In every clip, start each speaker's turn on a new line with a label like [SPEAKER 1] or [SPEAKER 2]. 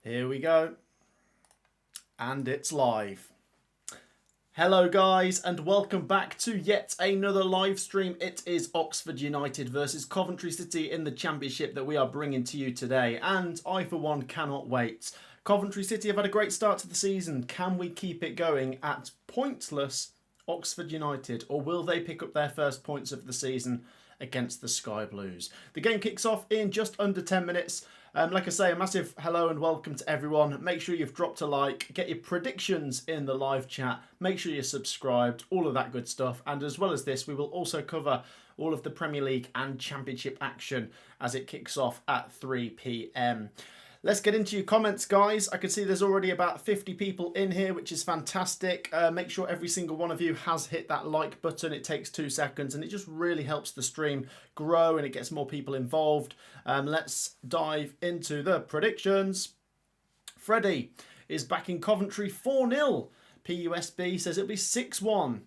[SPEAKER 1] Here we go. And it's live. Hello guys and welcome back to yet another live stream. It is Oxford United versus Coventry City in the Championship that we are bringing to you today. And I for one cannot wait. Coventry City have had a great start to the season. Can we keep it going at pointless Oxford United, or will they pick up their first points of the season against the Sky Blues? The game kicks off in just under 10 minutes. Like I say, a massive hello and welcome to everyone. Make sure you've dropped a like, get your predictions in the live chat, make sure you're subscribed, all of that good stuff. And as well as this, we will also cover all of the Premier League and Championship action as it kicks off at 3 p.m. Let's get into your comments, guys. I can see there's already about 50 people in here, which is fantastic. Make sure every single one of you has hit that like button. It takes 2 seconds and it just really helps the stream grow and it gets more people involved. Let's dive into the predictions. Freddie is backing Coventry 4-0. PUSB says it'll be 6-1.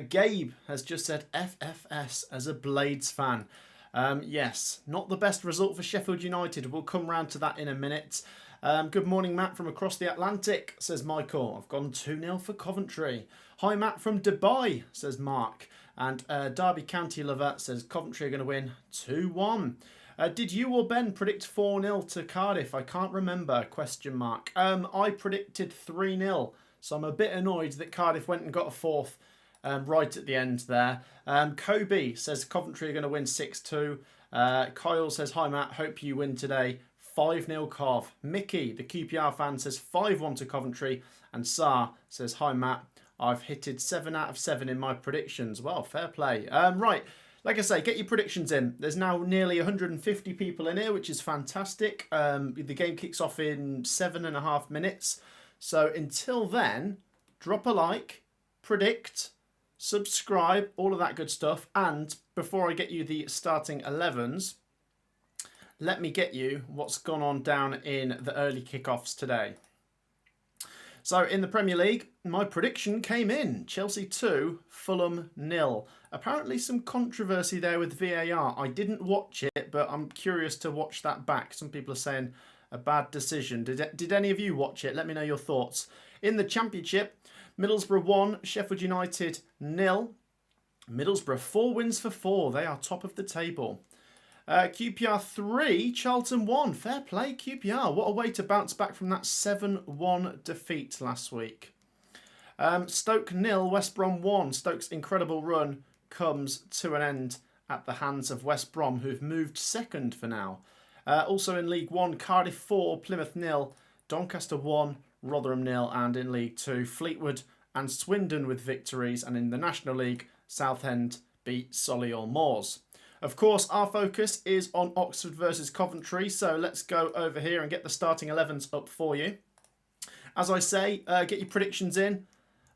[SPEAKER 1] Gabe has just said FFS as a Blades fan. Yes, not the best result for Sheffield United. We'll come round to that in a minute. Good morning, Matt, from across the Atlantic, says Michael. I've gone 2-0 for Coventry. Hi, Matt, from Dubai, says Mark. And Derby County Lover says Coventry are going to win 2-1. Did you or Ben predict 4-0 to Cardiff? I can't remember, question mark. I predicted 3-0, so I'm a bit annoyed that Cardiff went and got a fourth. Right at the end there. Kobe says Coventry are going to win 6-2. Kyle says, hi Matt, hope you win today. 5-0 Cov. Mickey, the QPR fan, says 5-1 to Coventry. And Sar says, hi Matt, I've hitted 7 out of 7 in my predictions. Well, fair play. Right, like I say, get your predictions in. There's now nearly 150 people in here, which is fantastic. The game kicks off in 7.5 minutes. So until then, drop a like, predict, subscribe, all of that good stuff. And before I get you the starting 11s, let me get you what's gone on down in the early kickoffs today. So in the Premier League, my prediction came in. Chelsea 2, Fulham 0. Apparently some controversy there with VAR. I didn't watch it, but I'm curious to watch that back. Some people are saying a bad decision. Did any of you watch it? Let me know your thoughts. In the Championship, Middlesbrough 1, Sheffield United 0. Middlesbrough 4 wins for 4. They are top of the table. QPR 3, Charlton 1. Fair play, QPR. What a way to bounce back from that 7-1 defeat last week. Stoke 0, West Brom 1. Stoke's incredible run comes to an end at the hands of West Brom, who've moved second for now. Also in League 1, Cardiff 4, Plymouth 0. Doncaster 1, Rotherham 0, and in League 2, Fleetwood and Swindon with victories, and in the National League, Southend beat Solihull Moors. Of course, our focus is on Oxford versus Coventry, so let's go over here and get the starting 11s up for you. As I say, get your predictions in,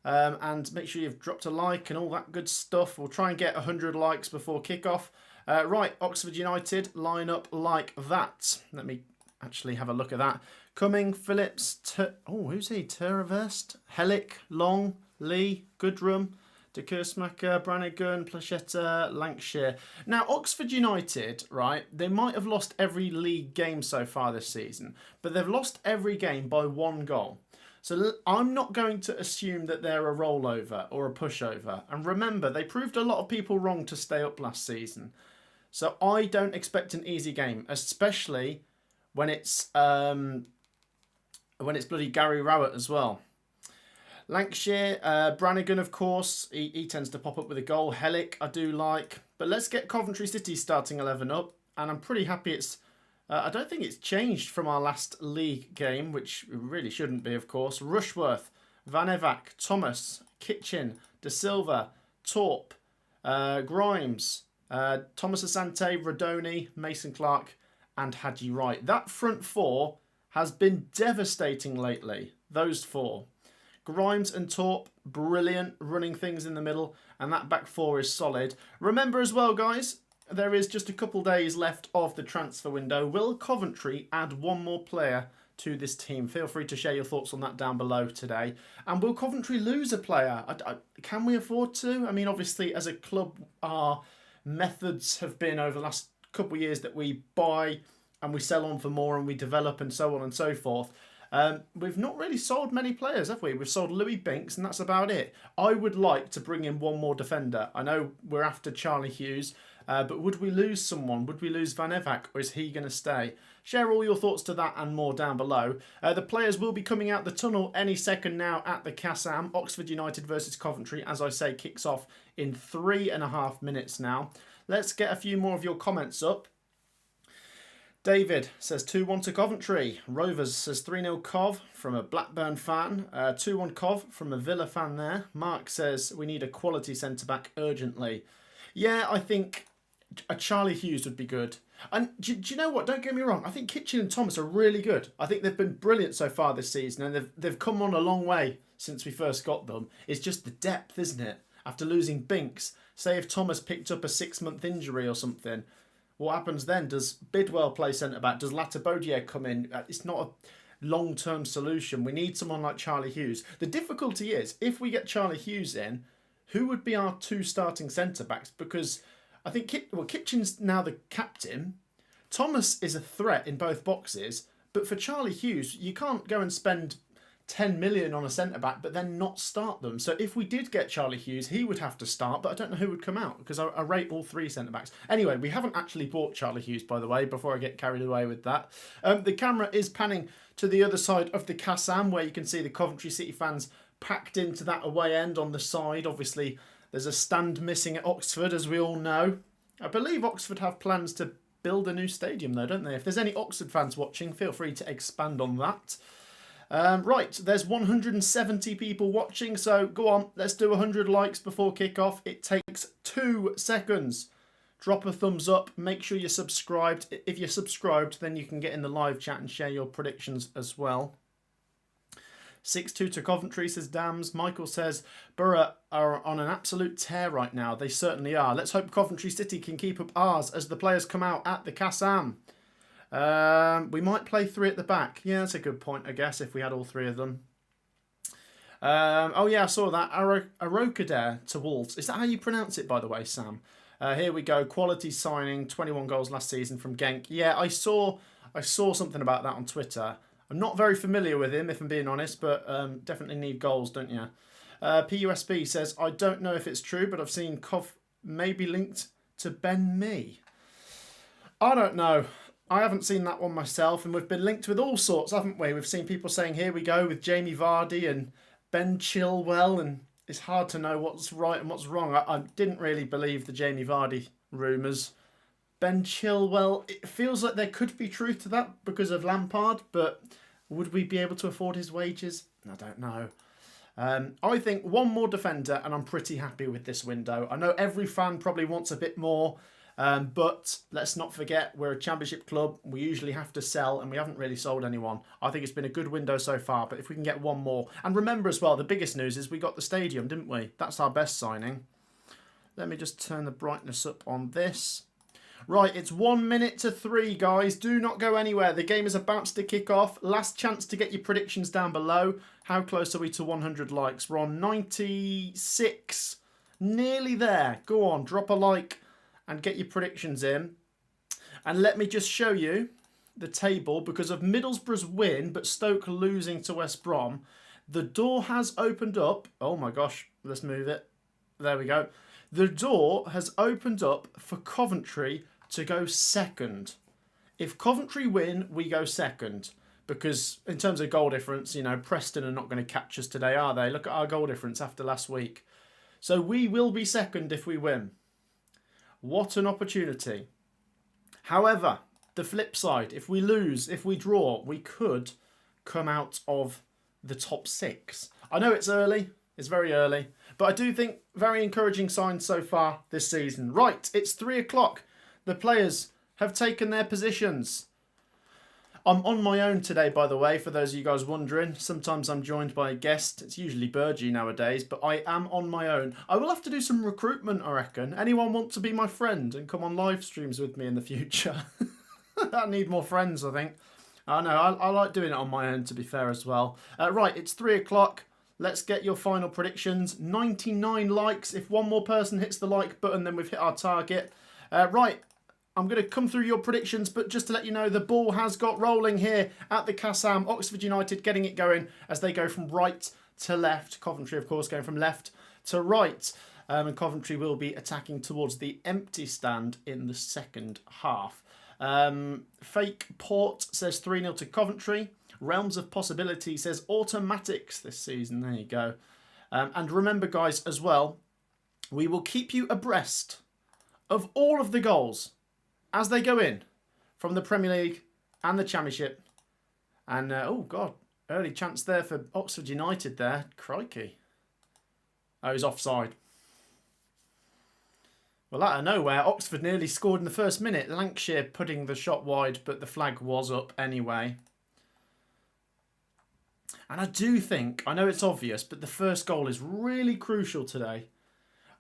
[SPEAKER 1] and make sure you've dropped a like and all that good stuff. We'll try and get 100 likes before kickoff. Right, Oxford United line up like that. Let me actually have a look at that. Cumming, Phillips, who's he? Terverst, Hellick, Long, Lee, Goodrum, De Keersmaker, Brannigan, Plachetta, Lancashire. Now, Oxford United, right, they might have lost every league game so far this season, but they've lost every game by 1 goal. So I'm not going to assume that they're a rollover or a pushover. And remember, they proved a lot of people wrong to stay up last season. So I don't expect an easy game, especially when it's bloody Gary Rowett as well. Lancashire, Brannigan, of course, he tends to pop up with a goal. Hellick, I do like. But let's get Coventry City starting 11 up. And I'm pretty happy it's... I don't think it's changed from our last league game, which really shouldn't be, of course. Rushworth, Van Evac, Thomas, Kitchen, De Silva, Torp, Grimes, Thomas Asante, Rodoni, Mason Clark, and Hadji Wright. That front 4 has been devastating lately, those 4. Grimes and Torp, brilliant, running things in the middle, and that back 4 is solid. Remember as well, guys, there is just a couple days left of the transfer window. Will Coventry add 1 more player to this team? Feel free to share your thoughts on that down below today. And will Coventry lose a player? Can we afford to? I mean, obviously, as a club, our methods have been over the last couple of years that we buy and we sell on for more and we develop and so on and so forth. We've not really sold many players, have we? We've sold Louis Binks, and that's about it. I would like to bring in one more defender. I know we're after Charlie Hughes, but would we lose someone? Would we lose Van Evak, or is he going to stay? Share all your thoughts to that and more down below. The players will be coming out the tunnel any second now at the Kassam. Oxford United versus Coventry, as I say, kicks off in 3.5 minutes now. Let's get a few more of your comments up. David says 2-1 to Coventry. Rovers says 3-0 Cov from a Blackburn fan. 2-1 Cov from a Villa fan there. Mark says we need a quality centre-back urgently. Yeah, I think a Charlie Hughes would be good. And do you know what? Don't get me wrong. I think Kitchen and Thomas are really good. I think they've been brilliant so far this season, and they've come on a long way since we first got them. It's just the depth, isn't it? After losing Binks, say if Thomas picked up a 6-month injury or something, what happens then? Does Bidwell play centre-back? Does Latabodier come in? It's not a long-term solution. We need someone like Charlie Hughes. The difficulty is, if we get Charlie Hughes in, who would be our 2 starting centre-backs? Because I think Kitchen's now the captain. Thomas is a threat in both boxes. But for Charlie Hughes, you can't go and spend 10 million on a centre-back but then not start them. So if we did get Charlie Hughes, he would have to start, but I don't know who would come out because I rate all 3 centre-backs. Anyway, we haven't actually bought Charlie Hughes, by the way, before I get carried away with that. The camera is panning to the other side of the Kassam, where you can see the Coventry City fans packed into that away end on the side. Obviously, there's a stand missing at Oxford, as we all know. I believe Oxford have plans to build a new stadium, though, don't they? If there's any Oxford fans watching, feel free to expand on that. Right, there's 170 people watching, so go on, let's do 100 likes before kickoff. It takes 2 seconds. Drop a thumbs up, make sure you're subscribed. If you're subscribed, then you can get in the live chat and share your predictions as well. 6-2 to Coventry, says Dams. Michael says, Borough are on an absolute tear right now. They certainly are. Let's hope Coventry City can keep up ours as the players come out at the Kassam. We might play 3 at the back. Yeah, that's a good point, I guess, if we had all 3 of them. Oh, yeah, I saw that. Arokadare to Wolves. Is that how you pronounce it, by the way, Sam? Here we go. Quality signing, 21 goals last season from Genk. Yeah, I saw something about that on Twitter. I'm not very familiar with him, if I'm being honest, but definitely need goals, don't you? PUSB says, I don't know if it's true, but I've seen Cov maybe linked to Ben Mee. I don't know. I haven't seen that one myself, and we've been linked with all sorts, haven't we? We've seen people saying, here we go, with Jamie Vardy and Ben Chilwell, and it's hard to know what's right and what's wrong. I didn't really believe the Jamie Vardy rumours. Ben Chilwell, it feels like there could be truth to that because of Lampard, but would we be able to afford his wages? I don't know. I think one more defender, and I'm pretty happy with this window. I know every fan probably wants a bit more, but let's not forget we're a championship club. We usually have to sell, and we haven't really sold anyone. I think it's been a good window so far, but if we can get one more. And remember as well, the biggest news is we got the stadium, didn't we? That's our best signing. Let me just turn the brightness up on this. Right, it's 1 minute to 3, guys. Do not go anywhere. The game is about to kick off. Last chance to get your predictions down below. How close are we to 100 likes? We're on 96. Nearly there. Go on, drop a like and get your predictions in. And let me just show you the table. Because of Middlesbrough's win, but Stoke losing to West Brom, the door has opened up. Oh my gosh, let's move it. There we go. The door has opened up for Coventry to go second. If Coventry win, we go second. Because in terms of goal difference, you know, Preston are not going to catch us today, are they? Look at our goal difference after last week. So we will be second if we win. What an opportunity. However, the flip side, if we lose, if we draw, we could come out of the top 6. I know it's early. It's very early. But I do think very encouraging signs so far this season. Right, it's 3 o'clock. The players have taken their positions. I'm on my own today, by the way, for those of you guys wondering. Sometimes I'm joined by a guest. It's usually Burgie nowadays, but I am on my own. I will have to do some recruitment, I reckon. Anyone want to be my friend and come on live streams with me in the future? I need more friends, I think. I know, I like doing it on my own, to be fair, as well. Right, it's 3 o'clock. Let's get your final predictions. 99 likes. If one more person hits the like button, then we've hit our target. Right, I'm going to come through your predictions, but just to let you know, the ball has got rolling here at the Kassam. Oxford United getting it going as they go from right to left. Coventry, of course, going from left to right. And Coventry will be attacking towards the empty stand in the second half. Fake Port says 3-0 to Coventry. Realms of Possibility says automatics this season. There you go. And remember, guys, as well, we will keep you abreast of all of the goals as they go in from the Premier League and the Championship. And, oh, God, early chance there for Oxford United there. Crikey. Oh, he's offside. Well, out of nowhere, Oxford nearly scored in the first minute. Lancashire putting the shot wide, but the flag was up anyway. And I do think, I know it's obvious, but the first goal is really crucial today.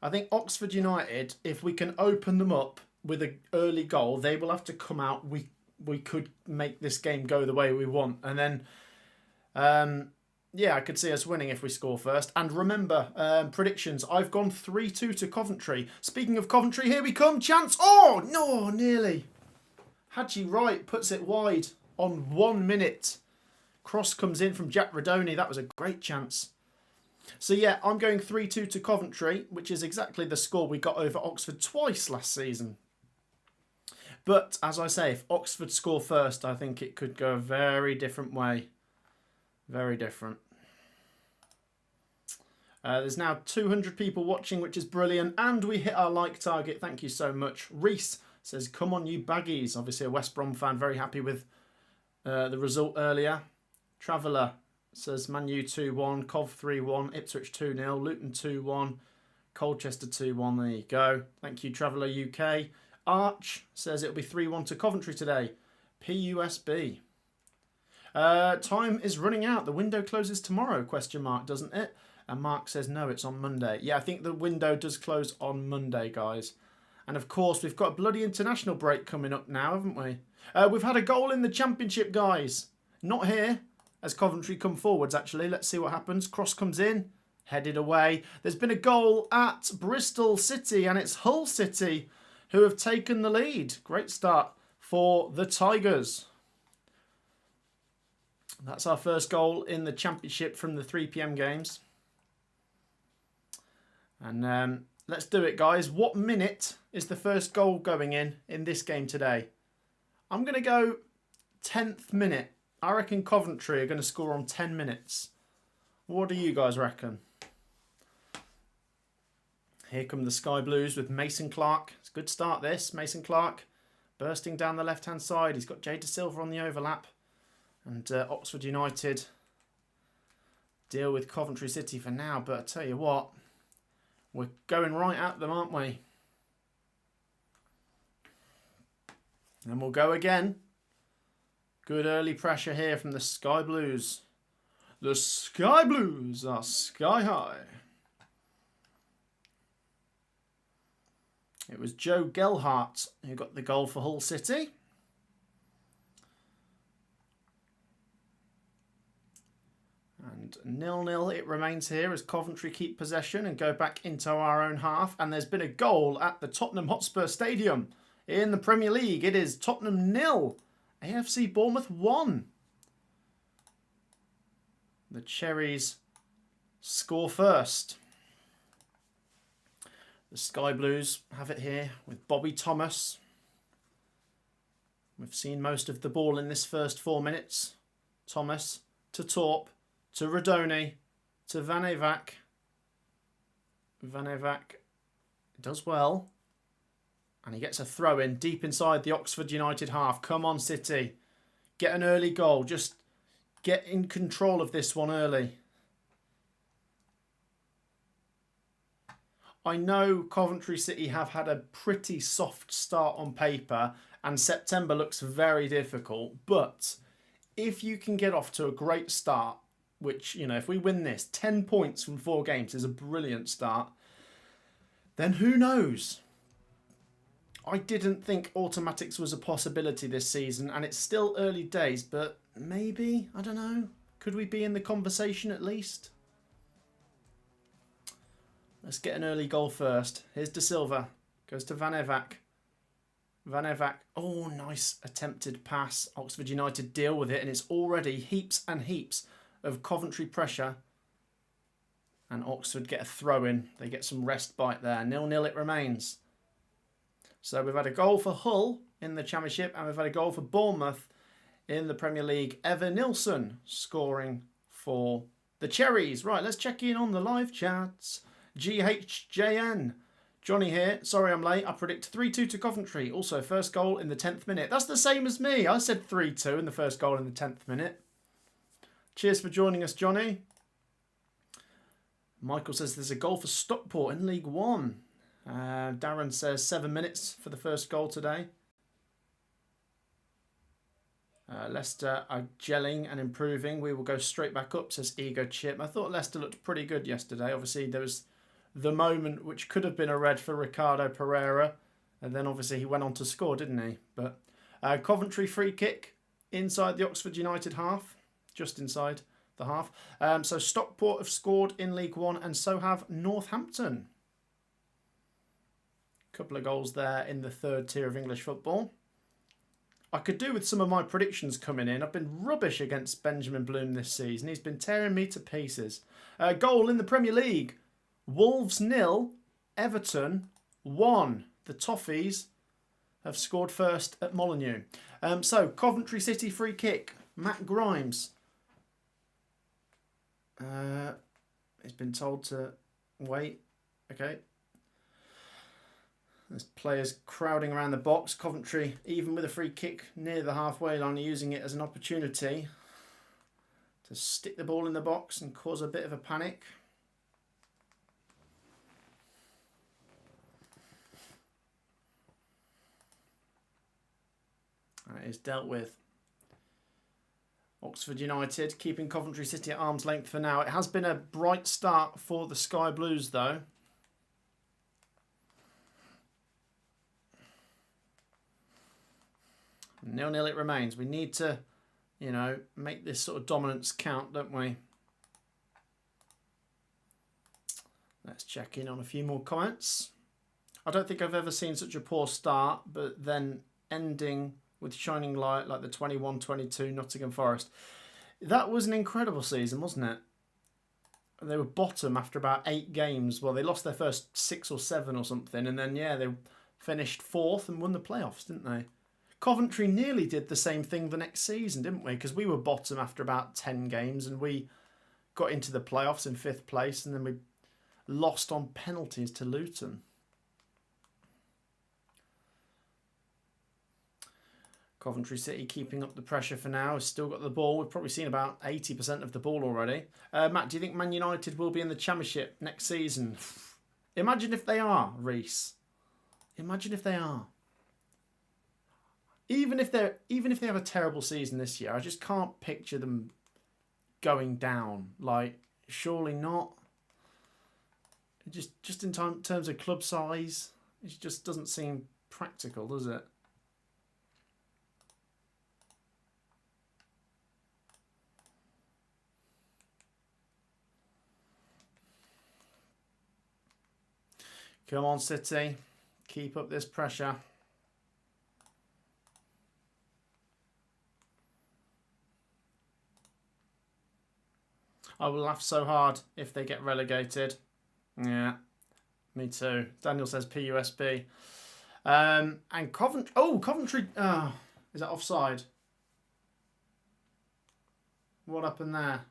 [SPEAKER 1] I think Oxford United, if we can open them up with an early goal, they will have to come out. We could make this game go the way we want. And then, yeah, I could see us winning if we score first. And remember, predictions. I've gone 3-2 to Coventry. Speaking of Coventry, here we come. Chance. Oh, no, nearly. Haji Wright puts it wide on 1 minute. Cross comes in from Jack Radoni. That was a great chance. So, yeah, I'm going 3-2 to Coventry, which is exactly the score we got over Oxford twice last season. But, as I say, if Oxford score first, I think it could go a very different way. Very different. There's now 200 people watching, which is brilliant. And we hit our like target. Thank you so much. Reese says, come on, you baggies. Obviously, a West Brom fan. Very happy with the result earlier. Traveller says, Man U 2-1. Cov 3-1. Ipswich 2-0. Luton 2-1. Colchester 2-1. There you go. Thank you, Traveller UK. Arch says it'll be 3-1 to Coventry today. PUSB. Time is running out. The window closes tomorrow, ? Doesn't it? And Mark says, no, it's on Monday. Yeah, I think the window does close on Monday, guys. And of course, we've got a bloody international break coming up now, haven't we? We've had a goal in the Championship, guys. Not here, as Coventry come forwards, actually. Let's see what happens. Cross comes in, headed away. There's been a goal at Bristol City, and it's Hull City who have taken the lead. Great start for the Tigers. That's our first goal in the Championship from the 3 PM games. And let's do it, guys. What minute is the first goal going in this game today? I'm going to go 10th minute. I reckon Coventry are going to score on 10 minutes. What do you guys reckon? Here come the Sky Blues with Mason Clark. It's a good start, this. Mason Clark bursting down the left-hand side. He's got Jay De Silva on the overlap. And Oxford United deal with Coventry City for now. But I tell you what, we're going right at them, aren't we? And we'll go again. Good early pressure here from the Sky Blues. The Sky Blues are sky high. It was Joe Gelhardt who got the goal for Hull City. And 0-0 it remains here as Coventry keep possession and go back into our own half. And there's been a goal at the Tottenham Hotspur Stadium in the Premier League. It is Tottenham 0, AFC Bournemouth 1. The Cherries score first. The Sky Blues have it here with Bobby Thomas. We've seen most of the ball in this first 4 minutes. Thomas to Torp, to Radoni, to Van Eyck. Van Eyck does well. And he gets a throw in deep inside the Oxford United half. Come on, City. Get an early goal. Just get in control of this one early. I know Coventry City have had a pretty soft start on paper and September looks very difficult. But if you can get off to a great start, which, you know, if we win this, 10 points from 4 games is a brilliant start, then who knows? I didn't think automatics was a possibility this season and it's still early days, but maybe, I don't know, could we be in the conversation at least? Let's get an early goal first. Here's De Silva. Goes to Van Eyck. Van Evak. Oh, nice attempted pass. Oxford United deal with it, and it's already heaps and heaps of Coventry pressure. And Oxford get a throw in. They get some rest bite there. 0-0 it remains. So we've had a goal for Hull in the Championship, and we've had a goal for Bournemouth in the Premier League. Evan Nilsson scoring for the Cherries. Right, let's check in on the live chats. GHJN. Johnny here. Sorry I'm late. I predict 3-2 to Coventry. Also, first goal in the 10th minute. That's the same as me. I said 3-2 in the first goal in the 10th minute. Cheers for joining us, Johnny. Michael says there's a goal for Stockport in League One. Darren says 7 minutes for the first goal today. Leicester are gelling and improving. We will go straight back up, says Ego Chip. I thought Leicester looked pretty good yesterday. Obviously, there was the moment which could have been a red for Ricardo Pereira. And then obviously he went on to score, didn't he? But Coventry free kick inside the Oxford United half. Just inside the half. So Stockport have scored in League One, and so have Northampton. Couple of goals there in the third tier of English football. I could do with some of my predictions coming in. I've been rubbish against Benjamin Bloom this season. He's been tearing me to pieces. Goal in the Premier League. Wolves 0, Everton 1. The Toffees have scored first at Molineux. So Coventry City free kick. Matt Grimes. He's been told to wait. Okay. There's players crowding around the box. Coventry, even with a free kick near the halfway line, are using it as an opportunity to stick the ball in the box and cause a bit of a panic. That is dealt with. Oxford United keeping Coventry City at arm's length for now. It has been a bright start for the Sky Blues though. 0-0 it remains. We need to, you know, make this sort of dominance count, don't we? Let's check in on a few more comments. I don't think I've ever seen such a poor start, but then ending with shining light like the 21-22 Nottingham Forest. That was an incredible season, wasn't it? They were bottom after about 8 games. Well, they lost their first 6 or 7 or something, and then, yeah, they finished 4th and won the playoffs, didn't they? Coventry nearly did the same thing the next season, didn't we? Because we were bottom after about 10 games and we got into the playoffs in 5th place, and then we lost on penalties to Luton. Coventry City keeping up the pressure for now. Has still got the ball. We've probably seen about 80% of the ball already. Matt, do you think Man United will be in the Championship next season? Imagine if they are, Reese. Imagine if they are. Even if they have a terrible season this year, I just can't picture them going down. Like, surely not. Just in terms of club size, it just doesn't seem practical, does it? Come on, City. Keep up this pressure. I will laugh so hard if they get relegated. Yeah, me too. Daniel says PUSB. And Coventry... Oh, Coventry... is that offside? What happened there?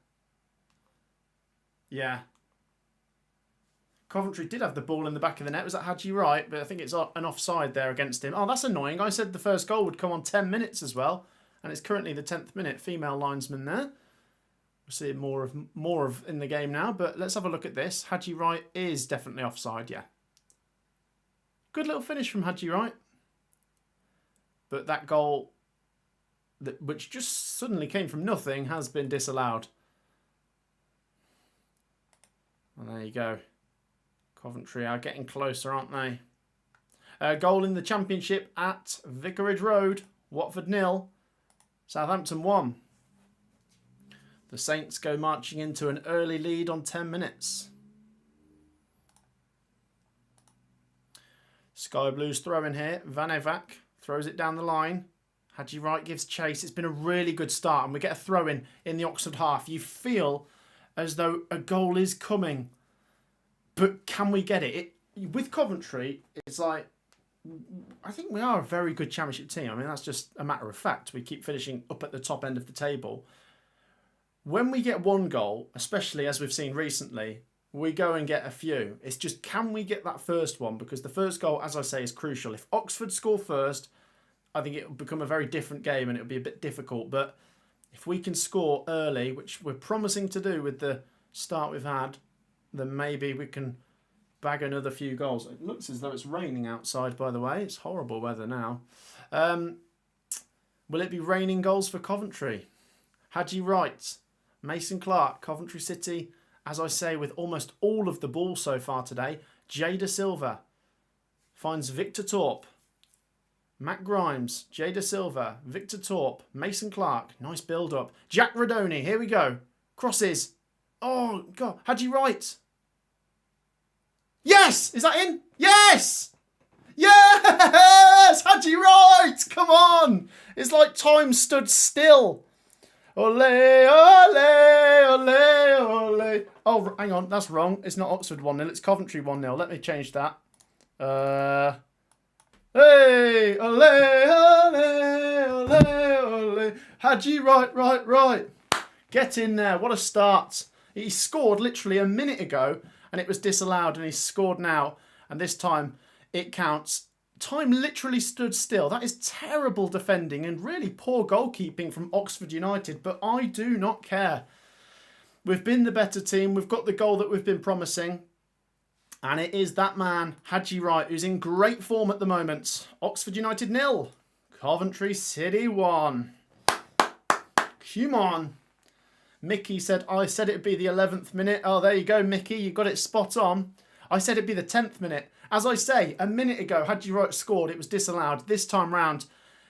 [SPEAKER 1] Yeah. Coventry did have the ball in the back of the net. Was that Hadji Wright? But I think it's an offside there against him. Oh, that's annoying. I said the first goal would come on 10 minutes as well. And it's currently the 10th minute. Female linesman there. We're seeing more of in the game now. But let's have a look at this. Hadji Wright is definitely offside, yeah. Good little finish from Hadji Wright. But that goal, which just suddenly came from nothing, has been disallowed. Well, there you go. Coventry are getting closer, aren't they? Goal in the Championship at Vicarage Road. Watford 0. Southampton 1. The Saints go marching into an early lead on 10 minutes. Sky Blues throw in here. Van Evak Throws it down the line. Hadji Wright gives chase. It's been a really good start. And we get a throw in the Oxford half. You feel as though a goal is coming. But can we get it? With Coventry, it's like, I think we are a very good Championship team. I mean, that's just a matter of fact. We keep finishing up at the top end of the table. When we get one goal, especially as we've seen recently, we go and get a few. It's just, can we get that first one? Because the first goal, as I say, is crucial. If Oxford score first, I think it will become a very different game and it'll be a bit difficult. But if we can score early, which we're promising to do with the start we've had, then maybe we can bag another few goals. It looks as though it's raining outside, by the way. It's horrible weather now. Will it be raining goals for Coventry? Hadji Wright, Mason Clark, Coventry City, as I say, with almost all of the ball so far today. Jada Silva finds Victor Torp. Matt Grimes, Jada Silva, Victor Torp, Mason Clark. Nice build-up. Jack Radoni, here we go. Crosses. Oh, God. Hadji Wright. Yes! Is that in? Yes! Yes! Hadji Wright! Come on! It's like time stood still. Ole, ole, ole, ole. Oh, hang on. That's wrong. It's not Oxford 1-0. It's Coventry 1-0. Let me change that. Hey! Ole, ole, ole, ole. Hadji Wright, right. Get in there. What a start. He scored literally a minute ago and it was disallowed and he scored now. And this time it counts. Time literally stood still. That is terrible defending and really poor goalkeeping from Oxford United, but I do not care. We've been the better team. We've got the goal that we've been promising. And it is that man, Hadji Wright, who's in great form at the moment. Oxford United 0. Coventry City 1. Come on. Mickey said, I said it would be the 11th minute. Oh, there you go, Mickey. You got it spot on. I said it'd be the 10th minute. As I say, a minute ago, Hadji Wright scored. It was disallowed. This time round,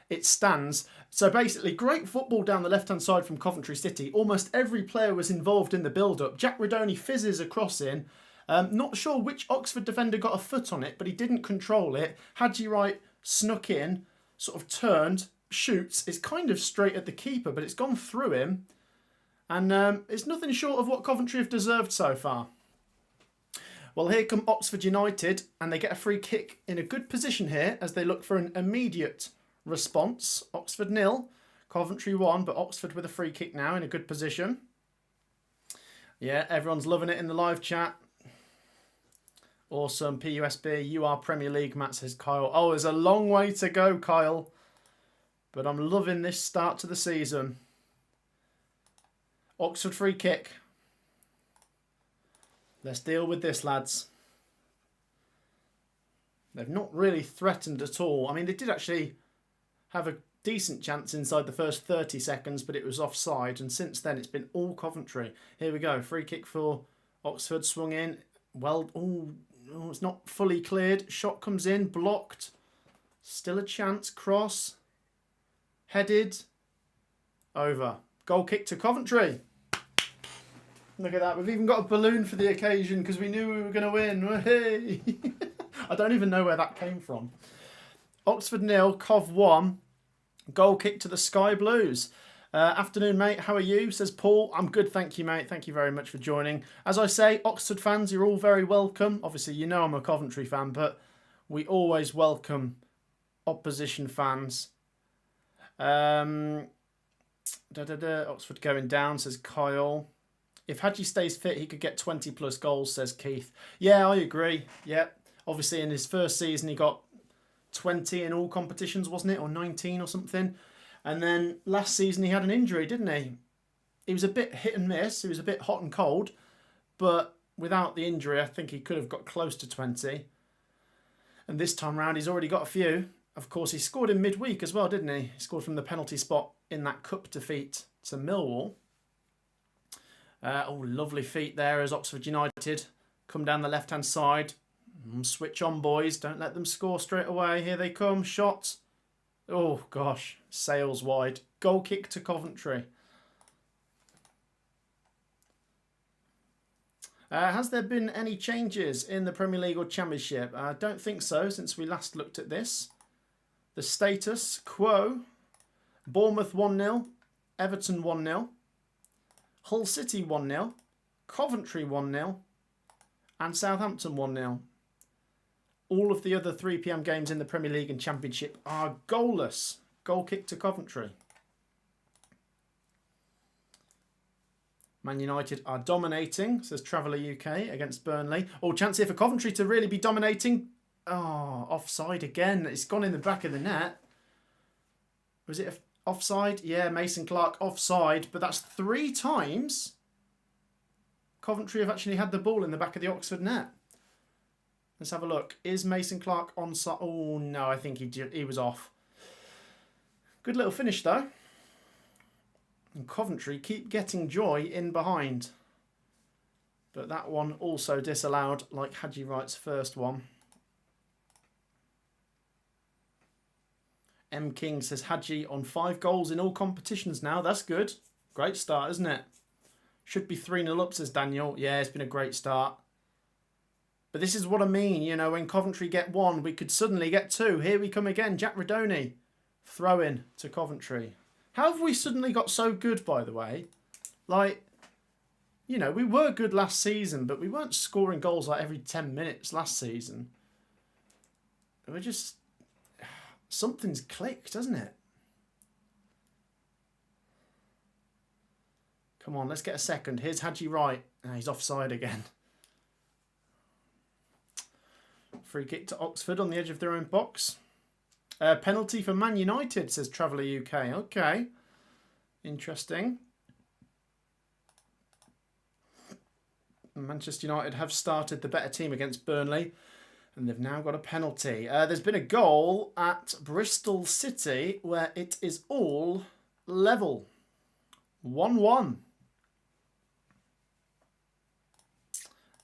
[SPEAKER 1] it stands. So basically, great football down the left-hand side from Coventry City. Almost every player was involved in the build-up. Jack Radoni fizzes a cross in. Not sure which Oxford defender got a foot on it, but he didn't control it. Hadji Wright snuck in, sort of turned, shoots. It's kind of straight at the keeper, but it's gone through him. And it's nothing short of what Coventry have deserved so far. Well, here come Oxford United, and they get a free kick in a good position here as they look for an immediate response. Oxford 0, Coventry 1, but Oxford with a free kick now in a good position. Yeah, everyone's loving it in the live chat. Awesome, PUSB, you are Premier League, Matt says Kyle. Oh, there's a long way to go, Kyle. But I'm loving this start to the season. Oxford free kick. Let's deal with this, lads. They've not really threatened at all. I mean, they did actually have a decent chance inside the first 30 seconds, but it was offside. And since then, it's been all Coventry. Here we go. Free kick for Oxford. Swung in. Well, oh, it's not fully cleared. Shot comes in. Blocked. Still a chance. Cross. Headed. Over. Goal kick to Coventry. Look at that. We've even got a balloon for the occasion because we knew we were going to win. Hey! I don't even know where that came from. Oxford 0, Cov 1. Goal kick to the Sky Blues. Afternoon, mate. How are you? Says Paul. I'm good, thank you, mate. Thank you very much for joining. As I say, Oxford fans, you're all very welcome. Obviously, you know I'm a Coventry fan, but we always welcome opposition fans. Oxford going down, says Kyle. If Hadji stays fit, he could get 20 plus goals, says Keith. Yeah, I agree. Yeah. Obviously, in his first season, he got 20 in all competitions, wasn't it? Or 19 or something. And then last season, he had an injury, didn't he? He was a bit hit and miss. He was a bit hot and cold. But without the injury, I think he could have got close to 20. And this time round, he's already got a few. Of course, he scored in midweek as well, didn't he? He scored from the penalty spot in that cup defeat to Millwall. Oh, lovely feet there as Oxford United come down the left-hand side. Switch on, boys. Don't let them score straight away. Here they come. Shot. Oh, gosh. Sails wide. Goal kick to Coventry. Has there been any changes in the Premier League or Championship? I don't think so since we last looked at this. The status quo: Bournemouth 1-0, Everton 1-0, Hull City 1-0, Coventry 1-0, and Southampton 1-0. All of the other 3 PM games in the Premier League and Championship are goalless. Goal kick to Coventry. Man United are dominating, says Traveller UK, against Burnley. Oh, chance here for Coventry to really be dominating. Oh, offside again. It's gone in the back of the net. Was it offside? Yeah, Mason Clark offside. But that's 3 times Coventry have actually had the ball in the back of the Oxford net. Let's have a look. Is Mason Clark onside? Oh, no, I think he was off. Good little finish, though. And Coventry keep getting joy in behind. But that one also disallowed, like Hadji Wright's first one. M. King says Hadji on 5 goals in all competitions now. That's good. Great start, isn't it? Should be 3-0 up, says Daniel. Yeah, it's been a great start. But this is what I mean. You know, when Coventry get 1, we could suddenly get 2. Here we come again. Jack Redoni. Throw in to Coventry. How have we suddenly got so good, by the way? Like, you know, we were good last season, but we weren't scoring goals like every 10 minutes last season. We're just... Something's clicked, hasn't it? Come on, let's get a second. Here's Hadji Wright. Oh, he's offside again. Free kick to Oxford on the edge of their own box. Penalty for Man United, says Traveller UK. Okay. Interesting. Manchester United have started the better team against Burnley. And they've now got a penalty. There's been a goal at Bristol City where it is all level. 1-1.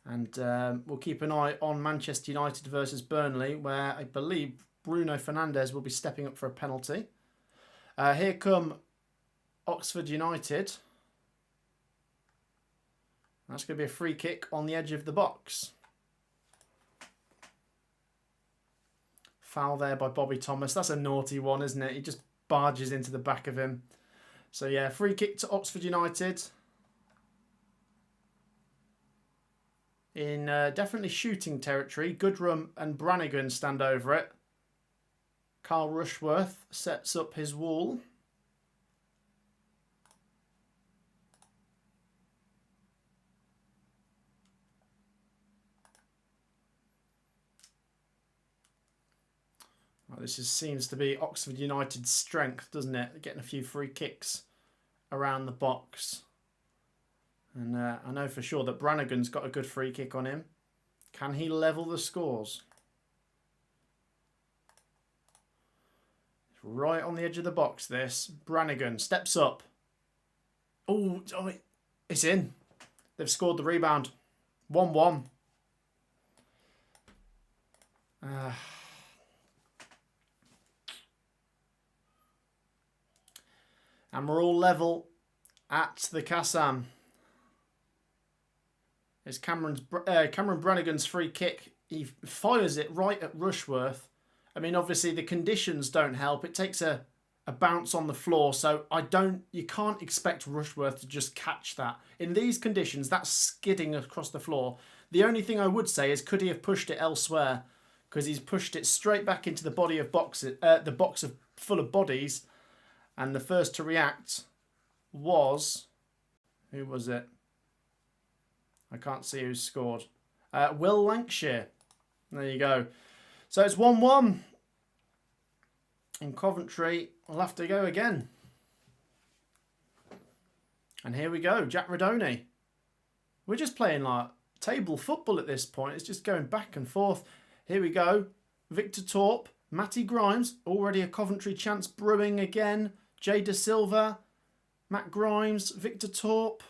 [SPEAKER 1] And we'll keep an eye on Manchester United versus Burnley, where I believe Bruno Fernandes will be stepping up for a penalty. Here come Oxford United. That's going to be a free kick on the edge of the box. Foul there by Bobby Thomas. That's a naughty one, isn't it? He just barges into the back of him. So yeah, free kick to Oxford United. In definitely shooting territory. Goodrum and Brannigan stand over it. Carl Rushworth sets up his wall. Well, this seems to be Oxford United's strength, doesn't it? They're getting a few free kicks around the box. And I know for sure that Brannigan's got a good free kick on him. Can he level the scores? Right on the edge of the box, this. Brannigan steps up. Oh, it's in. They've scored the rebound. 1-1. And we're all level at the Kassam. It's Cameron Brannigan's free kick. He fires it right at Rushworth. I mean, obviously the conditions don't help. It takes a bounce on the floor, so you can't expect Rushworth to just catch that. In these conditions, that's skidding across the floor. The only thing I would say is, could he have pushed it elsewhere? Because he's pushed it straight back into the body of boxes, the box full of bodies, and the first to react was, who was it? I can't see who scored. Will Lancashire. There you go. So it's 1-1. And Coventry will have to go again. And here we go. Jack Redoni. We're just playing like table football at this point. It's just going back and forth. Here we go. Victor Torp. Matty Grimes. Already a Coventry chance brewing again. Jay Da Silva. Matt Grimes. Victor Torp.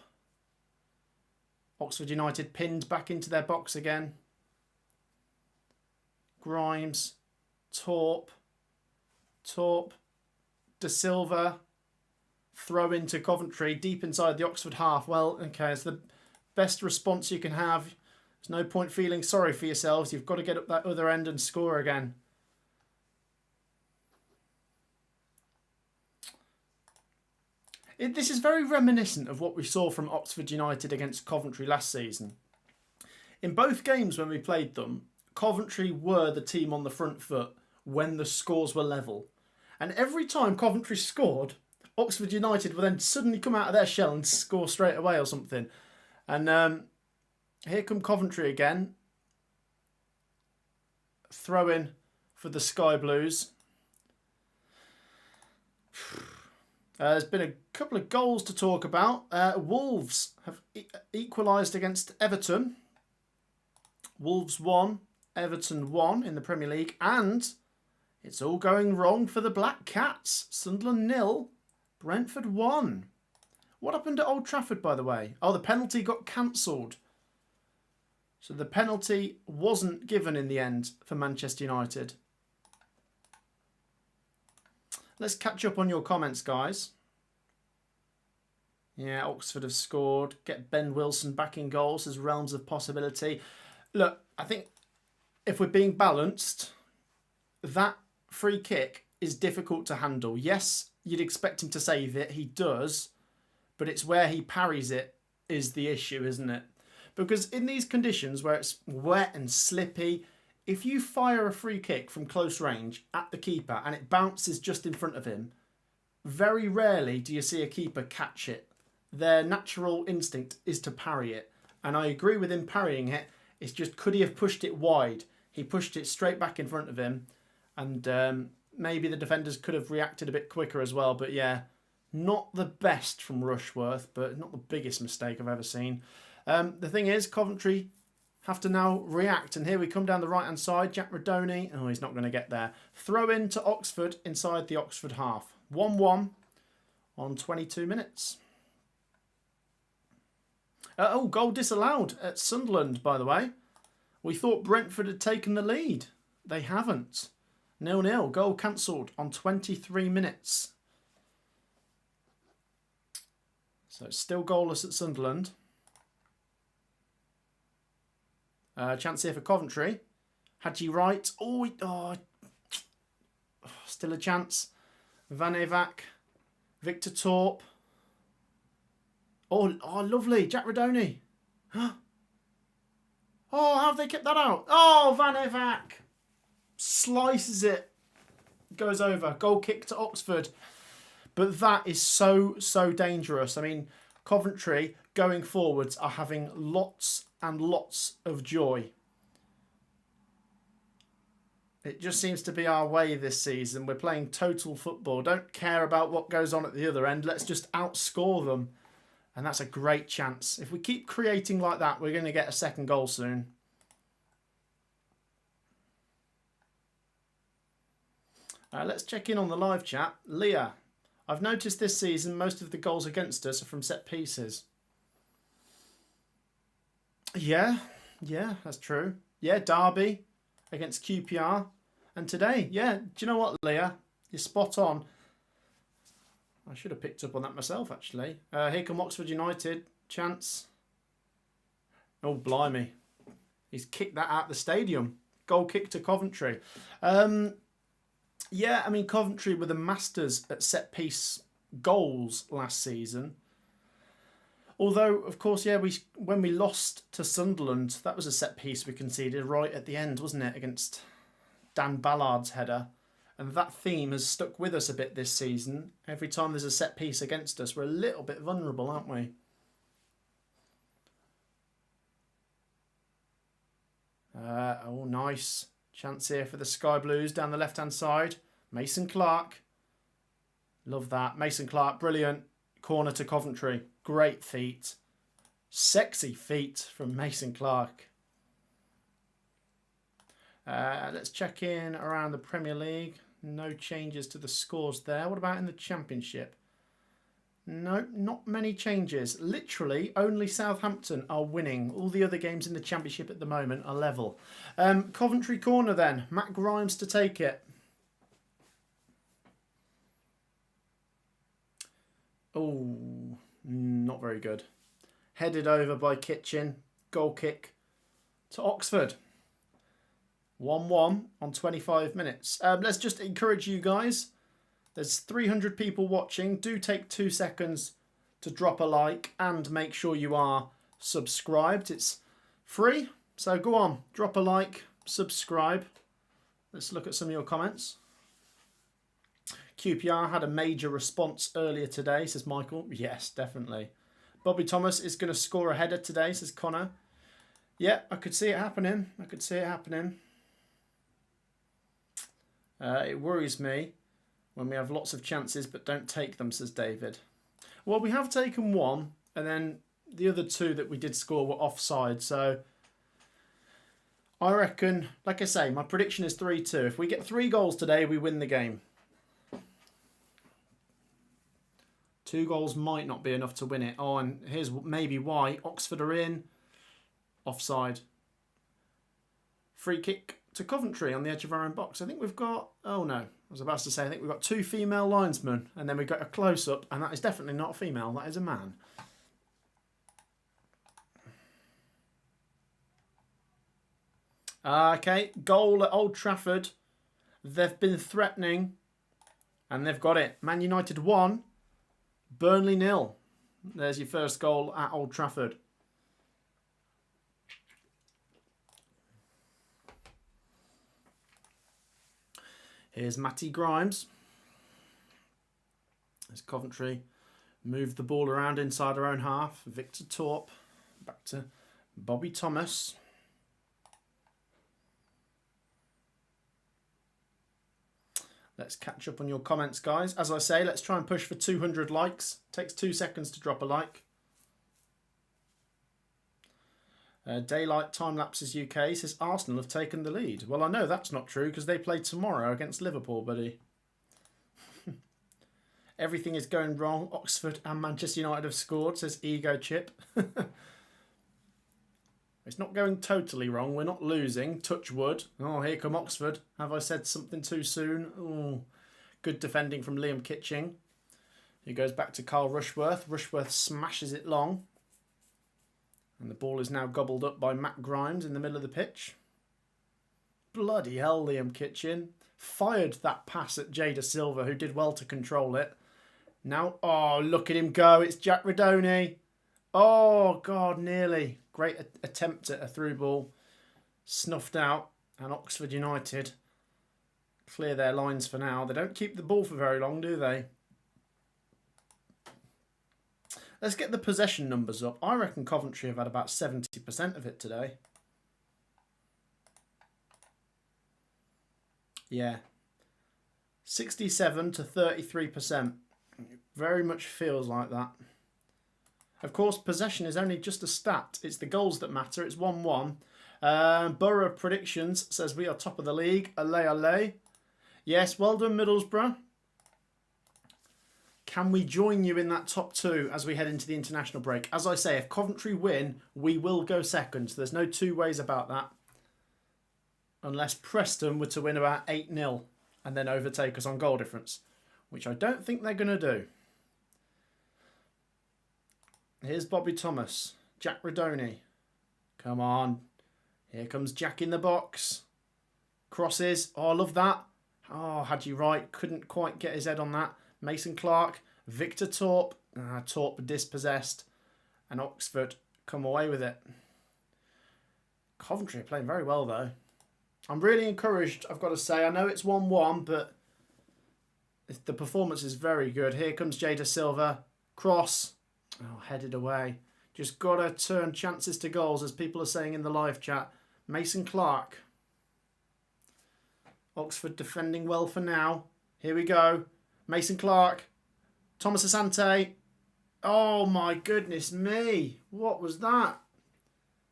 [SPEAKER 1] Oxford United pinned back into their box again. Grimes, Torp, Da Silva, throw into Coventry, deep inside the Oxford half. Well, okay, it's the best response you can have. There's no point feeling sorry for yourselves. You've got to get up that other end and score again. This is very reminiscent of what we saw from Oxford United against Coventry last season. In both games when we played them, Coventry were the team on the front foot when the scores were level. And every time Coventry scored, Oxford United would then suddenly come out of their shell and score straight away or something. And here come Coventry again. Throw in for the Sky Blues. There's been a couple of goals to talk about. Wolves have equalised against Everton. Wolves 1, Everton 1 in the Premier League. And it's all going wrong for the Black Cats. Sunderland 0, Brentford 1. What happened at Old Trafford, by the way? Oh, the penalty got cancelled. So the penalty wasn't given in the end for Manchester United. Let's catch up on your comments, guys. Yeah, Oxford have scored. Get Ben Wilson back in goals as realms of possibility. Look, I think if we're being balanced, that free kick is difficult to handle. Yes, you'd expect him to save it. He does. But it's where he parries it is the issue, isn't it? Because in these conditions where it's wet and slippy, if you fire a free kick from close range at the keeper and it bounces just in front of him, very rarely do you see a keeper catch it. Their natural instinct is to parry it. And I agree with him parrying it. It's just, could he have pushed it wide? He pushed it straight back in front of him. And maybe the defenders could have reacted a bit quicker as well. But yeah, not the best from Rushworth, but not the biggest mistake I've ever seen. The thing is, Coventry have to now react. And here we come down the right-hand side. Jack Radoni. Oh, he's not going to get there. Throw in to Oxford inside the Oxford half. 1-1 on 22 minutes. Goal disallowed at Sunderland, by the way. We thought Brentford had taken the lead. They haven't. 0-0. Goal cancelled on 23 minutes. So it's still goalless at Sunderland. Chance here for Coventry. Hadji Wright. Still a chance. Van Evak. Victor Torp. Oh, lovely. Jack Radoni. Oh, how have they kept that out? Oh, Van Evak. Slices it. Goes over. Goal kick to Oxford. But that is so dangerous. I mean, Coventry going forwards are having lots and lots of joy. It just seems to be our way this season. We're playing total football. Don't care about what goes on at the other end. Let's just outscore them. And that's a great chance. If we keep creating like that, we're going to get a second goal soon. Let's check in on the live chat. Leah, I've noticed this season most of the goals against us are from set pieces. Yeah, that's true. Yeah, Derby against QPR. And today, yeah, do you know what, Leah? You're spot on. I should have picked up on that myself, actually. Here come Oxford United. Chance. Oh, blimey. He's kicked that out of the stadium. Goal kick to Coventry. Yeah, I mean, Coventry were the masters at set-piece goals last season. Although, of course, yeah, when we lost to Sunderland, that was a set-piece we conceded right at the end, wasn't it, against Dan Ballard's header. And that theme has stuck with us a bit this season. Every time there's a set-piece against us, we're a little bit vulnerable, aren't we? Oh, nice. Chance here for the Sky Blues down the left-hand side. Mason Clark. Love that. Mason Clark, brilliant. Corner to Coventry. Great feet. Sexy feet from Mason Clark. Let's check in around the Premier League. No changes to the scores there. What about in the Championship? No, not many changes. Literally, only Southampton are winning. All the other games in the Championship at the moment are level. Coventry corner then. Matt Grimes to take it. Oh, not very good. Headed over by Kitchen. Goal kick to Oxford. 1-1 on 25 minutes. Let's just encourage you guys. There's 300 people watching. Do take 2 seconds to drop a like and make sure you are subscribed. It's free, so go on, drop a like, subscribe. Let's look at some of your comments. QPR had a major response earlier today, says Michael. Yes, definitely. Bobby Thomas is going to score a header today, says Connor. Yeah, I could see it happening. I could see it happening. It worries me when we have lots of chances but don't take them, says David. Well, we have taken one, and then the other 2 that we did score were offside. So I reckon, like I say, my prediction is 3-2. If we get 3 goals today, we win the game. 2 goals might not be enough to win it. Oh, and here's maybe why. Oxford are in. Offside. Free kick to Coventry on the edge of our own box. I think we've got... Oh, no. I was about to say, I think we've got 2 female linesmen. And then we've got a close-up. And that is definitely not a female. That is a man. Okay. Goal at Old Trafford. They've been threatening. And they've got it. Man United 1. Burnley 0. There's your first goal at Old Trafford. Here's Matty Grimes. As Coventry move the ball around inside our own half. Victor Torp. Back to Bobby Thomas. Let's catch up on your comments, guys. As I say, let's try and push for 200 likes. Takes 2 seconds to drop a like. Daylight Time Lapses UK says Arsenal have taken the lead. Well, I know that's not true because they play tomorrow against Liverpool, buddy. Everything is going wrong. Oxford and Manchester United have scored, says Ego Chip. It's not going totally wrong. We're not losing. Touch wood. Oh, here come Oxford. Have I said something too soon? Oh, good defending from Liam Kitching. He goes back to Carl Rushworth. Rushworth smashes it long. And the ball is now gobbled up by Matt Grimes in the middle of the pitch. Bloody hell, Liam Kitchen. Fired that pass at Jada Silva, who did well to control it. Now, oh, look at him go. It's Jack Redoni. Oh, God, nearly. Great attempt at a through ball. Snuffed out. And Oxford United clear their lines for now. They don't keep the ball for very long, do they? Let's get the possession numbers up. I reckon Coventry have had about 70% of it today. Yeah. 67 to 33%. Very much feels like that. Of course, possession is only just a stat. It's the goals that matter. It's 1-1. Borough Predictions says we are top of the league. Allez, allez. Yes, well done, Middlesbrough. Can we join you in that top 2 as we head into the international break? As I say, if Coventry win, we will go second. So there's no 2 ways about that. Unless Preston were to win about 8-0 and then overtake us on goal difference, which I don't think they're going to do. Here's Bobby Thomas. Jack Redoni. Come on. Here comes Jack in the box. Crosses. Oh, I love that. Oh, had you right. Couldn't quite get his head on that. Mason Clark, Victor Torp. Torp dispossessed. And Oxford come away with it. Coventry are playing very well, though. I'm really encouraged, I've got to say. I know it's 1-1, but the performance is very good. Here comes Jada Silva. Cross. Oh, headed away. Just got to turn chances to goals, as people are saying in the live chat. Mason Clark. Oxford defending well for now. Here we go. Mason Clark. Thomas Asante. Oh, my goodness me. What was that?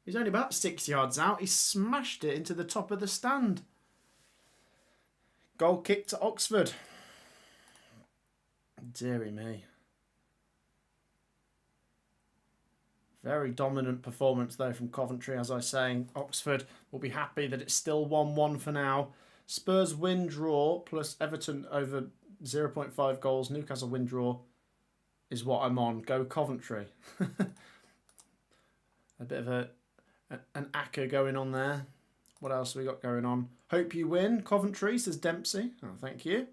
[SPEAKER 1] He's only about 6 yards out. He smashed it into the top of the stand. Goal kick to Oxford. Deary me. Very dominant performance, though, from Coventry, as I was saying. Oxford will be happy that it's still 1-1 for now. Spurs win, draw, plus Everton over 0.5 goals. Newcastle win, draw is what I'm on. Go Coventry. A bit of an acca going on there. What else have we got going on? Hope you win, Coventry, says Dempsey. Oh, thank you.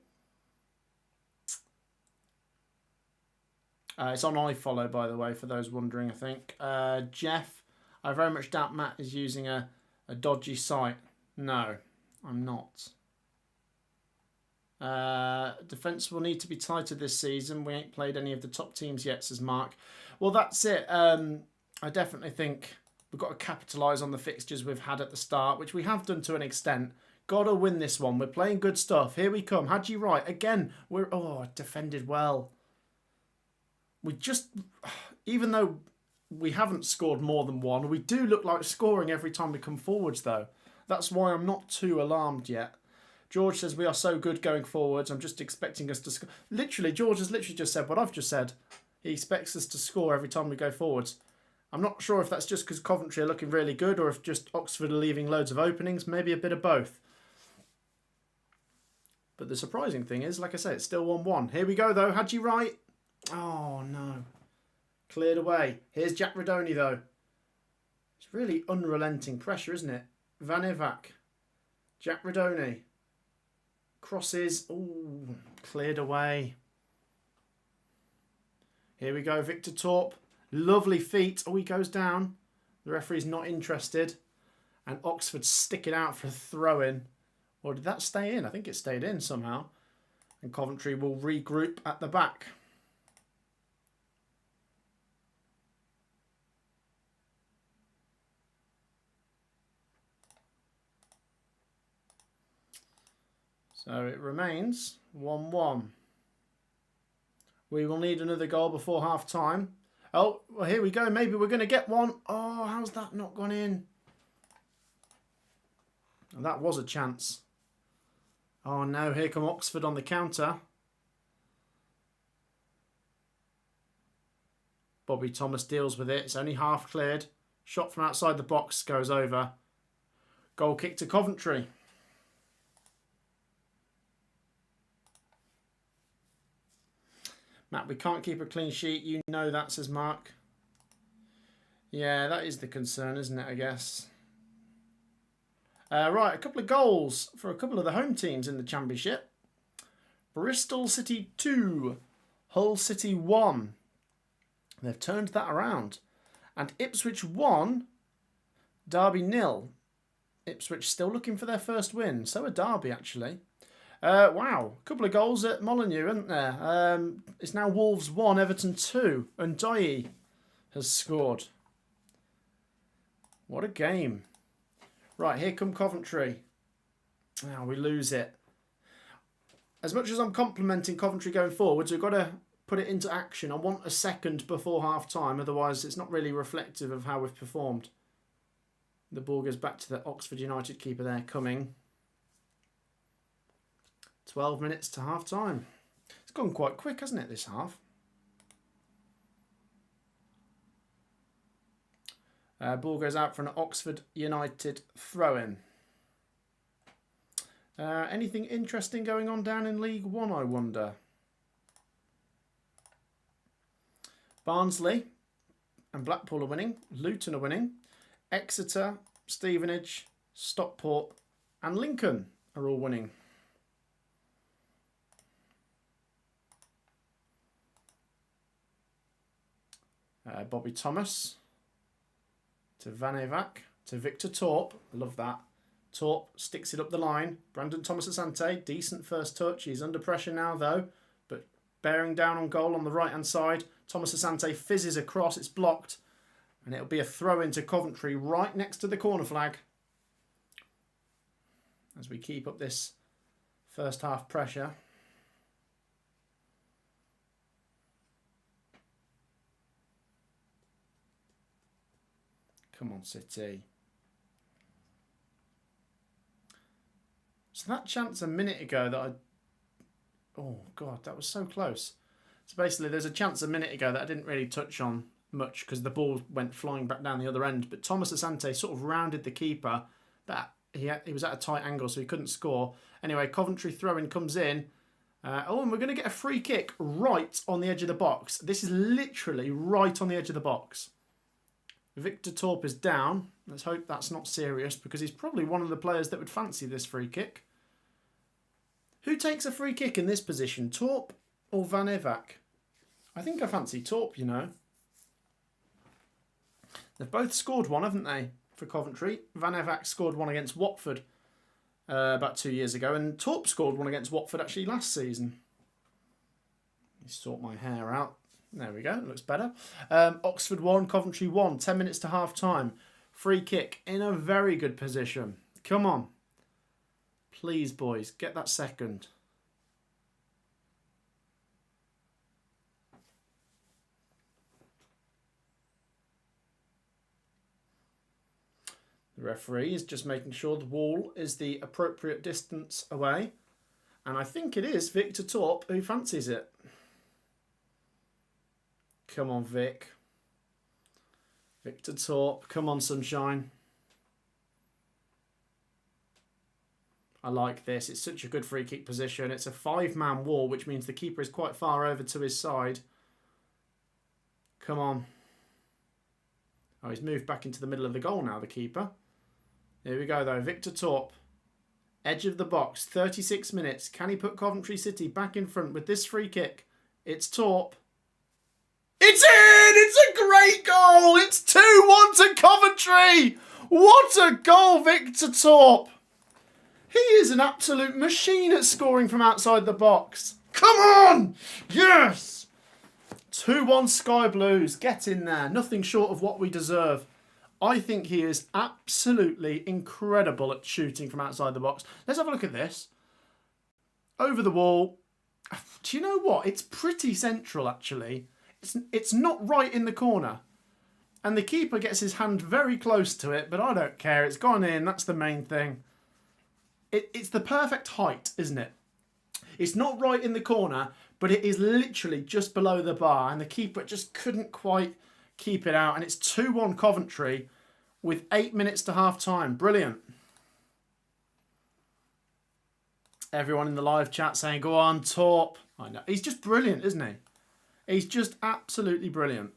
[SPEAKER 1] It's on iFollow, by the way, for those wondering, I think. Jeff, I very much doubt Matt is using a dodgy site. No, I'm not. Defence will need to be tighter this season. We ain't played any of the top teams yet, says Mark. Well, that's it. I definitely think we've got to capitalise on the fixtures we've had at the start, which we have done to an extent. Got to win this one. We're playing good stuff. Here we come. Had you right. Again, we're... Oh, defended well. We just... Even though we haven't scored more than one, we do look like scoring every time we come forwards, though. That's why I'm not too alarmed yet. George says we are so good going forwards. I'm just expecting us to score. Literally, George has literally just said what I've just said. He expects us to score every time we go forwards. I'm not sure if that's just because Coventry are looking really good or if just Oxford are leaving loads of openings. Maybe a bit of both. But the surprising thing is, like I say, it's still 1-1. Here we go, though. Had you right? Oh, no. Cleared away. Here's Jack Radoni, though. It's really unrelenting pressure, isn't it? Van Ivak. Jack Radoni. Crosses. Ooh, cleared away. Here we go, Victor Torp. Lovely feet. Oh, he goes down. The referee's not interested. And Oxford stick it out for a throw-in. Or did that stay in? I think it stayed in somehow. And Coventry will regroup at the back. So it remains 1-1. We will need another goal before half-time. Oh, well, here we go. Maybe we're going to get one. Oh, how's that not gone in? And that was a chance. Oh, no. Here come Oxford on the counter. Bobby Thomas deals with it. It's only half cleared. Shot from outside the box goes over. Goal kick to Coventry. Matt, we can't keep a clean sheet. You know that, says Mark. Yeah, that is the concern, isn't it, I guess. Right, a couple of goals for a couple of the home teams in the Championship. Bristol City 2, Hull City 1. They've turned that around. And Ipswich 1, Derby 0. Ipswich still looking for their first win. So are Derby, actually. Wow, a couple of goals at Molineux, isn't there? It's now Wolves 1, Everton 2. And Ndoye has scored. What a game. Right, here come Coventry. Now we lose it. As much as I'm complimenting Coventry going forwards, we've got to put it into action. I want a second before half-time, otherwise it's not really reflective of how we've performed. The ball goes back to the Oxford United keeper there, coming. 12 minutes to half-time. It's gone quite quick, hasn't it, this half? Ball goes out for an Oxford United throw-in. Anything interesting going on down in League One, I wonder? Barnsley and Blackpool are winning. Luton are winning. Exeter, Stevenage, Stockport and Lincoln are all winning. Bobby Thomas to Van Ivak to Victor Torp. I love that. Torp sticks it up the line. Brandon Thomas-Asante, decent first touch. He's under pressure now though, but bearing down on goal on the right hand side. Thomas-Asante fizzes across, it's blocked, and it'll be a throw into Coventry right next to the corner flag. As we keep up this first half pressure. Come on, City. So that chance a minute ago that I... Oh, God, that was so close. So basically, there's a chance a minute ago that I didn't really touch on much because the ball went flying back down the other end. But Thomas-Asante sort of rounded the keeper. But he was at a tight angle, so he couldn't score. Anyway, Coventry throw-in comes in. Oh, and we're going to get a free kick right on the edge of the box. This is literally right on the edge of the box. Victor Torp is down. Let's hope that's not serious because he's probably one of the players that would fancy this free kick. Who takes a free kick in this position, Torp or Van Ivak? I think I fancy Torp, you know. They've both scored one, haven't they, for Coventry? Van Evak scored one against Watford about 2 years ago, and Torp scored one against Watford actually last season. Let me sort my hair out. There we go, it looks better. Oxford 1, Coventry 1, 10 minutes to half time. Free kick in a very good position. Come on. Please, boys, get that second. The referee is just making sure the wall is the appropriate distance away. And I think it is Victor Torp who fancies it. Come on, Vic. Victor Torp. Come on, sunshine. I like this. It's such a good free kick position. It's a 5-man wall, which means the keeper is quite far over to his side. Come on. Oh, he's moved back into the middle of the goal now, the keeper. Here we go, though. Victor Torp. Edge of the box. 36 minutes. Can he put Coventry City back in front with this free kick? It's Torp. It's in! It's a great goal! It's 2-1 to Coventry! What a goal, Victor Torp! He is an absolute machine at scoring from outside the box. Come on! Yes! 2-1 Sky Blues. Get in there. Nothing short of what we deserve. I think he is absolutely incredible at shooting from outside the box. Let's have a look at this. Over the wall. Do you know what? It's pretty central, actually. It's not right in the corner. And the keeper gets his hand very close to it, but I don't care. It's gone in. That's the main thing. It's the perfect height, isn't it? It's not right in the corner, but it is literally just below the bar, and the keeper just couldn't quite keep it out. And it's 2-1 Coventry with 8 minutes to half time. Brilliant. Everyone in the live chat saying, go on, Torp. I know. He's just brilliant, isn't he? He's just absolutely brilliant.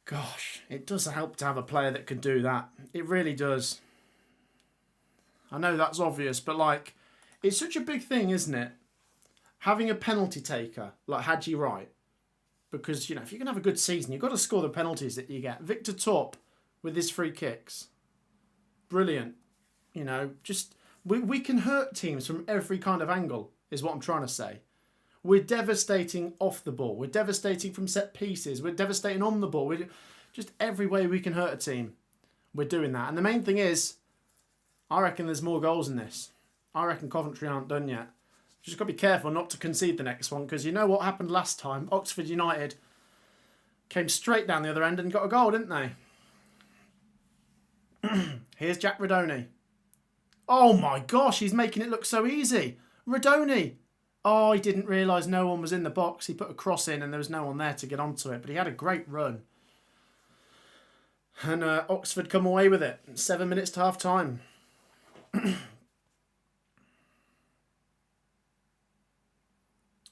[SPEAKER 1] Gosh, it does help to have a player that can do that. It really does. I know that's obvious, but like, it's such a big thing, isn't it? Having a penalty taker like Haji Wright. Because, you know, if you're going to have a good season, you've got to score the penalties that you get. Victor Torp with his free kicks. Brilliant. You know, just, we can hurt teams from every kind of angle, is what I'm trying to say. We're devastating off the ball. We're devastating from set pieces. We're devastating on the ball. We're just every way we can hurt a team. We're doing that. And the main thing is, I reckon there's more goals in this. I reckon Coventry aren't done yet. Just got to be careful not to concede the next one, because you know what happened last time? Oxford United came straight down the other end and got a goal, didn't they? Here's Jack Radoni. Oh my gosh, he's making it look so easy. Radoni. Oh, he didn't realise no one was in the box. He put a cross in and there was no one there to get onto it. But he had a great run. And Oxford come away with it. 7 minutes to half time.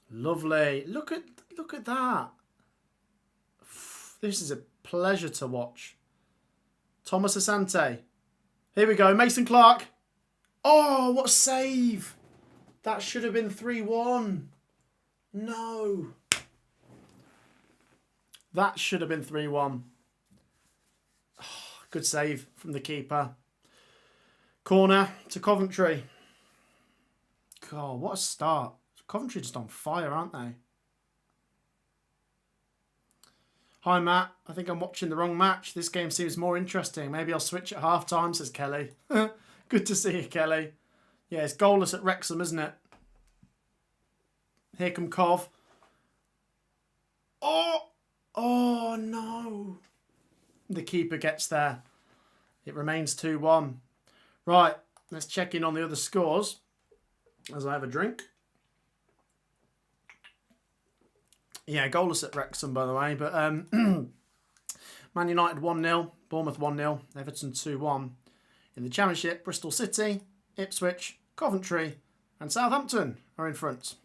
[SPEAKER 1] Lovely. Look at that. This is a pleasure to watch. Thomas Asante. Here we go. Mason Clark. Oh, what a save. That should have been 3-1. No. That should have been 3-1. Oh, good save from the keeper. Corner to Coventry. God, what a start. Coventry just on fire, aren't they? Hi, Matt. I think I'm watching the wrong match. This game seems more interesting. Maybe I'll switch at half-time, says Kelly. Good to see you, Kelly. Yeah, it's goalless at Wrexham, isn't it? Here come Cov. Oh, no. The keeper gets there. It remains 2-1. Right, let's check in on the other scores as I have a drink. Yeah, goalless at Wrexham, by the way. But Man United 1-0, Bournemouth 1-0, Everton 2-1. In the Championship, Bristol City, Ipswich, Coventry and Southampton are in front.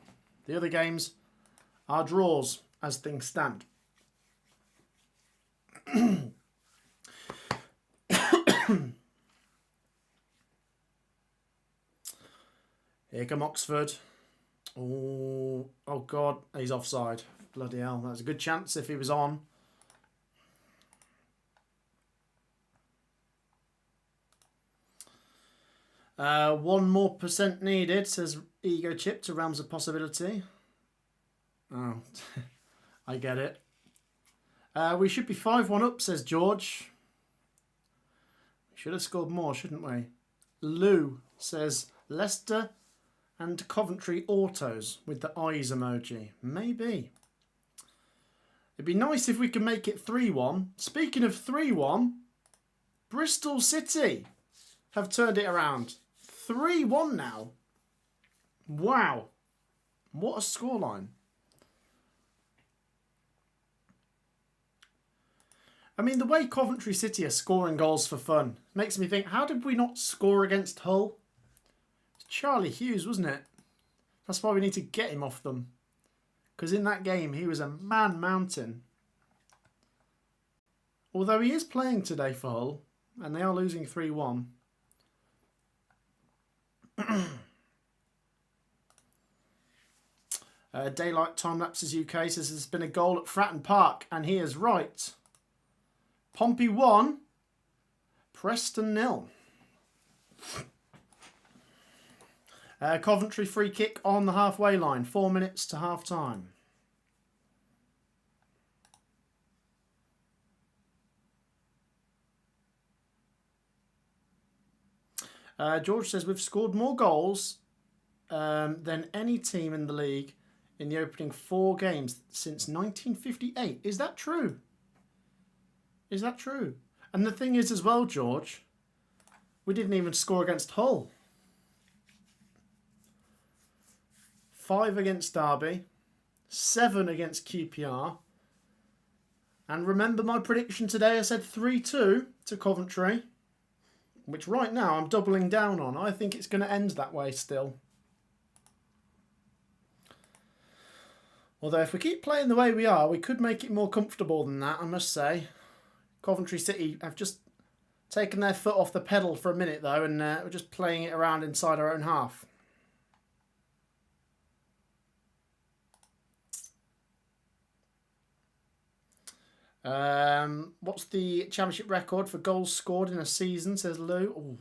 [SPEAKER 1] The other games are draws as things stand. Here come Oxford. Oh God, he's offside. Bloody hell, that was a good chance if he was on. One more % needed, says Ego Chip, to realms of possibility. Oh, I get it. We should be 5-1 up, says George. We should have scored more, shouldn't we? Lou says Leicester and Coventry autos with the eyes emoji. Maybe. It'd be nice if we could make it 3-1. Speaking of 3-1, Bristol City have turned it around. 3-1 now. Wow. What a scoreline. I mean, the way Coventry City are scoring goals for fun makes me think, how did we not score against Hull? It's Charlie Hughes, wasn't it? That's why we need to get him off them. Because in that game, he was a man-mountain. Although he is playing today for Hull, and they are losing 3-1. Daylight Time Lapses UK says there's been a goal at Fratton Park, and he is right. Pompey 1, Preston 0. Coventry free kick on the halfway line, 4 minutes to half time. George says we've scored more goals than any team in the league in the opening 4 games since 1958. Is that true? Is that true? And the thing is as well, George, we didn't even score against Hull. 5 against Derby, 7 against QPR. And remember my prediction today, I said 3-2 to Coventry, which right now I'm doubling down on. I think it's going to end that way still. Although if we keep playing the way we are, we could make it more comfortable than that, I must say. Coventry City have just taken their foot off the pedal for a minute though, and we're just playing it around inside our own half. What's the championship record for goals scored in a season, says Lou? Ooh,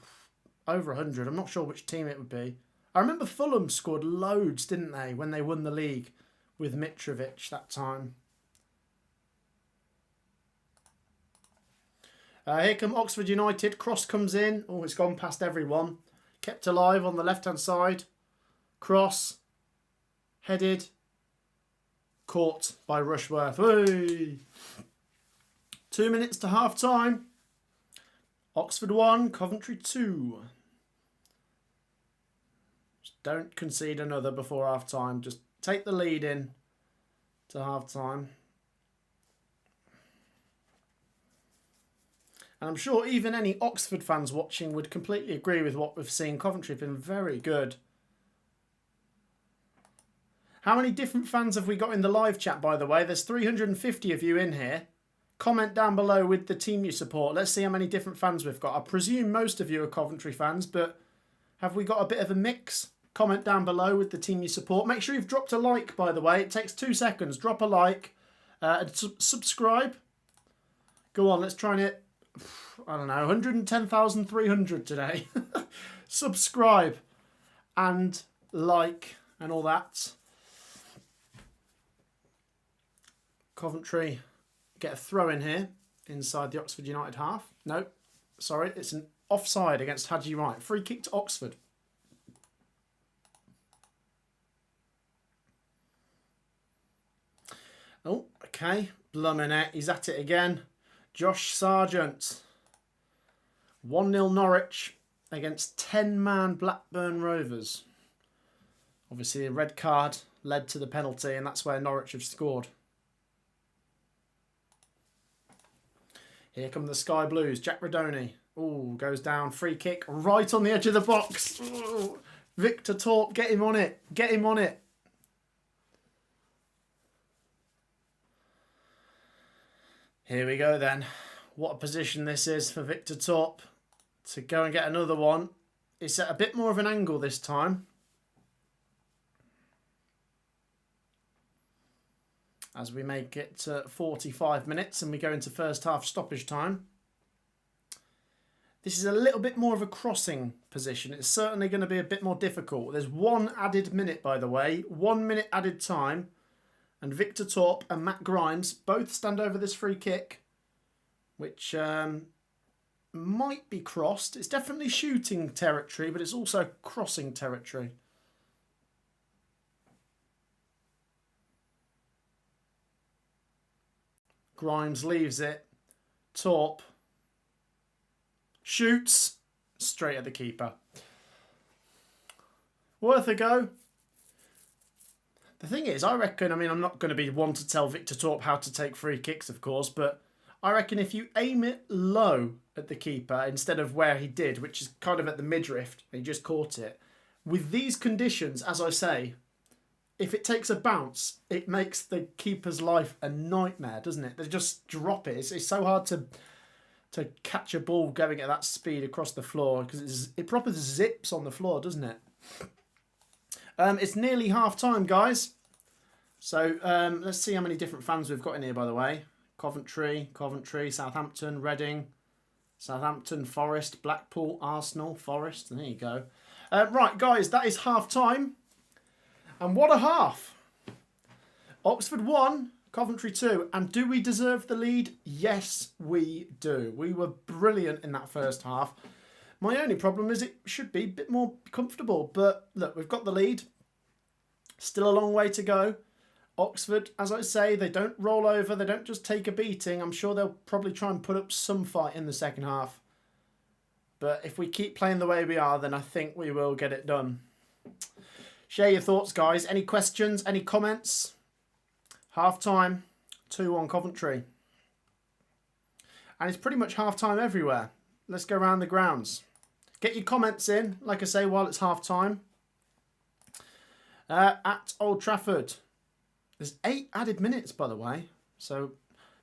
[SPEAKER 1] over 100. I'm not sure which team it would be. I remember Fulham scored loads, didn't they, when they won the league with Mitrovic that time. Here come Oxford United. Cross comes in. Oh, it's gone past everyone. Kept alive on the left-hand side. Cross. Headed. Caught by Rushworth. Hey! 2 minutes to half-time. Oxford 1, Coventry 2. Just don't concede another before half-time. Just take the lead in to half-time. And I'm sure even any Oxford fans watching would completely agree with what we've seen. Coventry have been very good. How many different fans have we got in the live chat, by the way? There's 350 of you in here. Comment down below with the team you support. Let's see how many different fans we've got. I presume most of you are Coventry fans, but have we got a bit of a mix? Comment down below with the team you support. Make sure you've dropped a like, by the way. It takes 2 seconds. Drop a like and subscribe. Go on, let's try and hit, I don't know, 110,300 today. Subscribe and like and all that. Coventry get a throw in here inside the Oxford United half. No, sorry, it's an offside against Haji Wright. Free kick to Oxford. Oh, okay. Bluminette, he's at it again. Josh Sargent. 1-0 Norwich against 10-man Blackburn Rovers. Obviously, a red card led to the penalty, and that's where Norwich have scored. Here come the Sky Blues. Jack Radoni. Ooh, goes down. Free kick right on the edge of the box. Ooh. Victor Torp, get him on it. Get him on it. Here we go then. What a position this is for Victor Torp to go and get another one. It's at a bit more of an angle this time. as we make it to 45 minutes and we go into first half stoppage time. This is a little bit more of a crossing position. It's certainly going to be a bit more difficult. There's 1 added minute, by the way. 1 minute added time. And Victor Torp and Matt Grimes both stand over this free kick, which might be crossed. It's definitely shooting territory, but it's also crossing territory. Grimes leaves it. Torp shoots straight at the keeper. Worth a go. The thing is, I reckon, I'm not going to be one to tell Victor Torp how to take free kicks, of course, but I reckon if you aim it low at the keeper instead of where he did, which is kind of at the midriff, and he just caught it, with these conditions, as I say, if it takes a bounce, it makes the keeper's life a nightmare, doesn't it? They just drop it. It's so hard to catch a ball going at that speed across the floor because it proper zips on the floor, doesn't it? It's nearly half time, guys. So let's see how many different fans we've got in here, by the way. Coventry, Southampton, Reading, Southampton, Forest, Blackpool, Arsenal, Forest. There you go. Right, guys, that is half time. And what a half. Oxford 1, Coventry 2. And do we deserve the lead? Yes, we do. We were brilliant in that first half. My only problem is it should be a bit more comfortable. But look, we've got the lead. Still a long way to go. Oxford, as I say, they don't roll over. They don't just take a beating. I'm sure they'll probably try and put up some fight in the second half. But if we keep playing the way we are, then I think we will get it done. Share your thoughts, guys. Any questions? Any comments? Half time, 2-1 Coventry. And it's pretty much half time everywhere. Let's go around the grounds. Get your comments in, like I say, while it's half time. At Old Trafford. There's 8 added minutes, by the way. So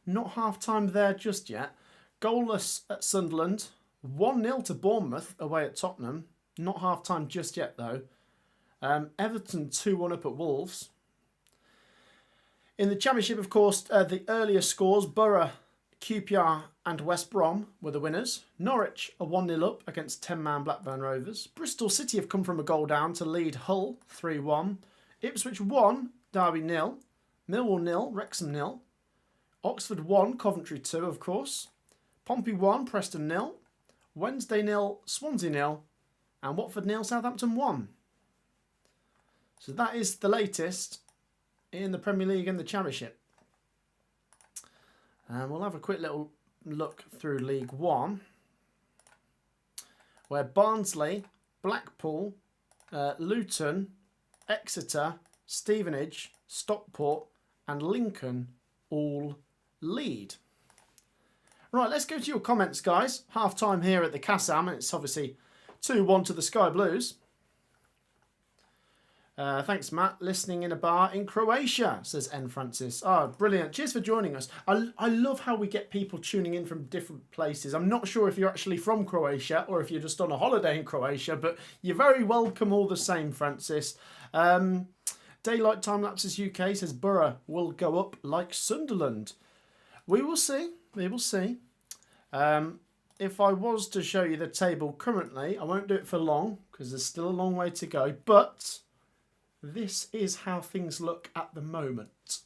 [SPEAKER 1] not half time there just yet. Goalless at Sunderland. 1-0 to Bournemouth away at Tottenham. Not half time just yet, though. Everton 2-1 up at Wolves. In the Championship, of course, the earlier scores, Borough, QPR and West Brom were the winners. Norwich are 1-0 up against 10-man Blackburn Rovers. Bristol City have come from a goal down to lead Hull 3-1. Ipswich 1, Derby 0. Millwall 0, Wrexham 0. Oxford 1, Coventry 2, of course. Pompey 1, Preston 0. Wednesday 0, Swansea 0. And Watford 0, Southampton 1. So that is the latest in the Premier League and the Championship. And we'll have a quick little look through League One, where Barnsley, Blackpool, Luton, Exeter, Stevenage, Stockport and Lincoln all lead. Right, let's go to your comments, guys. Half time here at the Kassam, and it's obviously 2-1 to the Sky Blues. Thanks, Matt. Listening in a bar in Croatia, says N. Francis. Oh, brilliant. Cheers for joining us. I love how we get people tuning in from different places. I'm not sure if you're actually from Croatia or if you're just on a holiday in Croatia, but you're very welcome all the same, Francis. Daylight Time Lapses UK says Borough will go up like Sunderland. We will see. We will see. If I was to show you the table currently, I won't do it for long because there's still a long way to go, but this is how things look at the moment.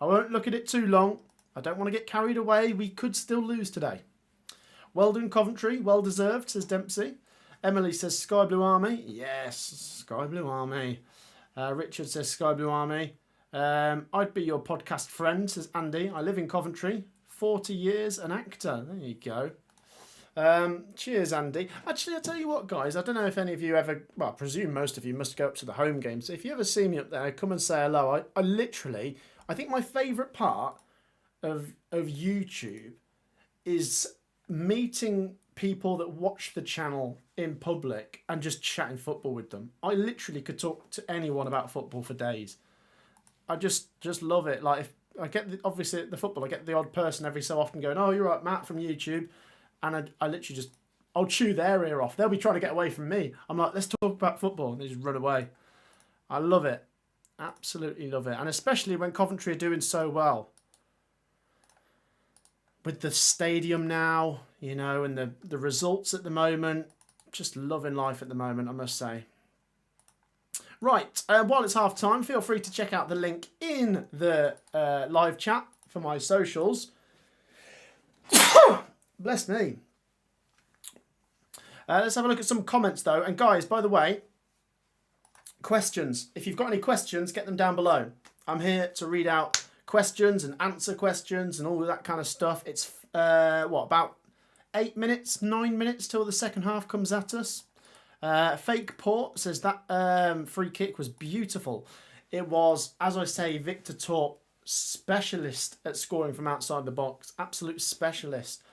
[SPEAKER 1] I won't look at it too long. I don't want to get carried away. We could still lose today. Well done, Coventry. Well deserved, says Dempsey. Emily says Sky Blue Army. Yes, Sky Blue Army. Richard says Sky Blue Army. I'd be your podcast friend, says Andy. I live in Coventry. 40 years an actor. There you go. Cheers, Andy. Actually, I'll tell you what, guys. I don't know if any of you ever... Well, I presume most of you must go up to the home games. So if you ever see me up there, come and say hello. I literally... I think my favourite part of YouTube is meeting people that watch the channel in public and just chatting football with them. I literally could talk to anyone about football for days. I just love it. Like, if I get obviously at the football, I get the odd person every so often going, "Oh, you're right, Matt from YouTube," and I literally just I'll chew their ear off. They'll be trying to get away from me. I'm like, "Let's talk about football," and they just run away. I love it. Absolutely love it. And especially when Coventry are doing so well. With the stadium now, you know, and the results at the moment. Just loving life at the moment, I must say. Right, while it's half time, feel free to check out the link in the live chat for my socials. Bless me. Let's have a look at some comments though. And guys, by the way, questions. If you've got any questions, get them down below. I'm here to read out questions and answer questions and all of that kind of stuff. It's, about 8 minutes, 9 minutes till the second half comes at us. Fake Port says that free kick was beautiful. It was, as I say, Victor Torp, specialist at scoring from outside the box. Absolute specialist.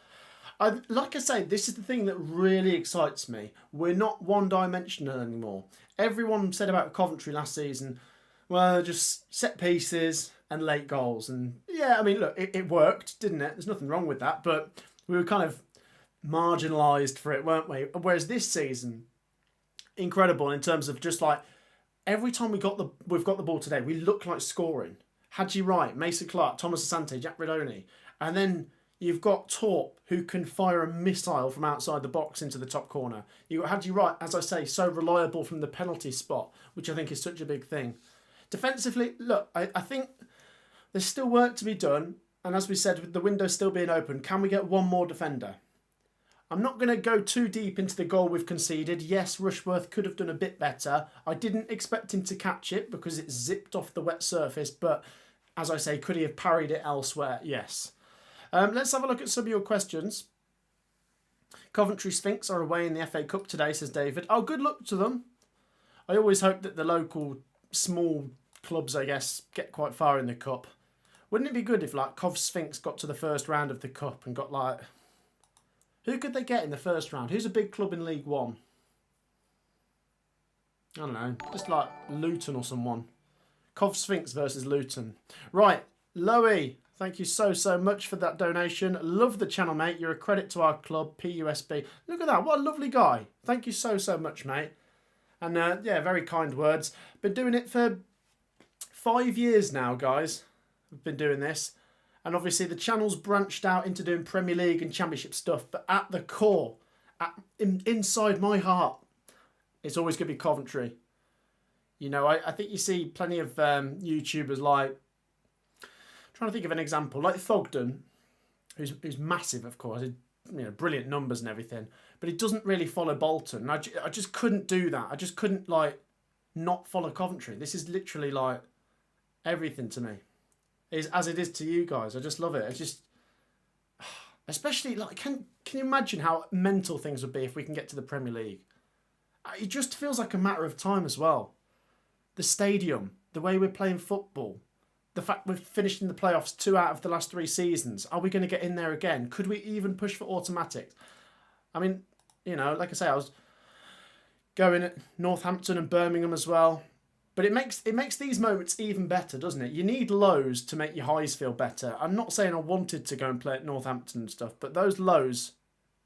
[SPEAKER 1] Like I say, this is the thing that really excites me. We're not one-dimensional anymore. Everyone said about Coventry last season, well, just set pieces and late goals. And yeah, I mean, look, it worked, didn't it? There's nothing wrong with that. But we were kind of marginalised for it, weren't we? Whereas this season, incredible in terms of just like every time we've got the ball today, we look like scoring. Hadji Wright, Mason Clark, Thomas Asante, Jack Redoni, and then you've got Torp, who can fire a missile from outside the box into the top corner. You've got Hadji Wright, as I say, so reliable from the penalty spot, which I think is such a big thing. Defensively, look, I think there's still work to be done. And as we said, with the window still being open, can we get one more defender? I'm not going to go too deep into the goal we've conceded. Yes, Rushworth could have done a bit better. I didn't expect him to catch it because it zipped off the wet surface. But as I say, could he have parried it elsewhere? Yes. Let's have a look at some of your questions. Coventry Sphinx are away in the FA Cup today, says David. Oh, good luck to them. I always hope that the local small clubs, I guess, get quite far in the Cup. Wouldn't it be good if, like, Cov Sphinx got to the first round of the Cup and got, like... Who could they get in the first round? Who's a big club in League One? I don't know. Just, like, Luton or someone. Cov Sphinx versus Luton. Right, Loey. Thank you so much for that donation. Love the channel, mate. You're a credit to our club, PUSB. Look at that. What a lovely guy. Thank you so much, mate. And, yeah, very kind words. Been doing it for 5 years now, guys. I've been doing this. And obviously the channel's branched out into doing Premier League and Championship stuff. But at the core, inside my heart, it's always going to be Coventry. You know, I think you see plenty of YouTubers like... Trying to think of an example, like Thogden, who's massive, of course, you know, brilliant numbers and everything, but he doesn't really follow Bolton. I just couldn't do that. I just couldn't, like, not follow Coventry. This is literally, like, everything to me, as it is to you guys. I just love it. It's just, especially, like, can you imagine how mental things would be if we can get to the Premier League? It just feels like a matter of time as well. The stadium, the way we're playing football. The fact we've finished in the playoffs 2 out of the last 3 seasons. Are we going to get in there again? Could we even push for automatic? I mean, you know, like I say, I was going at Northampton and Birmingham as well. But it makes these moments even better, doesn't it? You need lows to make your highs feel better. I'm not saying I wanted to go and play at Northampton and stuff, but those lows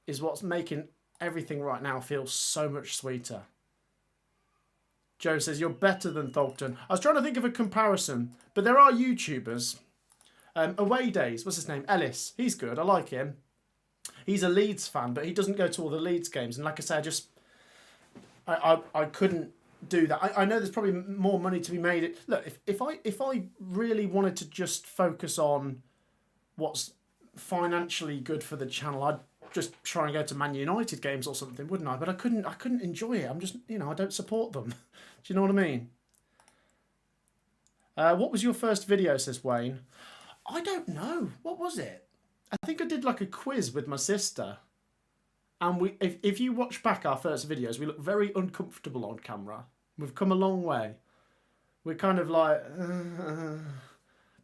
[SPEAKER 1] is what's making everything right now feel so much sweeter. Joe says, you're better than Thogden. I was trying to think of a comparison, but there are YouTubers. Away Days, what's his name? Ellis. He's good. I like him. He's a Leeds fan, but he doesn't go to all the Leeds games. And like I say, I couldn't do that. I know there's probably more money to be made. Look, if I really wanted to just focus on what's financially good for the channel, I'd just try and go to Man United games or something, wouldn't I? But I couldn't enjoy it. I'm just, you know, I don't support them. Do you know what I mean? What was your first video, says Wayne? I don't know. What was it? I think I did like a quiz with my sister. And if you watch back our first videos, we look very uncomfortable on camera. We've come a long way. We're kind of like...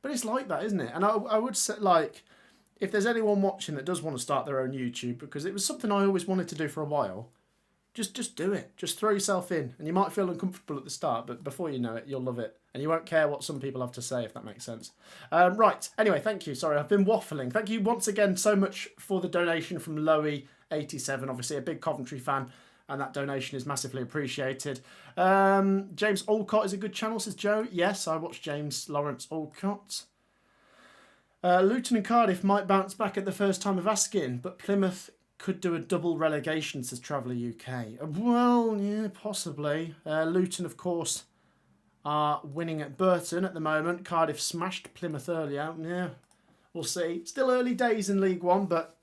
[SPEAKER 1] But it's like that, isn't it? And I would say, like... If there's anyone watching that does want to start their own YouTube, because it was something I always wanted to do for a while, just do it. Just throw yourself in. And you might feel uncomfortable at the start, but before you know it, you'll love it. And you won't care what some people have to say, if that makes sense. Right. Anyway, thank you. Sorry, I've been waffling. Thank you once again so much for the donation from Loey87. Obviously, a big Coventry fan. and that donation is massively appreciated. James Olcott is a good channel, says Joe. Yes, I watch James Lawrence Olcott. Luton and Cardiff might bounce back at the first time of asking, but Plymouth could do a double relegation, says Traveller UK. Well, yeah, possibly. Luton, of course, are winning at Burton at the moment. Cardiff smashed Plymouth earlier. Yeah, we'll see. Still early days in League One, but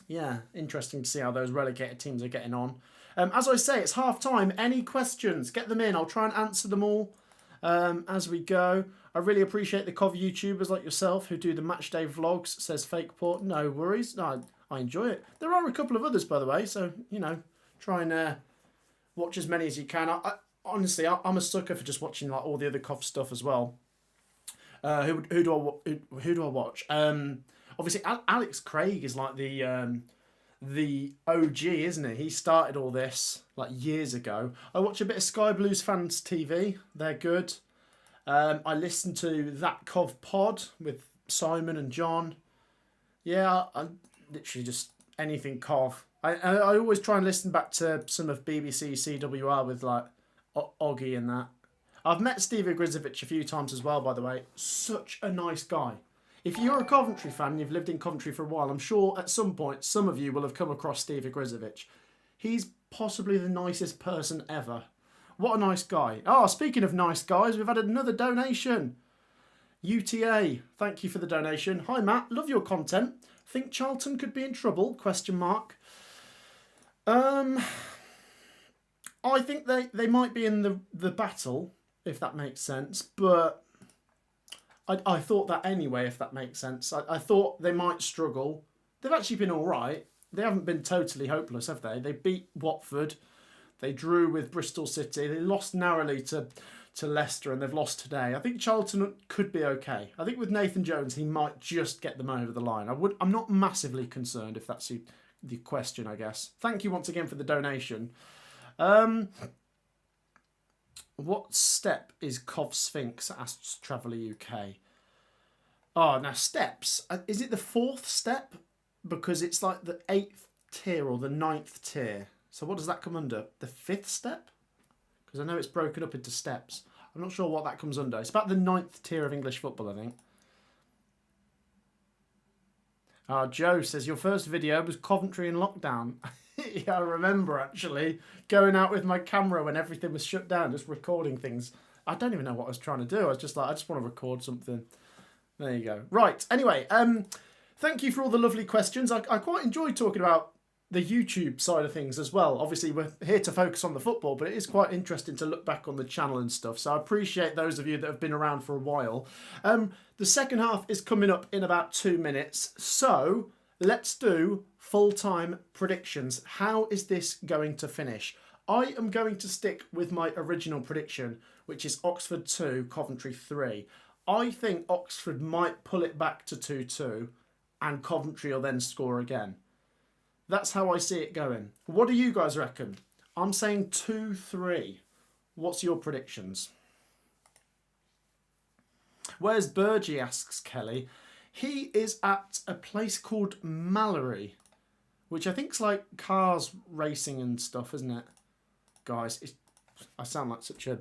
[SPEAKER 1] yeah, interesting to see how those relegated teams are getting on. As I say, it's half time. Any questions? Get them in. I'll try and answer them all as we go. I really appreciate the Cov YouTubers like yourself who do the matchday vlogs, says Fake Port. No worries. No, I enjoy it. There are a couple of others, by the way, so, you know, try and watch as many as you can. Honestly, I'm a sucker for just watching like all the other Cov stuff as well. Who do I watch? Obviously, Alex Craig is like the OG, isn't he? He started all this like years ago. I watch a bit of Sky Blues Fans TV. They're good. I listen to That Cov Pod with Simon and John. Yeah, I literally just anything Cov. I always try and listen back to some of BBC CWR with like Oggy and that. I've met Steve Igrizovic a few times as well, by the way. Such a nice guy. If you're a Coventry fan and you've lived in Coventry for a while, I'm sure at some point some of you will have come across Steve Igrizovic. He's possibly the nicest person ever. What a nice guy. Oh, speaking of nice guys, we've had another donation. UTA, thank you for the donation. Hi Matt, love your content. Think Charlton could be in trouble? Question mark. I think they might be in the battle, if that makes sense, but I thought that anyway, if that makes sense. I thought they might struggle. They've actually been all right. They haven't been totally hopeless, have they? They beat Watford. They drew with Bristol City. They lost narrowly to Leicester, and they've lost today. I think Charlton could be okay. I think with Nathan Jones, he might just get them over the line. I'm not massively concerned, if that's the question, I guess. Thank you once again for the donation. What step is Cov Sphinx? Asks Traveller UK. Oh, now steps. Is it the 4th step? Because it's like the 8th tier or the 9th tier. So what does that come under? The 5th step? Because I know it's broken up into steps. I'm not sure what that comes under. It's about the 9th tier of English football, I think. Joe says, your first video was Coventry in lockdown. Yeah, I remember actually going out with my camera when everything was shut down, just recording things. I don't even know what I was trying to do. I was just like, I just want to record something. There you go. Right. Anyway, thank you for all the lovely questions. I quite enjoyed talking about the YouTube side of things as well. Obviously, we're here to focus on the football, but it is quite interesting to look back on the channel and stuff. So I appreciate those of you that have been around for a while. The second half is coming up in about 2 minutes. So let's do full-time predictions. How is this going to finish? I am going to stick with my original prediction, which is Oxford 2, Coventry 3. I think Oxford might pull it back to 2-2 and Coventry will then score again. That's how I see it going. What do you guys reckon? I'm saying 2-3. What's your predictions? Where's Burgie, asks Kelly. He is at a place called Mallory, which I think's like cars racing and stuff, isn't it? Guys, I sound like such a...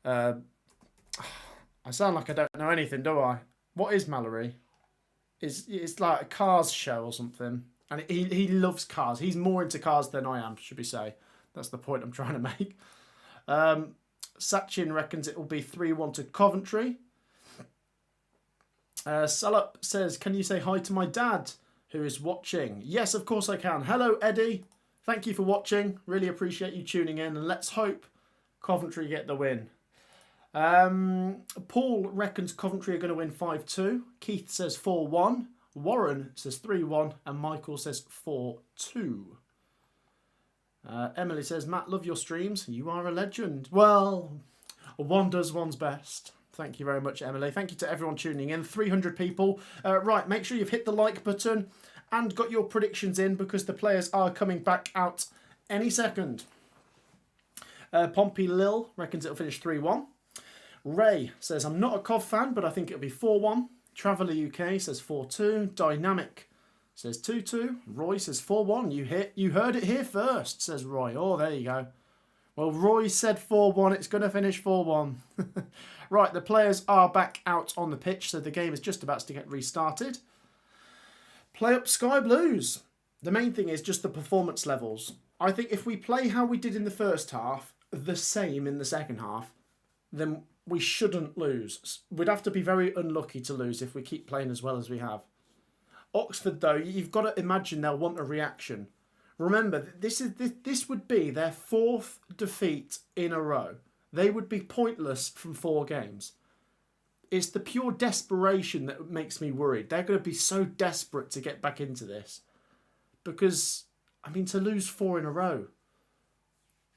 [SPEAKER 1] I sound like I don't know anything, do I? What is Mallory? It's like a cars show or something. And he loves cars. He's more into cars than I am, should we say. That's the point I'm trying to make. Sachin reckons it will be 3-1 to Coventry. Salup says, can you say hi to my dad who is watching? Yes, of course I can. Hello, Eddie. Thank you for watching. Really appreciate you tuning in. And let's hope Coventry get the win. Paul reckons Coventry are going to win 5-2. Keith says 4-1. Warren says 3-1. And Michael says 4-2. Emily says, Matt, love your streams. You are a legend. Well, one does one's best. Thank you very much, Emily. Thank you to everyone tuning in. 300 people. Right, make sure you've hit the like button and got your predictions in because the players are coming back out any second. Pompey Lil reckons it'll finish 3-1. Ray says, I'm not a Cov fan, but I think it'll be 4-1. Traveller UK says 4-2. Dynamic says 2-2. Roy says 4-1. You heard it here first, says Roy. Oh, there you go. Well, Roy said 4-1. It's going to finish 4-1. Right, the players are back out on the pitch, so the game is just about to get restarted. Play up Sky Blues. The main thing is just the performance levels. I think if we play how we did in the first half, the same in the second half, then we shouldn't lose. We'd have to be very unlucky to lose if we keep playing as well as we have. Oxford, though, you've got to imagine they'll want a reaction. Remember, this would be their 4th defeat in a row. They would be pointless from 4 games. It's the pure desperation that makes me worried. They're going to be so desperate to get back into this. Because, I mean, to lose 4 in a row,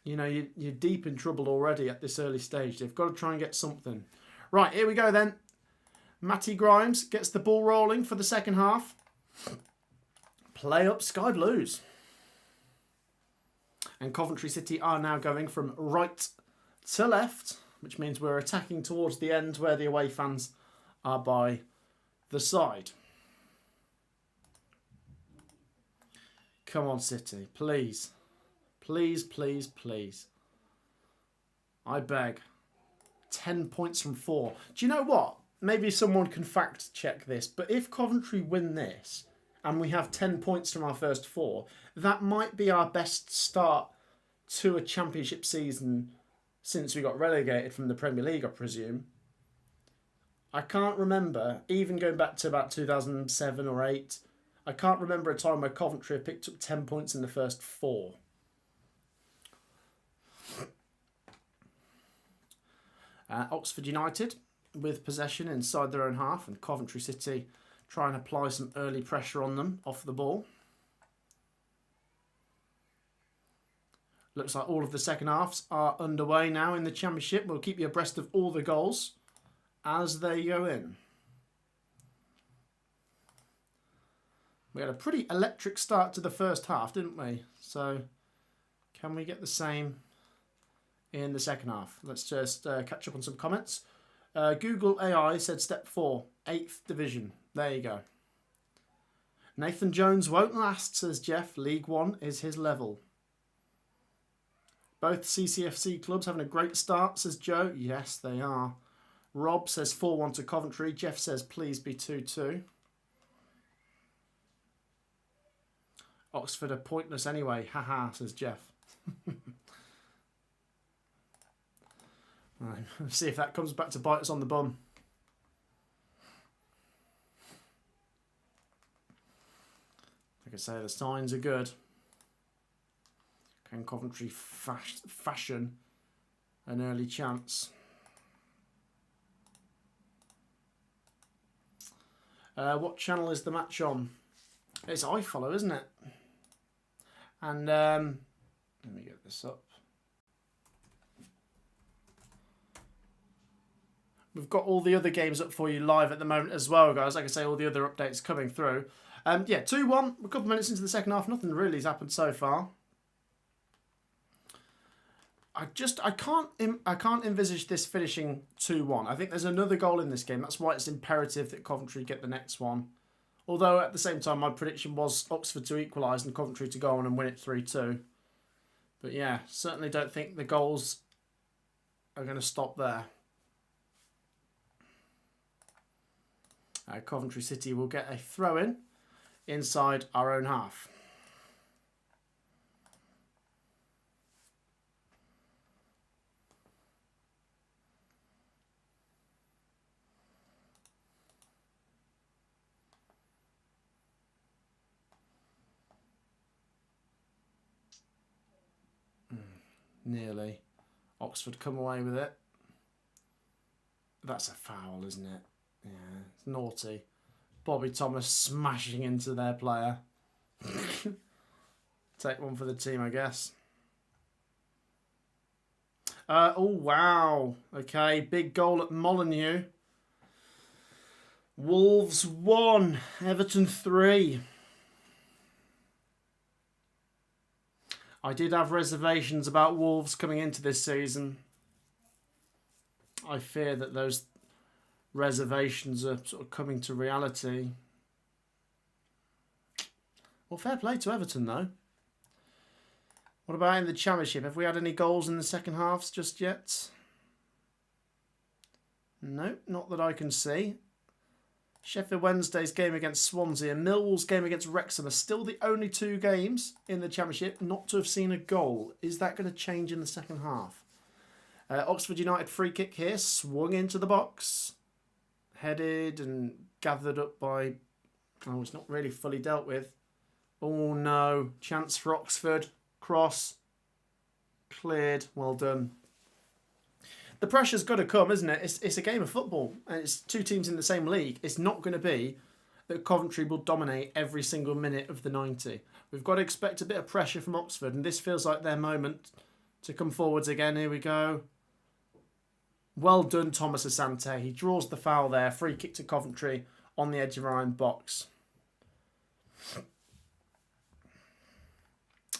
[SPEAKER 1] you know, you're deep in trouble already at this early stage. They've got to try and get something. Right, here we go then. Matty Grimes gets the ball rolling for the second half. Play up Sky Blues. And Coventry City are now going from right to left, which means we're attacking towards the end where the away fans are by the side. Come on, City, please. Please, please, please. I beg. 10 points from 4. Do you know what? Maybe someone can fact check this, but if Coventry win this and we have 10 points from our first 4, that might be our best start to a championship season since we got relegated from the Premier League, I presume. I can't remember, even going back to about 2007 or 8, I can't remember a time where Coventry have picked up 10 points in the first 4. Oxford United with possession inside their own half, and Coventry City try and apply some early pressure on them off the ball. Looks like all of the second halves are underway now in the Championship. We'll keep you abreast of all the goals as they go in. We had a pretty electric start to the first half, didn't we? So, can we get the same in the second half? Let's just catch up on some comments. Google AI said step 4, 8th division. There you go. Nathan Jones won't last, says Jeff. League One is his level. Both CCFC clubs having a great start, says Joe. Yes, they are. Rob says 4-1 to Coventry. Jeff says please be 2-2. Oxford are pointless anyway. Haha, says Jeff. Right, let's see if that comes back to bite us on the bum. Like I say, the signs are good. Can Coventry fashion an early chance? What channel is the match on? It's iFollow, isn't it? And let me get this up. We've got all the other games up for you live at the moment as well, guys. Like I say, all the other updates coming through. Yeah, 2-1. A couple of minutes into the second half. Nothing really has happened so far. I can't envisage this finishing 2-1. I think there's another goal in this game. That's why it's imperative that Coventry get the next one. Although at the same time, my prediction was Oxford to equalise and Coventry to go on and win it 3-2. But yeah, certainly don't think the goals are going to stop there. Coventry City will get a throw-in inside our own half. Nearly. Oxford come away with it. That's a foul, isn't it? Yeah, it's naughty. Bobby Thomas smashing into their player. Take one for the team, I guess. Oh, wow. Okay, big goal at Molineux. Wolves 1, Everton 3. I did have reservations about Wolves coming into this season. I fear that those reservations are sort of coming to reality. Well, fair play to Everton, though. What about in the Championship? Have we had any goals in the second halves just yet? No, not that I can see. Sheffield Wednesday's game against Swansea and Millwall's game against Wrexham are still the only 2 games in the Championship not to have seen a goal. Is that going to change in the second half? Oxford United free kick here, swung into the box. Headed and gathered up by... Oh, it's not really fully dealt with. Oh no, chance for Oxford. Cross. Cleared. Well done. The pressure's got to come, isn't it? It's a game of football, and it's 2 teams in the same league. It's not going to be that Coventry will dominate every single minute of the 90. We've got to expect a bit of pressure from Oxford, and this feels like their moment to come forwards again. Here we go. Well done, Thomas Asante. He draws the foul there. Free kick to Coventry on the edge of our own box.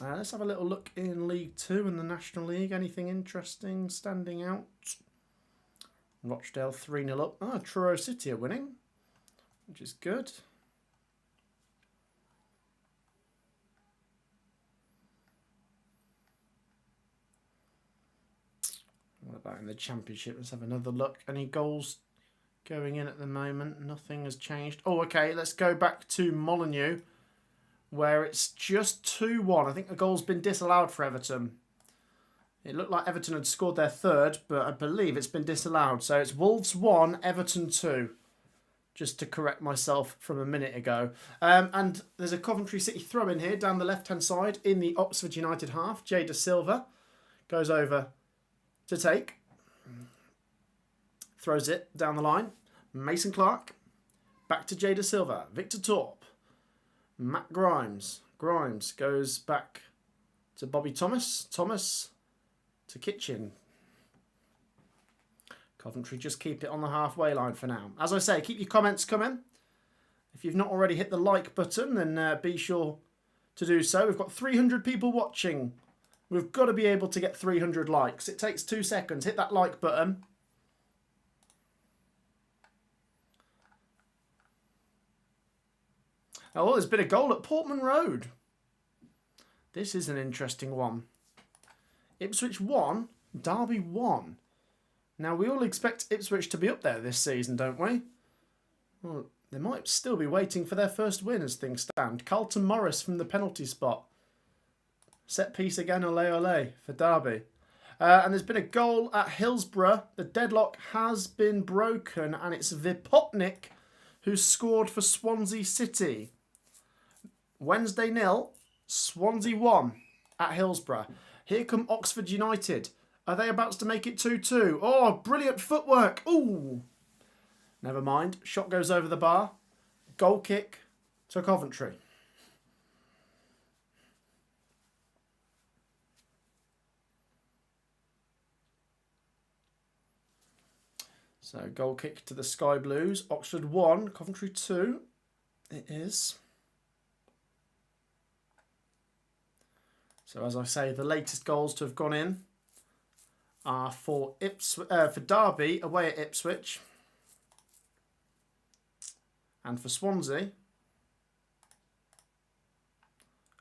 [SPEAKER 1] Let's have a little look in League 2 and the National League. Anything interesting standing out? Rochdale 3-0 up. Ah, Truro City are winning, which is good. What about in the Championship? Let's have another look. Any goals going in at the moment? Nothing has changed. Oh, okay. Let's go back to Molineux, where it's just 2-1. I think the goal's been disallowed for Everton. It looked like Everton had scored their 3rd, but I believe it's been disallowed. So it's Wolves 1, Everton 2. Just to correct myself from a minute ago. And there's a Coventry City throw in here down the left-hand side in the Oxford United half. Jada Silva goes over to take. Throws it down the line. Mason Clark. Back to Jada Silva. Victor Torp. Matt Grimes. Grimes goes back to Bobby Thomas. Thomas to Kitchen. Coventry just keep it on the halfway line for now. As I say, keep your comments coming. If you've not already hit the like button, then be sure to do so. We've got 300 people watching. We've got to be able to get 300 likes. It takes 2 seconds. Hit that like button. Oh, there's been a goal at Portman Road. This is an interesting one. Ipswich 1, Derby 1. Now, we all expect Ipswich to be up there this season, don't we? Well, they might still be waiting for their first win as things stand. Carlton Morris from the penalty spot. Set piece again, ole ole, for Derby. And there's been a goal at Hillsborough. The deadlock has been broken, and it's Vipotnik who's scored for Swansea City. Wednesday 0, Swansea 1 at Hillsborough. Here come Oxford United. Are they about to make it 2-2? Oh, brilliant footwork. Ooh. Never mind. Shot goes over the bar. Goal kick to Coventry. So, goal kick to the Sky Blues. Oxford 1, Coventry 2. It is. So, as I say, the latest goals to have gone in are for Derby away at Ipswich, and for Swansea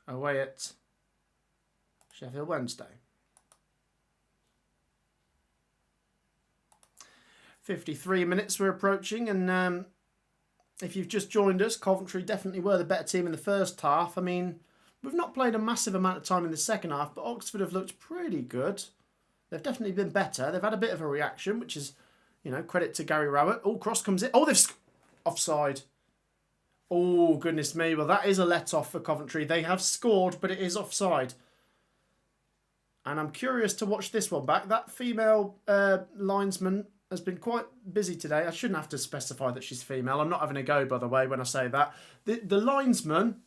[SPEAKER 1] away at Sheffield Wednesday. 53 minutes we're approaching, and if you've just joined us, Coventry definitely were the better team in the first half. I mean, we've not played a massive amount of time in the second half, but Oxford have looked pretty good. They've definitely been better. They've had a bit of a reaction, which is, you know, credit to Gary Rowett. Oh, cross comes in. Oh, they've offside. Oh, goodness me. Well, that is a let-off for Coventry. They have scored, but it is offside. And I'm curious to watch this one back. That female linesman has been quite busy today. I shouldn't have to specify that she's female. I'm not having a go, by the way, when I say that. The linesman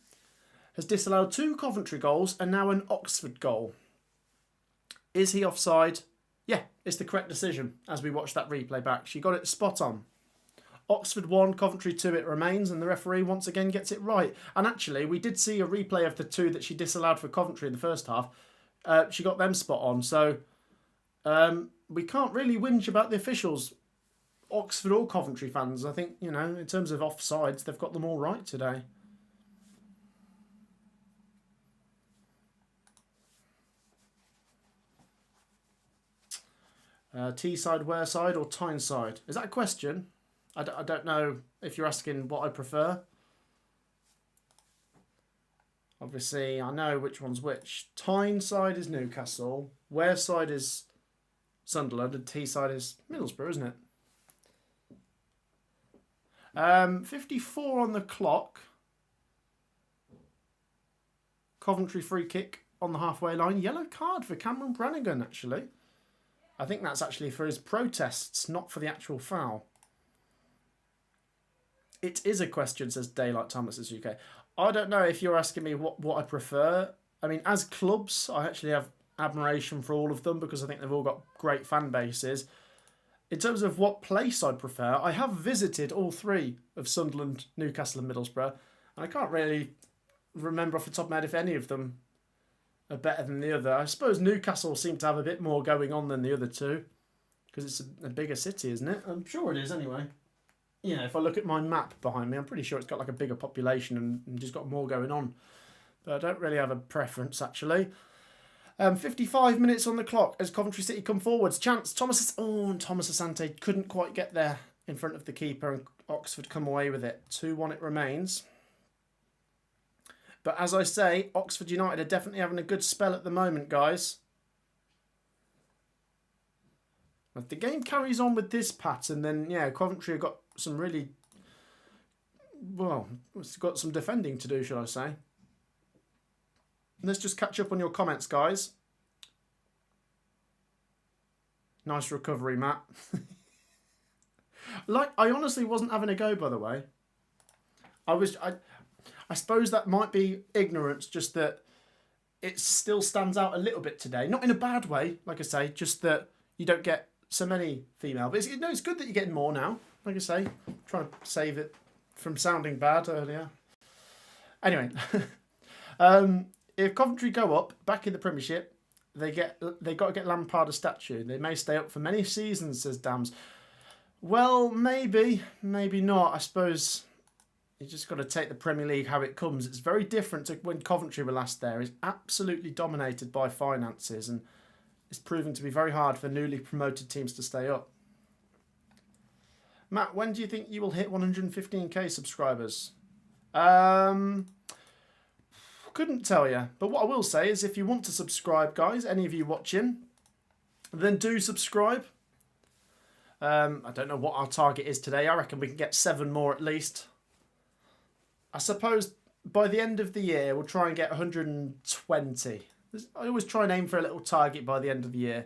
[SPEAKER 1] has disallowed 2 Coventry goals and now an Oxford goal. Is he offside? Yeah, it's the correct decision as we watch that replay back. She got it spot on. Oxford 1, Coventry 2 it remains, and the referee once again gets it right. And actually, we did see a replay of the 2 that she disallowed for Coventry in the first half. She got them spot on. So we can't really whinge about the officials, Oxford or Coventry fans. I think, you know, in terms of offsides, they've got them all right today. Teesside, Wearside or Tyneside? Is that a question? I don't know if you're asking what I prefer. Obviously, I know which one's which. Tyneside is Newcastle. Wearside is Sunderland. And Teesside is Middlesbrough, isn't it? 54 on the clock. Coventry free kick on the halfway line. Yellow card for Cameron Brannigan, actually. I think that's actually for his protests, not for the actual foul. It is a question, says Daylight Thomas' UK. I don't know if you're asking me what I prefer. I mean, as clubs, I actually have admiration for all of them because I think they've all got great fan bases. In terms of what place I'd prefer, I have visited all three of Sunderland, Newcastle and Middlesbrough, and I can't really remember off the top of my head if any of them are better than the other. I suppose Newcastle seem to have a bit more going on than the other two because it's a bigger city, isn't it? I'm sure it is anyway. You know, if I look at my map behind me, I'm pretty sure it's got like a bigger population and just got more going on. But I don't really have a preference, actually. 55 minutes on the clock as Coventry City come forwards. Chance, Thomas Asante couldn't quite get there in front of the keeper and Oxford come away with it. 2-1 it remains. But as I say, Oxford United are definitely having a good spell at the moment, guys. If the game carries on with this pattern, then yeah, Coventry have got some really, well, it's got some defending to do, shall I say. Let's just catch up on your comments, guys. Nice recovery, Matt. I honestly wasn't having a go, by the way. I suppose that might be ignorance, just that it still stands out a little bit today. Not in a bad way, like I say, just that you don't get so many female. But it's good that you're getting more now. Like I say, trying to save it from sounding bad earlier. Anyway, if Coventry go up back in the Premiership, they got to get Lampard a statue. They may stay up for many seasons, says Dams. Well, maybe not. I suppose you just got to take the Premier League how it comes. It's very different to when Coventry were last there. It's absolutely dominated by finances, and it's proven to be very hard for newly promoted teams to stay up. Matt, when do you think you will hit 115k subscribers? Couldn't tell you. But what I will say is if you want to subscribe, guys, any of you watching, then do subscribe. I don't know what our target is today. I reckon we can get 7 more at least. I suppose by the end of the year, we'll try and get 120. I always try and aim for a little target by the end of the year.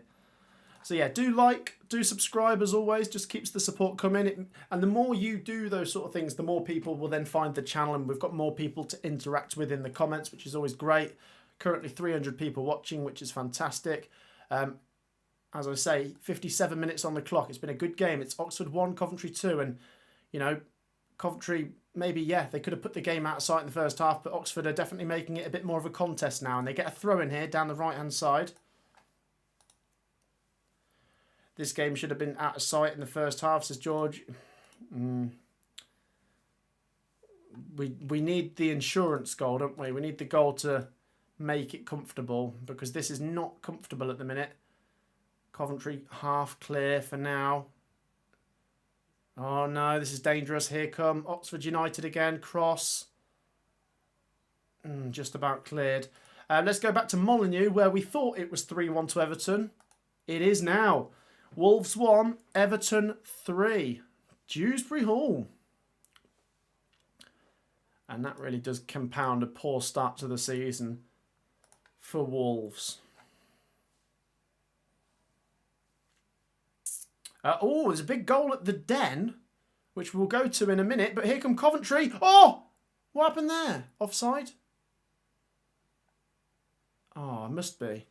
[SPEAKER 1] So yeah, do subscribe as always. Just keeps the support coming. And the more you do those sort of things, the more people will then find the channel. And we've got more people to interact with in the comments, which is always great. Currently 300 people watching, which is fantastic. As I say, 57 minutes on the clock. It's been a good game. It's Oxford 1, Coventry 2. And, you know, Coventry, maybe, yeah, they could have put the game out of sight in the first half, but Oxford are definitely making it a bit more of a contest now. And they get a throw in here down the right-hand side. This game should have been out of sight in the first half, says George. We need the insurance goal, don't we? We need the goal to make it comfortable, because this is not comfortable at the minute. Coventry half clear for now. Oh no, this is dangerous. Here come Oxford United again. Cross. Just about cleared. Let's go back to Molineux, where we thought it was 3-1 to Everton. It is now. Wolves 1, Everton 3. Dewsbury Hall. And that really does compound a poor start to the season for Wolves. There's a big goal at the Den, which we'll go to in a minute. But here come Coventry. Oh! What happened there? Offside? Oh, it must be.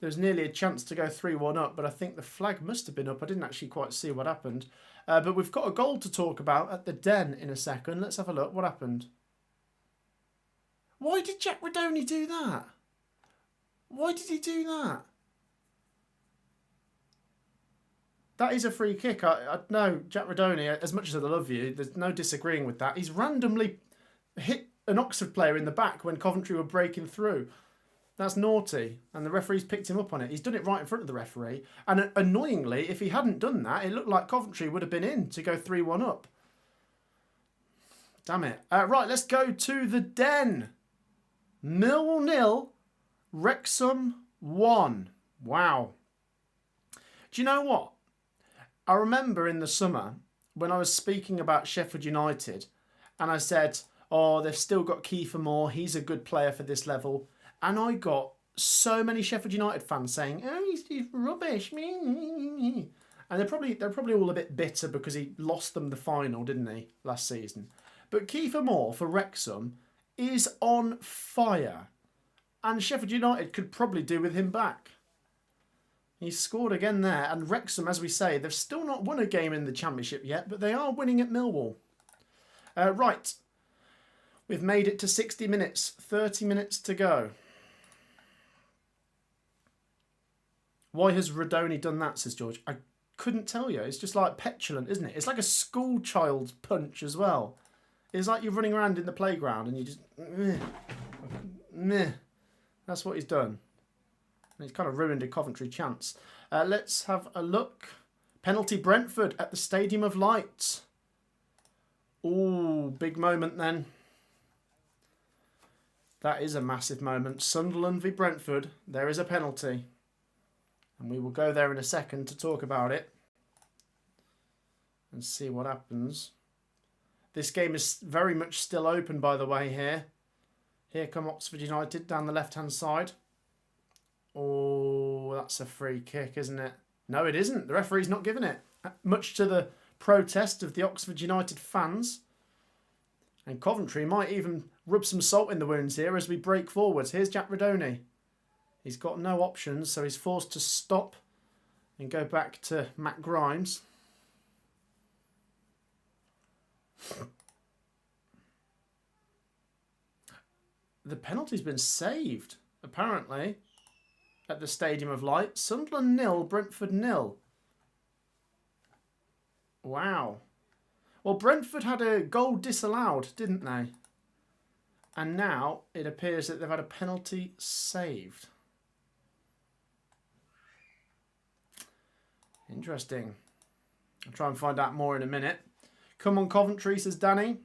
[SPEAKER 1] There was nearly a chance to go 3-1 up, but I think the flag must have been up. I didn't actually quite see what happened. But we've got a goal to talk about at the Den in a second. Let's have a look. What happened? Why did Jack Redoney do that? Why did he do that? That is a free kick. I know, Jack Redoney, as much as I love you, there's no disagreeing with that. He's randomly hit an Oxford player in the back when Coventry were breaking through. That's naughty. And the referee's picked him up on it. He's done it right in front of the referee. And annoyingly, if he hadn't done that, it looked like Coventry would have been in to go 3-1 up. Damn it. Right, let's go to the Den. Millwall 0, Wrexham 1. Wow. Do you know what? I remember in the summer when I was speaking about Sheffield United and I said, oh, they've still got Kiefer Moore. He's a good player for this level. And I got so many Sheffield United fans saying, oh, he's rubbish. And they're probably all a bit bitter because he lost them the final, didn't he, last season. But Kiefer Moore for Wrexham is on fire. And Sheffield United could probably do with him back. He's scored again there. And Wrexham, as we say, they've still not won a game in the Championship yet, but they are winning at Millwall. Right. We've made it to 60 minutes. 30 minutes to go. Why has Rodoni done that, says George? I couldn't tell you. It's just like petulant, isn't it? It's like a school child's punch as well. It's like you're running around in the playground and you just... Meh. That's what he's done. And he's kind of ruined a Coventry chance. Let's have a look. Penalty Brentford at the Stadium of Light. Ooh, big moment then. That is a massive moment. Sunderland v Brentford. There is a penalty. And we will go there in a second to talk about it. And see what happens. This game is very much still open, by the way, here. Here come Oxford United down the left-hand side. Oh, that's a free kick, isn't it? No, it isn't. The referee's not giving it. Much to the protest of the Oxford United fans. And Coventry might even rub some salt in the wounds here as we break forwards. Here's Jack Rodoni. He's got no options, so he's forced to stop and go back to Matt Grimes. The penalty's been saved, apparently, at the Stadium of Light. Sunderland 0, Brentford 0. Wow. Well, Brentford had a goal disallowed, didn't they? And now it appears that they've had a penalty saved. Interesting. I'll try and find out more in a minute. Come on, Coventry, says Danny.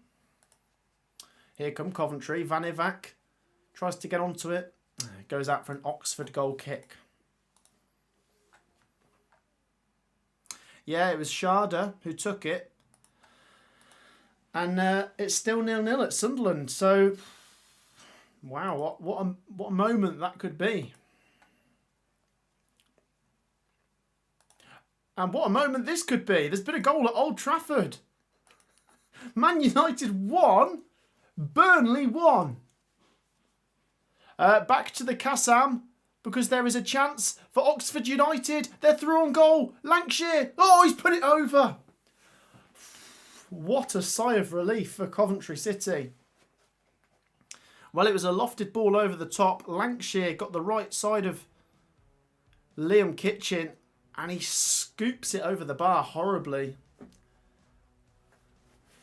[SPEAKER 1] Here come Coventry. Van Ivac tries to get onto it. Goes out for an Oxford goal kick. Yeah, it was Sharda who took it. And it's still 0-0 at Sunderland. So, wow, what a moment that could be. And what a moment this could be. There's been a goal at Old Trafford. Man United 1, Burnley 1. Back to the Kassam because there is a chance for Oxford United. They're through on goal. Lancashire. Oh, he's put it over. What a sigh of relief for Coventry City. Well, it was a lofted ball over the top. Lancashire got the right side of Liam Kitchen and he scoops it over the bar horribly.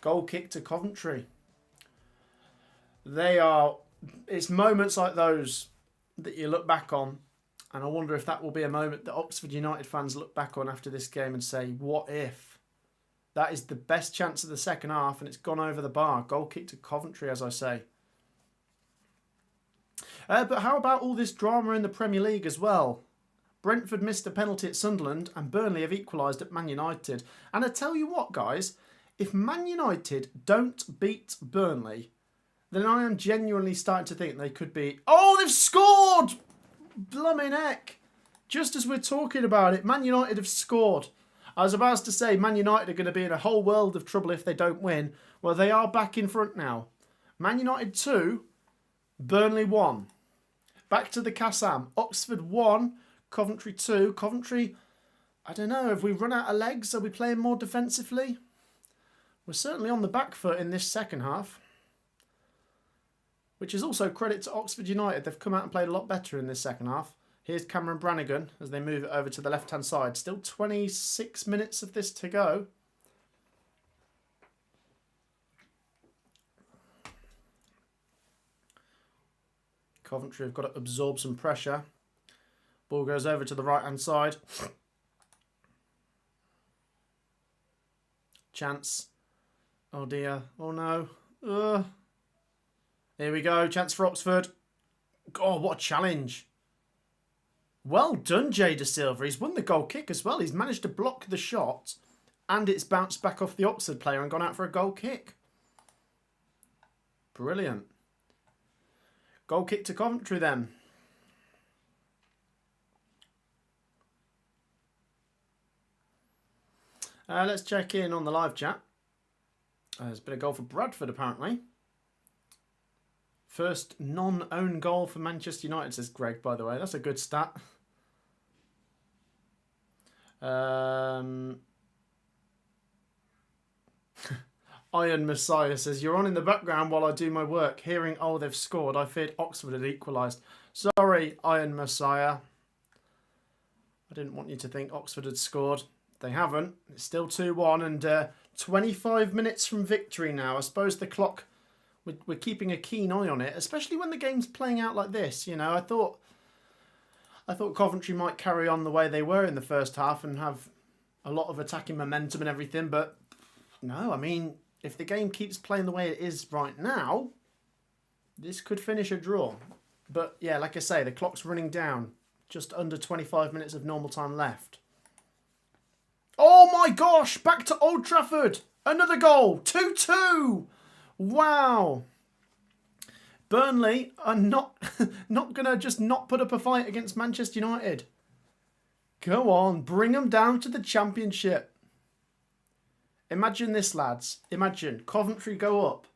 [SPEAKER 1] Goal kick to Coventry. It's moments like those that you look back on, and I wonder if that will be a moment that Oxford United fans look back on after this game and say, what if? That is the best chance of the second half and it's gone over the bar. Goal kick to Coventry, as I say. But how about all this drama in the Premier League as well? Brentford missed a penalty at Sunderland and Burnley have equalised at Man United. And I tell you what, guys, if Man United don't beat Burnley, then I am genuinely starting to think they could be... Oh, they've scored! Blooming heck. Just as we're talking about it, Man United have scored. I was about to say Man United are going to be in a whole world of trouble if they don't win. Well, they are back in front now. Man United 2, Burnley 1. Back to the Kassam. Oxford 1, Coventry 2. Coventry, I don't know, have we run out of legs? Are we playing more defensively? We're certainly on the back foot in this second half. Which is also credit to Oxford United. They've come out and played a lot better in this second half. Here's Cameron Brannigan as they move it over to the left-hand side. Still 26 minutes of this to go. Coventry have got to absorb some pressure. Ball goes over to the right-hand side. Chance. Oh dear. Oh no. Here we go. Chance for Oxford. Oh, what a challenge. Well done, Jay De Silva. He's won the goal kick as well. He's managed to block the shot and it's bounced back off the Oxford player and gone out for a goal kick. Brilliant. Goal kick to Coventry then. Let's check in on the live chat. There's been a goal for Bradford apparently. First non-own goal for Manchester United, says Greg, by the way. That's a good stat. Iron Messiah says, you're on in the background while I do my work. Hearing, oh, they've scored. I feared Oxford had equalised. Sorry, Iron Messiah. I didn't want you to think Oxford had scored. They haven't. It's still 2-1 and 25 minutes from victory now. I suppose the clock, we're keeping a keen eye on it, especially when the game's playing out like this. You know, I thought Coventry might carry on the way they were in the first half and have a lot of attacking momentum and everything, but no, I mean, if the game keeps playing the way it is right now, this could finish a draw. But yeah, like I say, the clock's running down. Just under 25 minutes of normal time left. Oh my gosh, back to Old Trafford. Another goal, 2-2. Wow. Burnley are not going to just not put up a fight against Manchester United. Go on, bring them down to the Championship. Imagine this, lads. Imagine Coventry go up,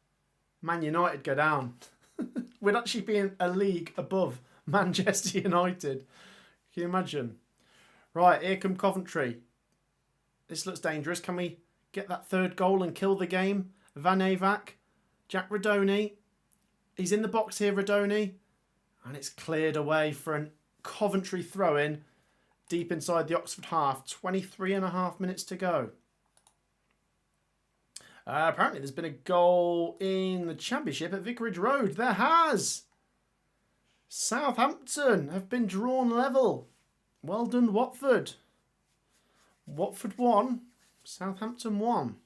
[SPEAKER 1] Man United go down. We'd actually be in a league above Manchester United. Can you imagine? Right, here come Coventry. This looks dangerous. Can we get that third goal and kill the game? Van Avac, Jack Radoni. He's in the box here, Radoni. And it's cleared away for a Coventry throw-in deep inside the Oxford half. 23.5 minutes to go. Apparently there's been a goal in the Championship at Vicarage Road. There has. Southampton have been drawn level. Well done, Watford. Watford 1, Southampton 1.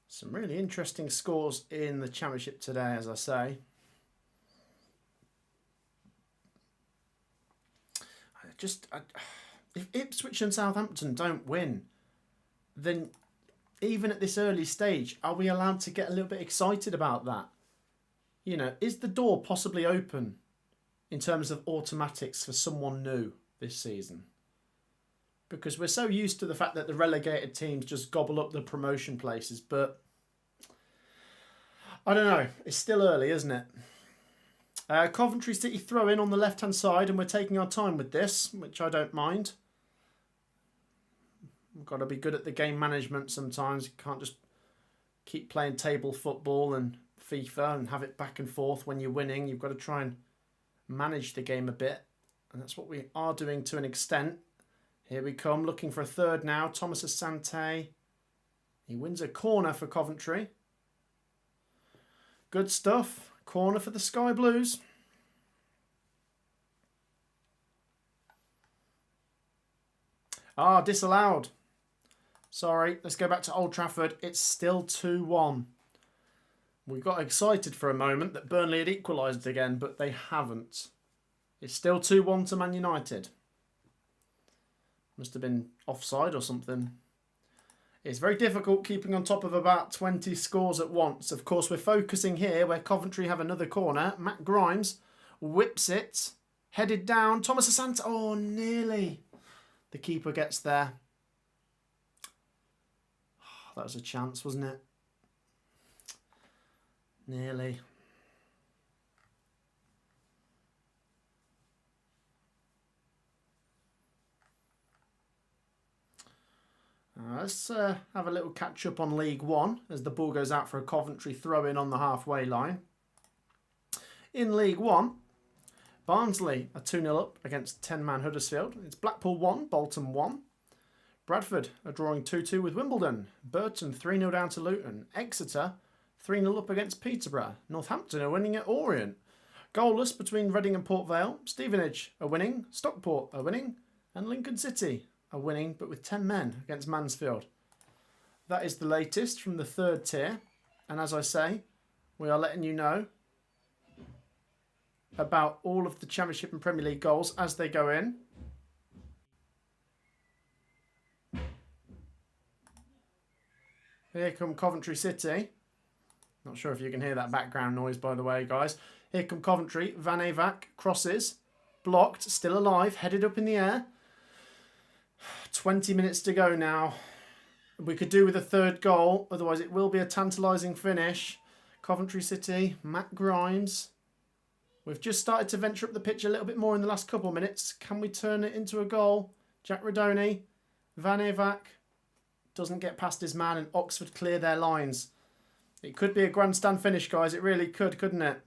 [SPEAKER 1] Some really interesting scores in the Championship today, as I say. If Ipswich and Southampton don't win, then even at this early stage, are we allowed to get a little bit excited about that? You know, is the door possibly open in terms of automatics for someone new this season? Because we're so used to the fact that the relegated teams just gobble up the promotion places, but I don't know. It's still early, isn't it? Coventry City throw in on the left-hand side, and we're taking our time with this, which I don't mind. We've got to be good at the game management sometimes. You can't just keep playing table football and FIFA and have it back and forth when you're winning. You've got to try and manage the game a bit, and that's what we are doing to an extent. Here we come, looking for a third now. Thomas Asante. He wins a corner for Coventry. Good stuff. Corner for the Sky Blues. Disallowed. Sorry, let's go back to Old Trafford. It's still 2-1. We got excited for a moment that Burnley had equalised again, but they haven't. It's still 2-1 to Man United. Must have been offside or something. It's very difficult keeping on top of about 20 scores at once. Of course, we're focusing here where Coventry have another corner. Matt Grimes whips it. Headed down. Thomas Asante. Oh, nearly. The keeper gets there. Oh, that was a chance, wasn't it? Nearly. Let's have a little catch up on League One as the ball goes out for a Coventry throw-in on the halfway line. In League One, Barnsley are 2-0 up against 10-man Huddersfield. It's Blackpool 1, Bolton 1. Bradford are drawing 2-2 with Wimbledon. Burton 3-0 down to Luton. Exeter 3-0 up against Peterborough. Northampton are winning at Orient. Goalless between Reading and Port Vale. Stevenage are winning. Stockport are winning. And Lincoln City are winning, but with 10 men against Mansfield. That is the latest from the third tier. And as I say, we are letting you know about all of the Championship and Premier League goals as they go in. Here come Coventry City. Not sure if you can hear that background noise, by the way, guys. Here come Coventry. Van Avac crosses. Blocked. Still alive. Headed up in the air. 20 minutes to go now. We could do with a third goal. Otherwise, it will be a tantalising finish. Coventry City. Matt Grimes. We've just started to venture up the pitch a little bit more in the last couple of minutes. Can we turn it into a goal? Jack Radoni. Van Avac. Doesn't get past his man, and Oxford clear their lines. It could be a grandstand finish, guys. It really could, couldn't it?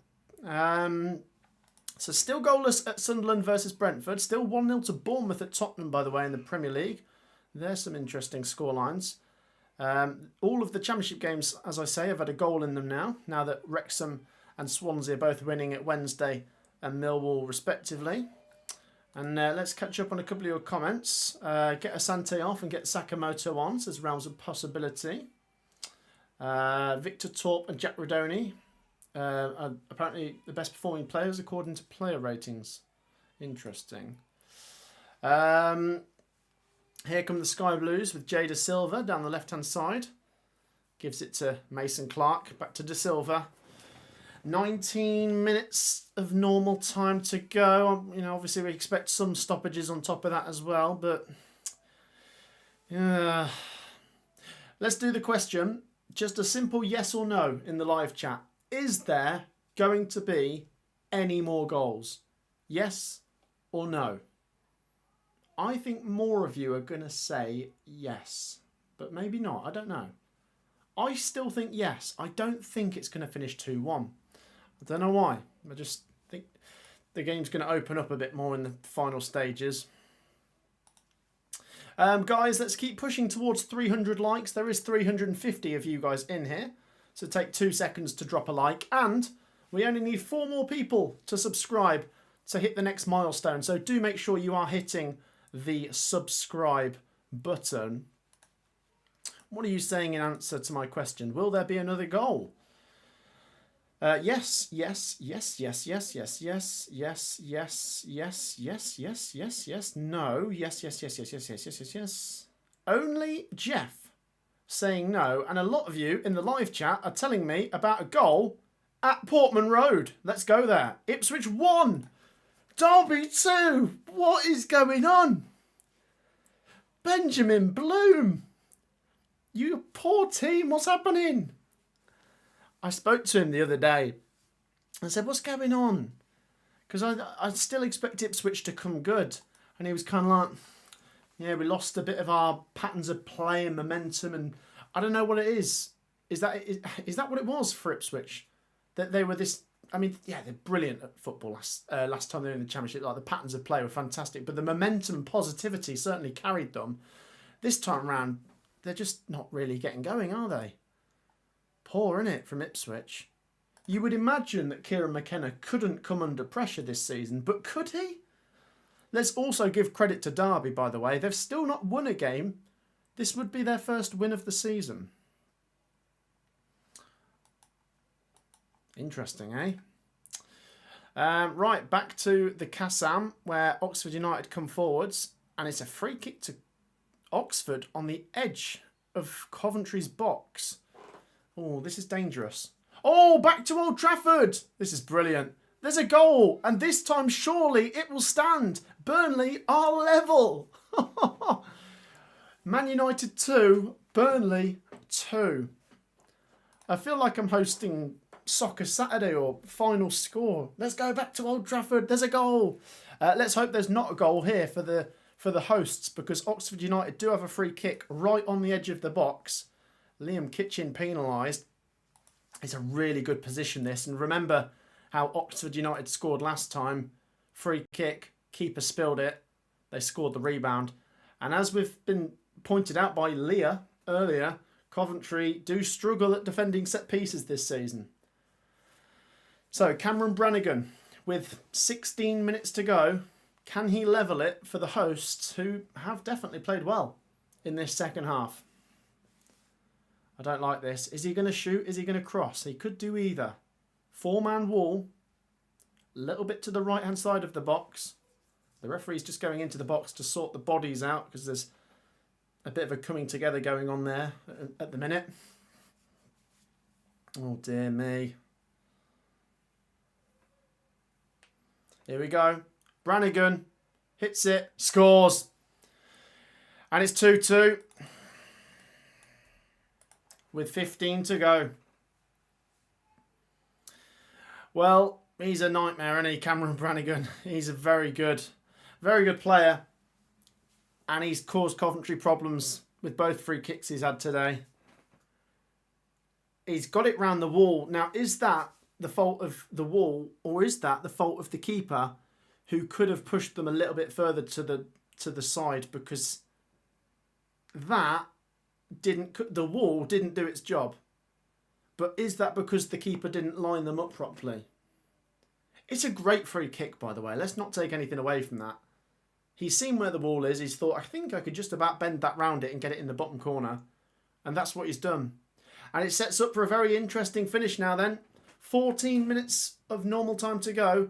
[SPEAKER 1] So still goalless at Sunderland versus Brentford. Still 1-0 to Bournemouth at Tottenham, by the way, in the Premier League. There's some interesting scorelines. All of the Championship games, as I say, have had a goal in them now. Now that Wrexham and Swansea are both winning at Wednesday and Millwall, respectively. And let's catch up on a couple of your comments. Get Asante off and get Sakamoto on, says Realms of Possibility. Victor Torp and Jack Radoni are apparently the best performing players according to player ratings. Interesting. Here come the Sky Blues with Jay Da Silva down the left-hand side. Gives it to Mason Clark. Back to Da Silva. 19 minutes of normal time to go. You know, obviously we expect some stoppages on top of that as well, but yeah. Let's do the question. Just a simple yes or no in the live chat. Is there going to be any more goals? Yes or no? I think more of you are going to say yes, but maybe not. I don't know. I still think yes. I don't think it's going to finish 2-1. I don't know why. I just think the game's going to open up a bit more in the final stages. Guys, let's keep pushing towards 300 likes. There is 350 of you guys in here. So take 2 seconds to drop a like. And we only need 4 more people to subscribe to hit the next milestone. So do make sure you are hitting the subscribe button. What are you saying in answer to my question? Will there be another goal? Yes, yes, yes, yes, yes, yes, yes, yes, yes, yes, yes, yes, yes, yes, no, yes, yes, yes, yes, yes, yes, yes, yes, yes. Only Jeff saying no, and a lot of you in the live chat are telling me about a goal at Portman Road. Let's go there. Ipswich 1, Derby 2. What is going on? Benjamin Bloom. You poor team, what's happening? I spoke to him the other day and said, what's going on? Because I still expect Ipswich to come good. And he was kind of like, yeah, we lost a bit of our patterns of play and momentum. And I don't know what it is. Is that what it was for Ipswich? That they were this, I mean, yeah, they're brilliant at football. Last time they were in the Championship, like the patterns of play were fantastic. But the momentum and positivity certainly carried them. This time round, they're just not really getting going, are they? Poor, innit, from Ipswich. You would imagine that Kieran McKenna couldn't come under pressure this season, but could he? Let's also give credit to Derby, by the way. They've still not won a game. This would be their first win of the season. Interesting, eh? Right, back to the Kassam, where Oxford United come forwards, and it's a free kick to Oxford on the edge of Coventry's box. Oh, this is dangerous. Oh, back to Old Trafford. This is brilliant. There's a goal, and this time surely it will stand. Burnley are level. Man United 2, Burnley 2. I feel like I'm hosting Soccer Saturday or Final Score. Let's go back to Old Trafford. There's a goal. Let's hope there's not a goal here for the hosts, because Oxford United do have a free kick right on the edge of the box. Liam Kitchen penalised. It's a really good position, this. And remember how Oxford United scored last time. Free kick, keeper spilled it. They scored the rebound. And as we've been pointed out by Leah earlier, Coventry do struggle at defending set pieces this season. So Cameron Brannigan, with 16 minutes to go, can he level it for the hosts, who have definitely played well in this second half? I don't like this. Is he going to shoot? Is he going to cross? He could do either. 4-man wall, a little bit to the right-hand side of the box. The referee's just going into the box to sort the bodies out because there's a bit of a coming together going on there at the minute. Oh, dear me. Here we go. Brannigan hits it, scores. And it's 2-2 with 15 to go. Well, he's a nightmare, isn't he, Cameron Brannigan? He's a very good player. And he's caused Coventry problems with both free kicks he's had today. He's got it round the wall. Now, is that the fault of the wall, or is that the fault of the keeper, who could have pushed them a little bit further to the side, because the wall didn't do its job? But is that because the keeper didn't line them up properly? It's a great free kick, by the way. Let's not take anything away from that. He's seen where the wall is. He's thought, I think I could just about bend that round it and get it in the bottom corner. And that's what he's done. And it sets up for a very interesting finish now then. 14 minutes of normal time to go.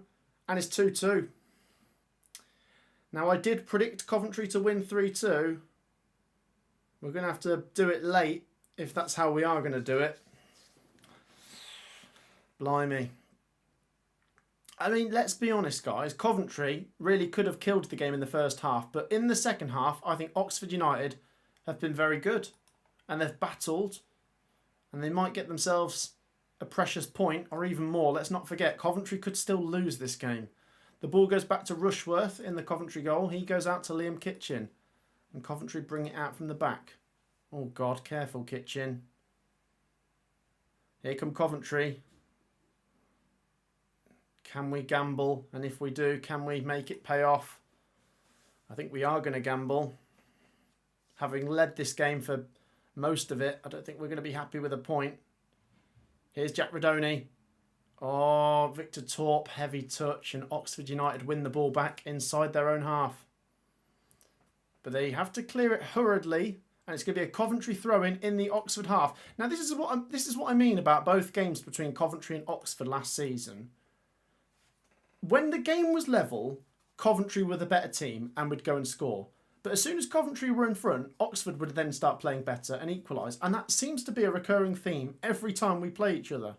[SPEAKER 1] And it's 2-2. Now, I did predict Coventry to win 3-2. We're going to have to do it late if that's how we are going to do it. Blimey. I mean, let's be honest, guys. Coventry really could have killed the game in the first half. But in the second half, I think Oxford United have been very good. And they've battled. And they might get themselves a precious point or even more. Let's not forget, Coventry could still lose this game. The ball goes back to Rushworth in the Coventry goal. He goes out to Liam Kitchen. And Coventry bring it out from the back. Oh, God. Careful, Kitchen. Here come Coventry. Can we gamble? And if we do, can we make it pay off? I think we are going to gamble. Having led this game for most of it, I don't think we're going to be happy with a point. Here's Jack Radoni. Oh, Victor Torp, heavy touch, and Oxford United win the ball back inside their own half. But they have to clear it hurriedly, and it's going to be a Coventry throw-in in the Oxford half. Now, this is what I mean about both games between Coventry and Oxford last season. When the game was level, Coventry were the better team and would go and score. But as soon as Coventry were in front, Oxford would then start playing better and equalise. And that seems to be a recurring theme every time we play each other.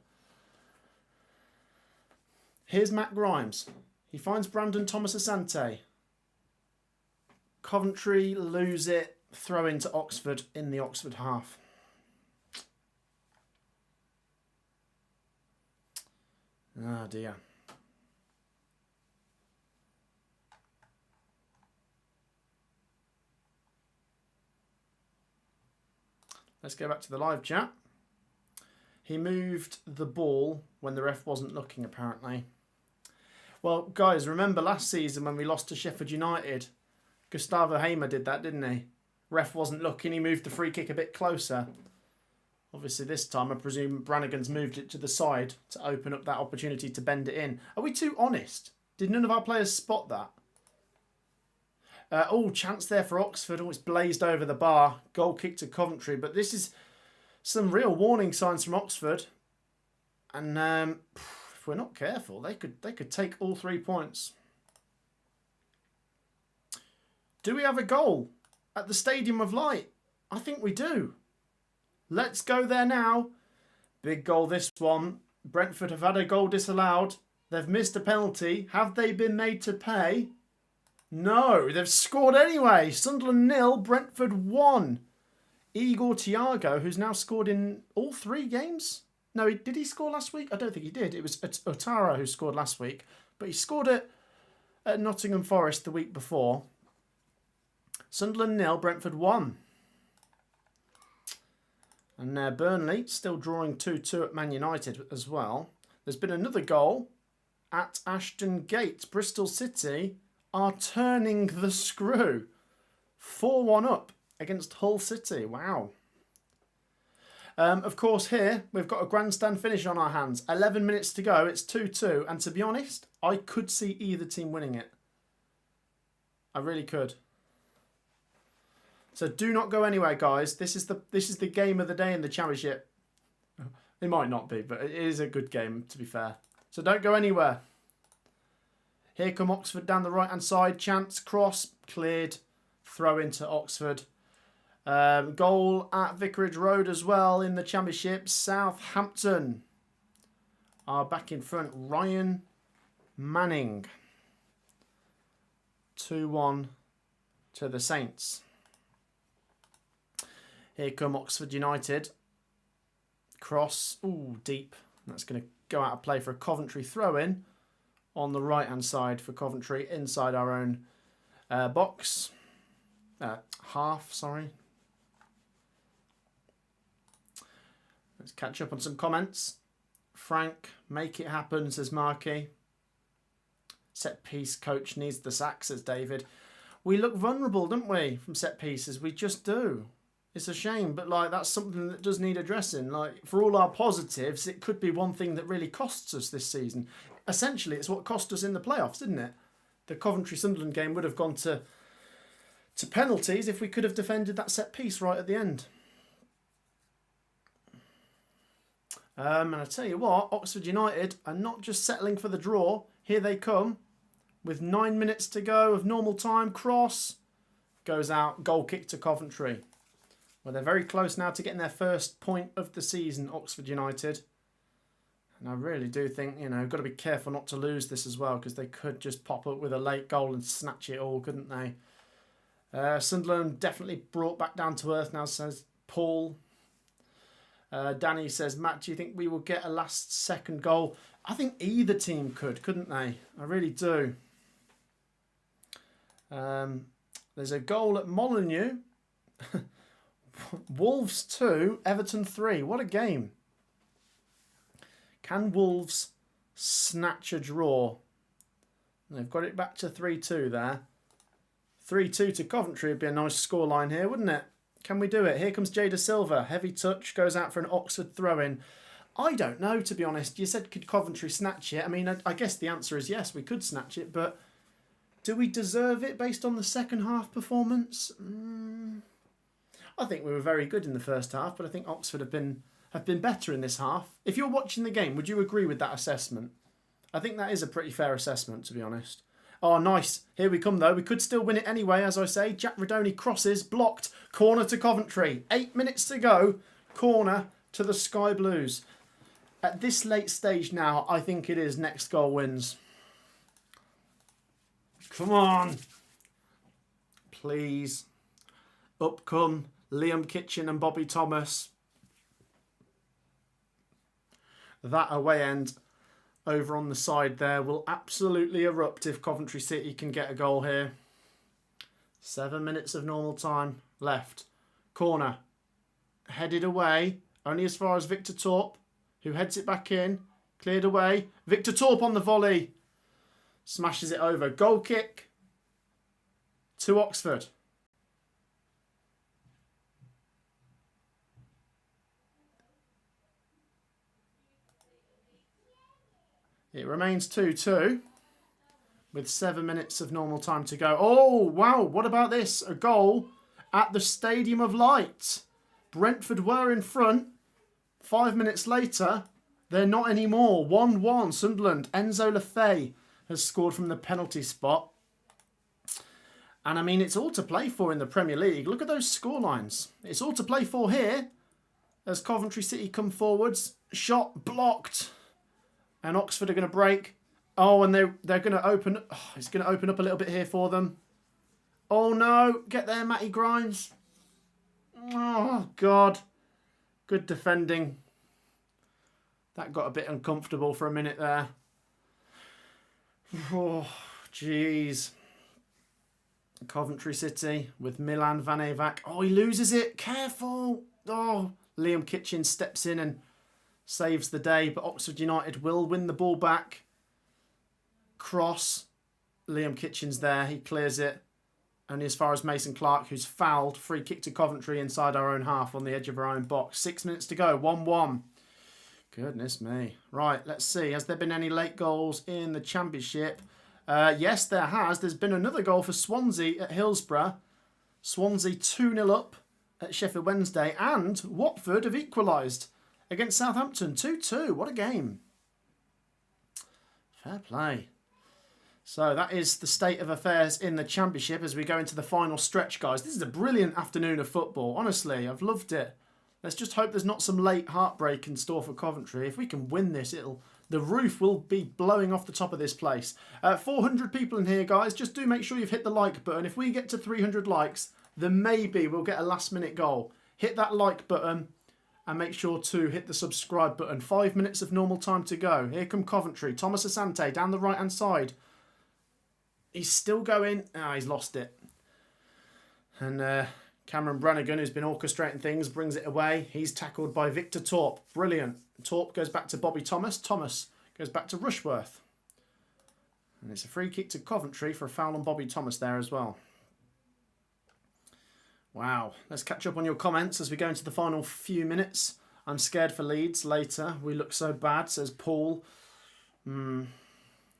[SPEAKER 1] Here's Matt Grimes. He finds Brandon Thomas Asante. Coventry lose it. Throw into Oxford in the Oxford half. Oh dear. Let's go back to the live chat. He moved the ball when the ref wasn't looking, apparently. Well, guys, remember last season when we lost to Sheffield United? Gustavo Hamer did that, didn't he? Ref wasn't looking, he moved the free kick a bit closer. Obviously this time, I presume Brannigan's moved it to the side to open up that opportunity to bend it in. Are we too honest? Did none of our players spot that? Chance there for Oxford. Oh, it's blazed over the bar. Goal kick to Coventry. But this is some real warning signs from Oxford. And if we're not careful, they could take all 3 points. Do we have a goal at the Stadium of Light? I think we do. Let's go there now. Big goal this one. Brentford have had a goal disallowed. They've missed a penalty. Have they been made to pay? No, they've scored anyway. Sunderland 0, Brentford 1. Igor Thiago, who's now scored in all 3 games. No, did he score last week? I don't think he did. It was Otara who scored last week. But he scored at Nottingham Forest the week before. Sunderland 0, Brentford 1. And Burnley still drawing 2-2 at Man United as well. There's been another goal at Ashton Gate. Bristol City are turning the screw. 4-1 up against Hull City. Wow. Of course, here we've got a grandstand finish on our hands. 11 minutes to go. It's 2-2. And to be honest, I could see either team winning it. I really could. So do not go anywhere, guys. This is the game of the day in the Championship. It might not be, but it is a good game, to be fair. So don't go anywhere. Here come Oxford down the right-hand side. Chance, cross, cleared. Throw into Oxford. Goal at Vicarage Road as well in the Championship. Southampton are back in front. Ryan Manning. 2-1 to the Saints. Here come Oxford United. Cross. Ooh, deep. That's going to go out of play for a Coventry throw-in on the right-hand side for Coventry inside our own box. Half, sorry. Let's catch up on some comments. Frank, make it happen, says Marky. Set piece coach needs the sack, says David. We look vulnerable, don't we, from set pieces? We just do. It's a shame, but like that's something that does need addressing. Like for all our positives, it could be one thing that really costs us this season. Essentially, it's what cost us in the playoffs, didn't it? The Coventry-Sunderland game would have gone to penalties if we could have defended that set piece right at the end. And I tell you what, Oxford United are not just settling for the draw. Here they come with 9 minutes to go of normal time. Cross goes out. Goal kick to Coventry. Well, they're very close now to getting their first point of the season, Oxford United. And I really do think, got to be careful not to lose this as well, because they could just pop up with a late goal and snatch it all, couldn't they? Sunderland definitely brought back down to earth now, says Paul. Danny says, Matt, do you think we will get a last-second goal? I think either team couldn't they? I really do. There's a goal at Molineux. Wolves 2, Everton 3. What a game. Can Wolves snatch a draw? They've got it back to 3-2 there. 3-2 to Coventry would be a nice scoreline here, wouldn't it? Can we do it? Here comes Jada Silva. Heavy touch, goes out for an Oxford throw-in. I don't know, to be honest. You said, could Coventry snatch it? I mean, I guess the answer is yes, we could snatch it, but do we deserve it based on the second half performance? I think we were very good in the first half, but I think Oxford have been better in this half. If you're watching the game, would you agree with that assessment? I think that is a pretty fair assessment, to be honest. Oh, nice. Here we come, though. We could still win it anyway, as I say. Jack Radoni crosses, blocked. Corner to Coventry. 8 minutes to go. Corner to the Sky Blues. At this late stage now, I think it is next goal wins. Come on. Please. Up come Liam Kitchen and Bobby Thomas. That away end over on the side there will absolutely erupt if Coventry City can get a goal here. 7 minutes of normal time left. Corner. Headed away. Only as far as Victor Torp, who heads it back in. Cleared away. Victor Torp on the volley. Smashes it over. Goal kick to Oxford. It remains 2-2 with 7 minutes of normal time to go. Oh, wow. What about this? A goal at the Stadium of Light. Brentford were in front. 5 minutes later, they're not anymore. 1-1. Sunderland. Enzo Lefebvre has scored from the penalty spot. And I mean, it's all to play for in the Premier League. Look at those scorelines. It's all to play for here as Coventry City come forwards. Shot blocked. And Oxford are going to break. Oh, and they're going to open. Oh, it's going to open up a little bit here for them. Oh, no. Get there, Matty Grimes. Oh, God. Good defending. That got a bit uncomfortable for a minute there. Oh, jeez. Coventry City with Milan Van Eyck. Oh, he loses it. Careful. Oh, Liam Kitchen steps in and saves the day, but Oxford United will win the ball back. Cross. Liam Kitchen's there. He clears it. only as far as Mason Clark, who's fouled. Free kick to Coventry inside our own half on the edge of our own box. 6 minutes to go, 1-1. Goodness me. Right, let's see. Has there been any late goals in the Championship? Yes, there has. There's been another goal for Swansea at Hillsborough. Swansea 2-0 up at Sheffield Wednesday. And Watford have equalised against Southampton. 2-2. What a game. Fair play. So that is the state of affairs in the Championship as we go into the final stretch, guys. This is a brilliant afternoon of football. Honestly, I've loved it. Let's just hope there's not some late heartbreak in store for Coventry. If we can win this, the roof will be blowing off the top of this place. 400 people in here, guys. Just do make sure you've hit the like button. If we get to 300 likes, then maybe we'll get a last-minute goal. Hit that like button and make sure to hit the subscribe button. 5 minutes of normal time to go. Here come Coventry. Thomas Asante down the right-hand side. He's still going. Ah, he's lost it. And Cameron Brannigan, who's been orchestrating things, brings it away. He's tackled by Victor Torp. Brilliant. Torp goes back to Bobby Thomas. Thomas goes back to Rushworth. And it's a free kick to Coventry for a foul on Bobby Thomas there as well. Wow. Let's catch up on your comments as we go into the final few minutes. I'm scared for Leeds later. We look so bad, says Paul.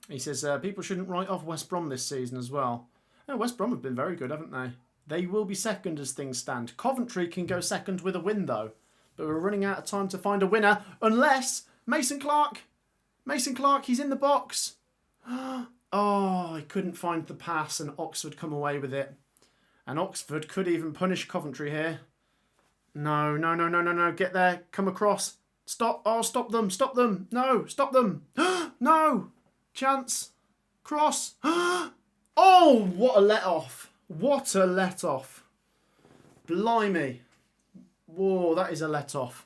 [SPEAKER 1] He says people shouldn't write off West Brom this season as well. Oh, West Brom have been very good, haven't they? They will be second as things stand. Coventry can go second with a win, though. But we're running out of time to find a winner. Unless Mason Clark. Mason Clark, he's in the box. Oh, I couldn't find the pass and Oxford come away with it. And Oxford could even punish Coventry here. No, no, no, no, no, no. Get there. Come across. Stop. Oh, stop them. Stop them. No, stop them. No. Chance. Cross. Oh, what a let-off. What a let-off. Blimey. Whoa, that is a let-off.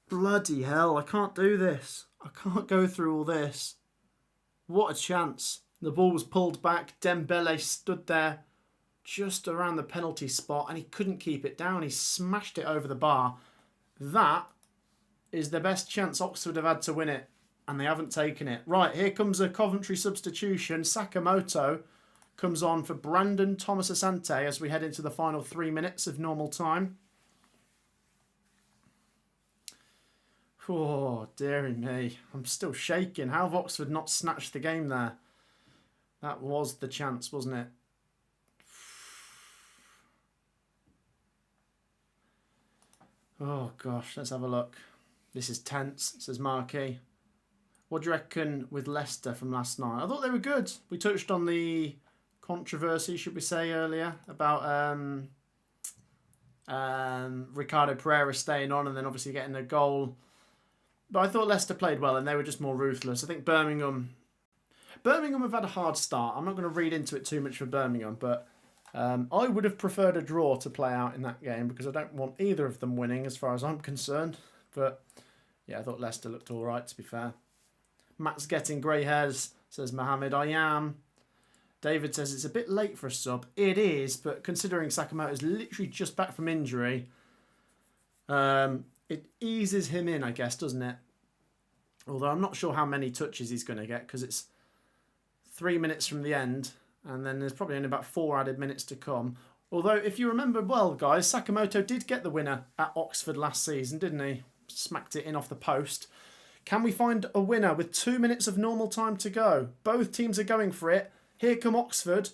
[SPEAKER 1] Bloody hell, I can't do this. I can't go through all this. What a chance. The ball was pulled back. Dembele stood there just around the penalty spot and he couldn't keep it down. He smashed it over the bar. That is the best chance Oxford have had to win it. And they haven't taken it. Right, here comes a Coventry substitution. Sakamoto comes on for Brandon Thomas Asante as we head into the final 3 minutes of normal time. Oh, dearie me. I'm still shaking. How have Oxford not snatched the game there? That was the chance, wasn't it? Oh, gosh. Let's have a look. This is tense, says Marquis. What do you reckon with Leicester from last night? I thought they were good. We touched on the controversy, should we say, earlier about Ricardo Pereira staying on and then obviously getting a goal. But I thought Leicester played well and they were just more ruthless. I think Birmingham have had a hard start. I'm not going to read into it too much for Birmingham, but I would have preferred a draw to play out in that game because I don't want either of them winning as far as I'm concerned. But yeah, I thought Leicester looked all right, to be fair. Matt's getting grey hairs, says Mohammed. I am. David says it's a bit late for a sub. It is, but considering Sakamoto's literally just back from injury, it eases him in, I guess, doesn't it? Although I'm not sure how many touches he's going to get because it's 3 minutes from the end and then there's probably only about 4 added minutes to come. Although, if you remember well, guys, Sakamoto did get the winner at Oxford last season, didn't he? Smacked it in off the post. Can we find a winner with 2 minutes of normal time to go? Both teams are going for it. Here come Oxford.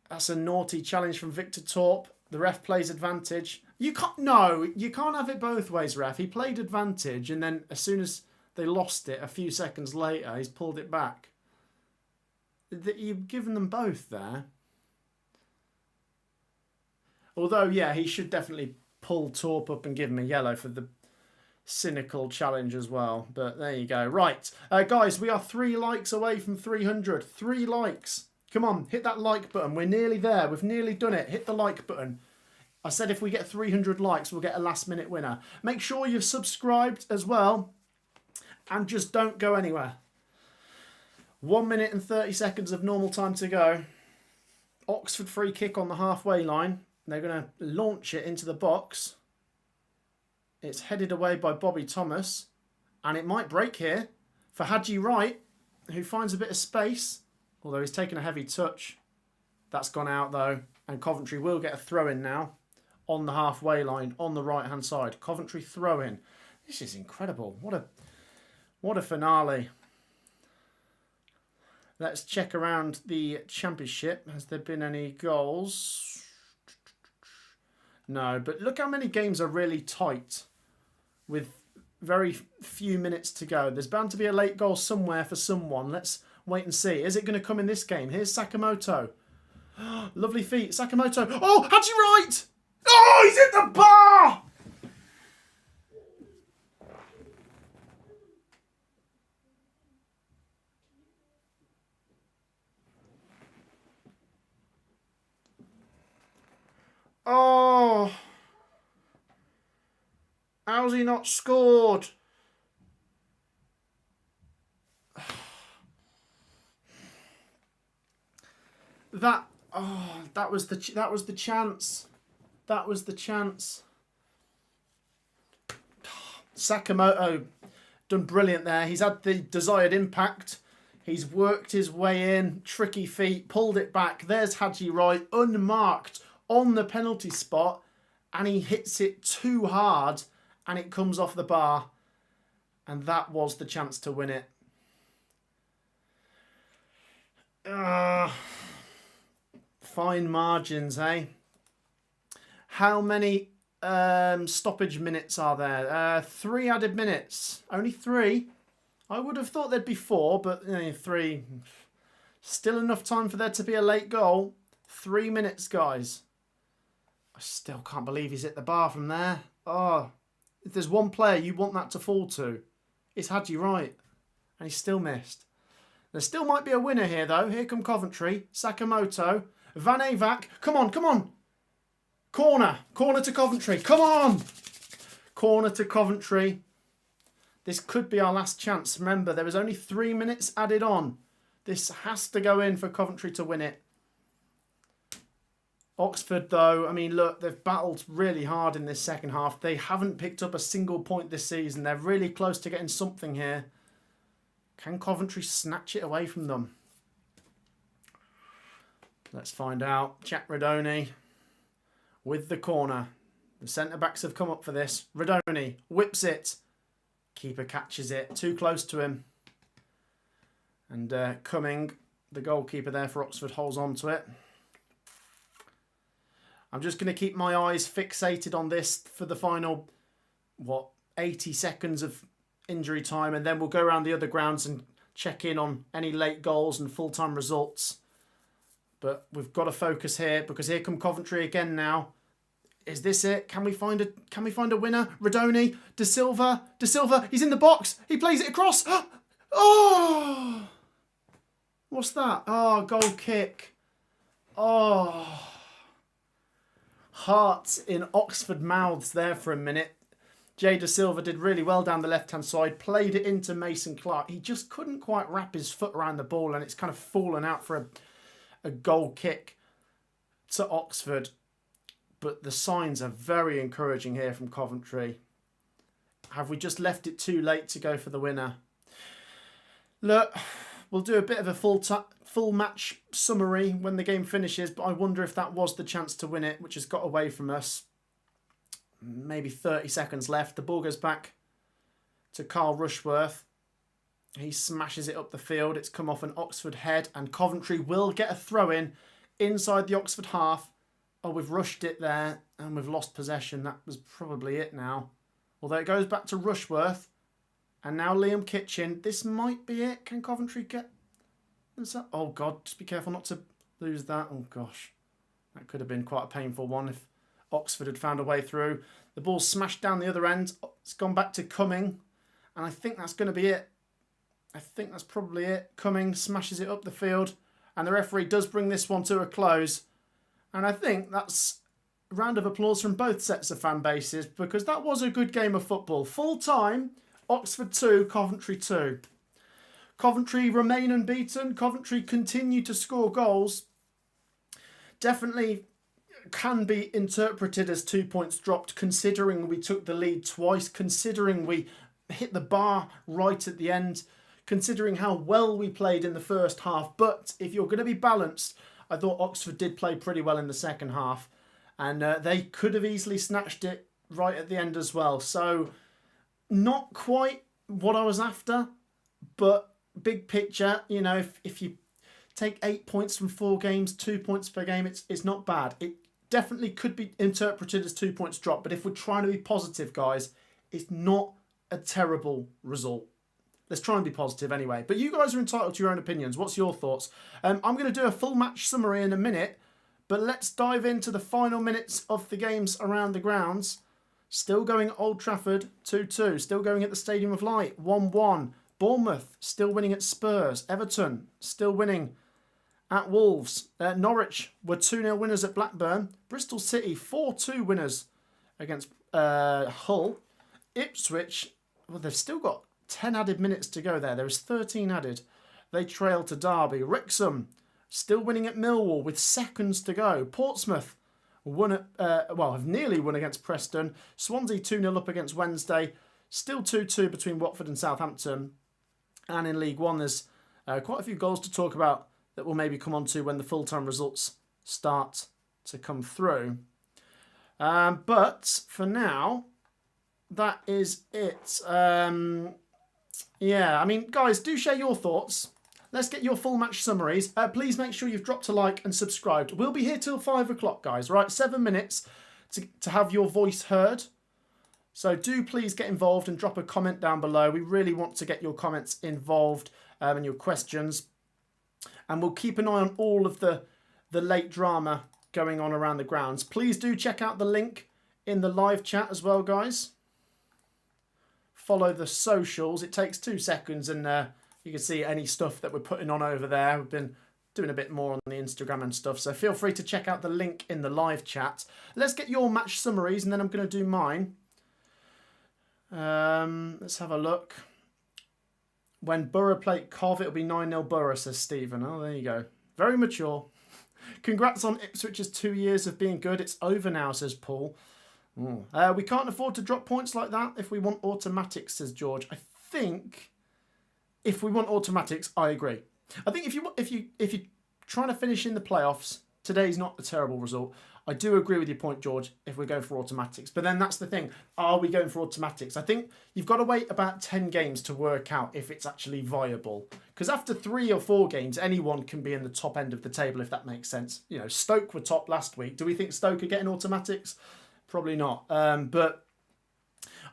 [SPEAKER 1] That's a naughty challenge from Victor Torp. The ref plays advantage. You can't have it both ways, ref. He played advantage and then as soon as they lost it a few seconds later, he's pulled it back. You've given them both there. Although, yeah, he should definitely pull Torp up and give him a yellow for the cynical challenge as well. But there you go. Right. Guys, we are 3 likes away from 300. 3 likes. Come on, hit that like button. We're nearly there. We've nearly done it. Hit the like button. I said if we get 300 likes, we'll get a last minute winner. Make sure you've subscribed as well. And just don't go anywhere. 1 minute and 30 seconds of normal time to go. Oxford free kick on the halfway line. They're going to launch it into the box. It's headed away by Bobby Thomas. And it might break here for Haji Wright, who finds a bit of space. Although he's taken a heavy touch. That's gone out though. And Coventry will get a throw-in now. On the halfway line, on the right-hand side. Coventry throw-in. This is incredible. What a finale. Let's check around the Championship. Has there been any goals? No, but look how many games are really tight with very few minutes to go. There's bound to be a late goal somewhere for someone. Let's wait and see. Is it going to come in this game? Here's Sakamoto. Lovely feet. Sakamoto. Oh, Haji Wright! Oh, he's hit the bar! Oh, how's he not scored? That was the chance. That was the chance. Sakamoto done brilliant there. He's had the desired impact. He's worked his way in, tricky feet, pulled it back. There's Haji Wright, unmarked on the penalty spot, and he hits it too hard, and it comes off the bar. And that was the chance to win it. Fine margins, eh? How many stoppage minutes are there? 3 added minutes. Only 3. I would have thought there'd be 4, but 3. Still enough time for there to be a late goal. 3 minutes, guys. I still can't believe he's hit the bar from there. Oh, if there's one player you want that to fall to, it's Haji Wright. And he's still missed. There still might be a winner here, though. Here come Coventry. Sakamoto. Van Avac. Come on, come on. Corner. Corner to Coventry. Come on. Corner to Coventry. This could be our last chance. Remember, there was only 3 minutes added on. This has to go in for Coventry to win it. Oxford, though, I mean, look, they've battled really hard in this second half. They haven't picked up a single point this season. They're really close to getting something here. Can Coventry snatch it away from them? Let's find out. Jack Radoni with the corner. The centre-backs have come up for this. Radoni whips it. Keeper catches it. Too close to him. And Cumming, the goalkeeper there for Oxford, holds on to it. I'm just going to keep my eyes fixated on this for the final, 80 seconds of injury time, and then we'll go around the other grounds and check in on any late goals and full-time results. But we've got to focus here, because here come Coventry again now. Is this it? Can we find a winner? Radoni, De Silva, he's in the box. He plays it across. Oh! What's that? Oh, goal kick. Oh. Hearts in Oxford mouths there for a minute. Jay De Silva did really well down the left-hand side, played it into Mason Clark. He just couldn't quite wrap his foot around the ball, and it's kind of fallen out for a goal kick to Oxford. But the signs are very encouraging here from Coventry. Have we just left it too late to go for the winner? Look, we'll do a bit of a full match summary when the game finishes, but I wonder if that was the chance to win it, which has got away from us. Maybe 30 seconds left. The ball goes back to Carl Rushworth. He smashes it up the field. It's come off an Oxford head, and Coventry will get a throw-in inside the Oxford half. Oh, we've rushed it there, and we've lost possession. That was probably it now. Although it goes back to Rushworth, and now Liam Kitchen. This might be it. Can Coventry get... Oh, God, just be careful not to lose that. Oh, gosh. That could have been quite a painful one if Oxford had found a way through. The ball's smashed down the other end. It's gone back to Cumming, and I think that's going to be it. I think that's probably it. Cumming smashes it up the field, and the referee does bring this one to a close. And I think that's a round of applause from both sets of fan bases, because that was a good game of football. Full time, Oxford 2, Coventry 2. Coventry remain unbeaten. Coventry continue to score goals. Definitely can be interpreted as 2 points dropped, considering we took the lead twice, considering we hit the bar right at the end, considering how well we played in the first half. But if you're going to be balanced, I thought Oxford did play pretty well in the second half. And they could have easily snatched it right at the end as well. So not quite what I was after, but big picture, you know, if you take 8 points from 4 games, 2 points per game, it's not bad. It definitely could be interpreted as 2 points drop, but if we're trying to be positive, guys, it's not a terrible result. Let's try and be positive anyway. But you guys are entitled to your own opinions. What's your thoughts? I'm going to do a full match summary in a minute, but let's dive into the final minutes of the games around the grounds. Still going at Old Trafford, 2-2. Still going at the Stadium of Light, 1-1. Bournemouth still winning at Spurs. Everton still winning at Wolves. Norwich were 2-0 winners at Blackburn. Bristol City 4-2 winners against Hull. Ipswich, well, they've still got 10 added minutes to go there. There is 13 added. They trail to Derby. Wrexham still winning at Millwall with seconds to go. Portsmouth won at, have nearly won against Preston. Swansea 2-0 up against Wednesday. Still 2-2 between Watford and Southampton. And in League One, there's quite a few goals to talk about that we'll maybe come on to when the full-time results start to come through. But for now, that is it. Yeah, I mean, guys, do share your thoughts. Let's get your full match summaries. Please make sure you've dropped a like and subscribed. We'll be here till 5 o'clock, guys, right? 7 minutes to have your voice heard. So do please get involved and drop a comment down below. We really want to get your comments involved and your questions. And we'll keep an eye on all of the late drama going on around the grounds. Please do check out the link in the live chat as well, guys. Follow the socials. It takes 2 seconds and you can see any stuff that we're putting on over there. We've been doing a bit more on the Instagram and stuff. So feel free to check out the link in the live chat. Let's get your match summaries and then I'm going to do mine. Let's have a look. When Borough play Cov, it'll be 9-0 Borough, says Stephen. Oh, there you go. Very mature. Congrats on Ipswich's 2 years of being good. It's over now, says Paul. We can't afford to drop points like that if we want automatics, says George. I think if we want automatics, I agree. I think if you're trying to finish in the playoffs, today's not a terrible result. I do agree with your point, George, if we're going for automatics. But then that's the thing. Are we going for automatics? I think you've got to wait about 10 games to work out if it's actually viable. Because after 3 or 4 games, anyone can be in the top end of the table, if that makes sense. You know, Stoke were top last week. Do we think Stoke are getting automatics? Probably not. But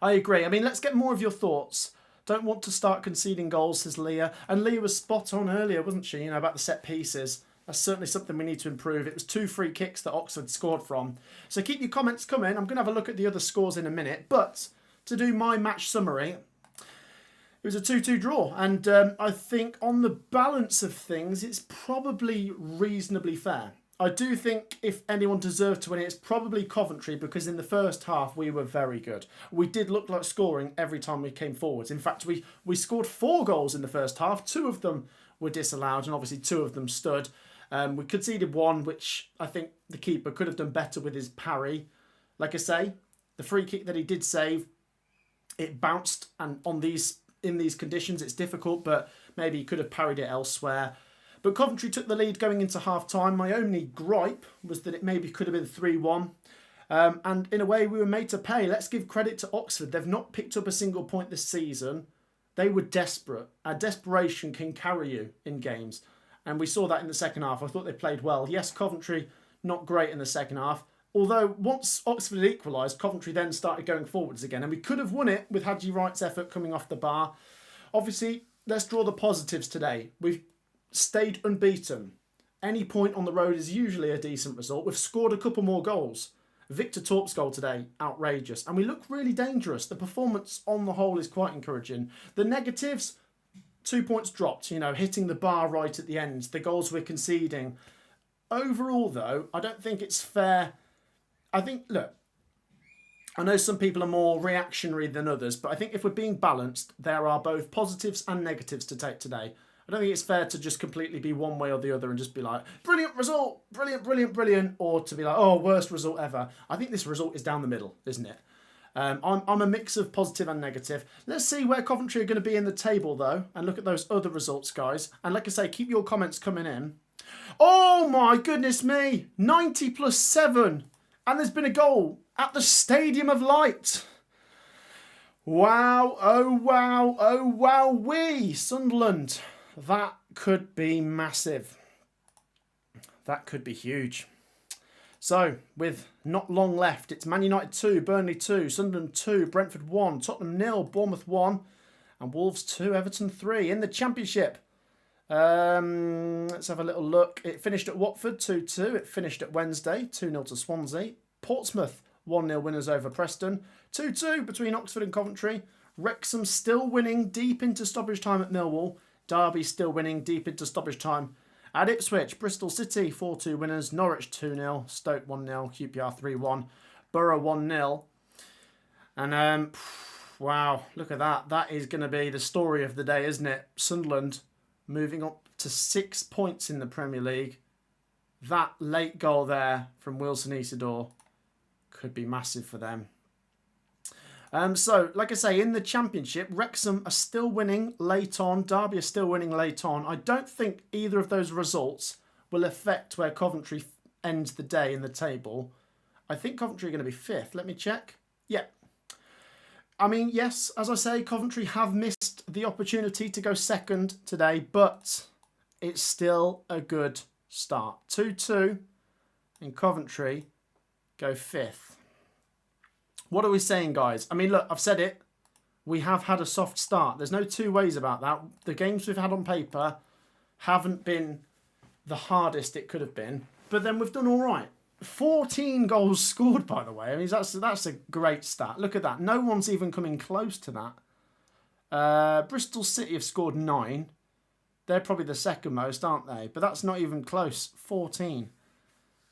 [SPEAKER 1] I agree. I mean, let's get more of your thoughts. Don't want to start conceding goals, says Leah. And Leah was spot on earlier, wasn't she? You know, about the set pieces. That's certainly something we need to improve. It was 2 free kicks that Oxford scored from. So keep your comments coming. I'm going to have a look at the other scores in a minute. But to do my match summary, it was a 2-2 draw. And I think on the balance of things, it's probably reasonably fair. I do think if anyone deserved to win it, it's probably Coventry, because in the first half we were very good. We did look like scoring every time we came forwards. In fact, we scored 4 goals in the first half. 2 of them were disallowed and obviously 2 of them stood. We conceded 1, which I think the keeper could have done better with his parry. Like I say, the free kick that he did save, it bounced, and in these conditions it's difficult, but maybe he could have parried it elsewhere. But Coventry took the lead going into half-time. My only gripe was that it maybe could have been 3-1. And in a way, we were made to pay. Let's give credit to Oxford. They've not picked up a single point this season. They were desperate. Desperation can carry you in games. And we saw that in the second half. I thought they played well. Yes, Coventry, not great in the second half. Although once Oxford equalised, Coventry then started going forwards again. And we could have won it with Haji Wright's effort coming off the bar. Obviously, let's draw the positives today. We've stayed unbeaten. Any point on the road is usually a decent result. We've scored a couple more goals. Victor Torp's goal today, outrageous. And we look really dangerous. The performance on the whole is quite encouraging. The negatives, 2 points dropped, you know, hitting the bar right at the end. The goals we're conceding. Overall, though, I don't think it's fair. I think, look, I know some people are more reactionary than others, but I think if we're being balanced, there are both positives and negatives to take today. I don't think it's fair to just completely be one way or the other and just be like, brilliant result, brilliant, brilliant, brilliant, or to be like, oh, worst result ever. I think this result is down the middle, isn't it? I'm a mix of positive and negative. Let's see where Coventry are going to be in the table, though, and look at those other results, guys. And like I say, keep your comments coming in. Oh, my goodness me. 90 plus 7. And there's been a goal at the Stadium of Light. Wow. Oh, wow. Oh, wow. Sunderland. That could be massive. That could be huge. So, with not long left, it's Man United 2, Burnley 2, Sunderland 2, Brentford 1, Tottenham 0, Bournemouth 1, and Wolves 2, Everton 3. In the Championship, let's have a little look. It finished at Watford 2-2. It finished at Wednesday 2-0 to Swansea. Portsmouth 1-0 winners over Preston. 2-2 between Oxford and Coventry. Wrexham still winning deep into stoppage time at Millwall. Derby still winning deep into stoppage time at Ipswich. Bristol City 4-2 winners. Norwich 2-0. Stoke 1-0. QPR 3-1. Borough 1-0. And wow, look at that. That is going to be the story of the day, isn't it? Sunderland moving up to 6 points in the Premier League. That late goal there from Wilson Isidore could be massive for them. So, like I say, in the Championship, Wrexham are still winning late on. Derby are still winning late on. I don't think either of those results will affect where Coventry ends the day in the table. I think Coventry are going to be 5th. Let me check. Yeah. I mean, yes, as I say, Coventry have missed the opportunity to go 2nd today, but it's still a good start. 2-2 in Coventry go 5th. What are we saying, guys? I mean, look, I've said it. We have had a soft start. There's no two ways about that. The games we've had on paper haven't been the hardest it could have been, but then we've done all right. 14 goals scored, by the way. I mean, that's a great stat. Look at that. No one's even coming close to that. Bristol City have scored 9. They're probably the second most, aren't they? But that's not even close. 14.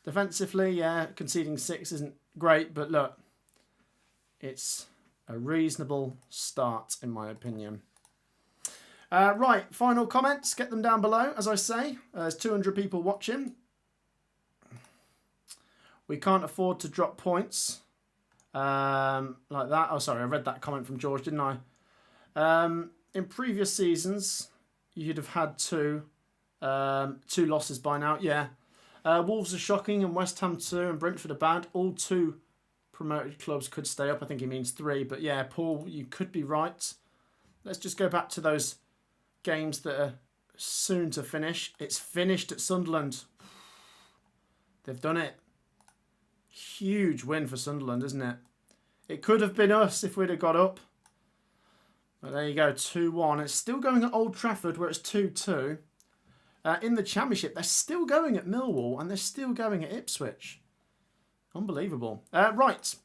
[SPEAKER 1] Defensively, yeah, conceding 6 isn't great, but look, it's a reasonable start, in my opinion. Right, final comments. Get them down below, as I say. There's 200 people watching. We can't afford to drop points like that. Oh, sorry, I read that comment from George, didn't I? In previous seasons, you'd have had two losses by now. Yeah. Wolves are shocking, and West Ham 2, and Brentford are bad. All 2 promoted clubs could stay up. I think he means 3. But yeah, Paul, you could be right. Let's just go back to those games that are soon to finish. It's finished at Sunderland. They've done it. Huge win for Sunderland, isn't it? It could have been us if we'd have got up. But there you go, 2-1. It's still going at Old Trafford where it's 2-2. In the Championship, they're still going at Millwall and they're still going at Ipswich. Unbelievable. Right.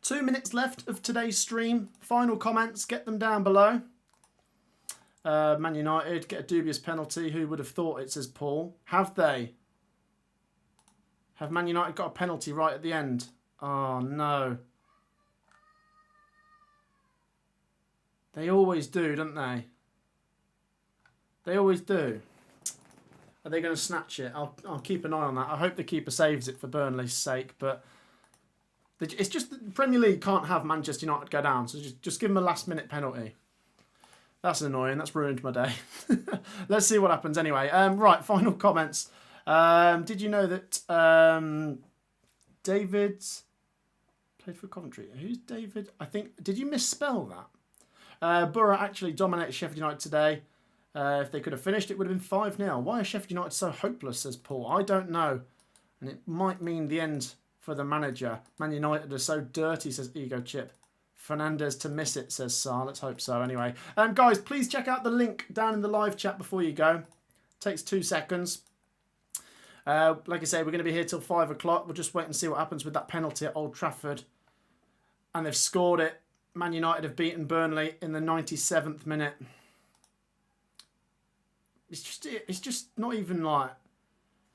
[SPEAKER 1] 2 minutes left of today's stream. Final comments, get them down below. Man United get a dubious penalty. Who would have thought it, says Paul. Have they? Have Man United got a penalty right at the end? Oh, no. They always do, don't they? They always do. Are they going to snatch it? I'll keep an eye on that. I hope the keeper saves it for Burnley's sake, but it's just the Premier League can't have Manchester United go down, so just give them a last-minute penalty. That's annoying. That's ruined my day. Let's see what happens anyway. Right, final comments. Did you know that David played for Coventry? Who's David? I think. Did you misspell that? Borough actually dominated Sheffield United today. If they could have finished, it would have been 5-0. Why is Sheffield United so hopeless, says Paul? I don't know. And it might mean the end for the manager. Man United are so dirty, says Ego Chip. Fernandez to miss it, says Sar. Let's hope so anyway. Guys, please check out the link down in the live chat before you go. Takes 2 seconds. Like I say, we're going to be here till 5 o'clock. We'll just wait and see what happens with that penalty at Old Trafford. And they've scored it. Man United have beaten Burnley in the 97th minute. It's just not even like...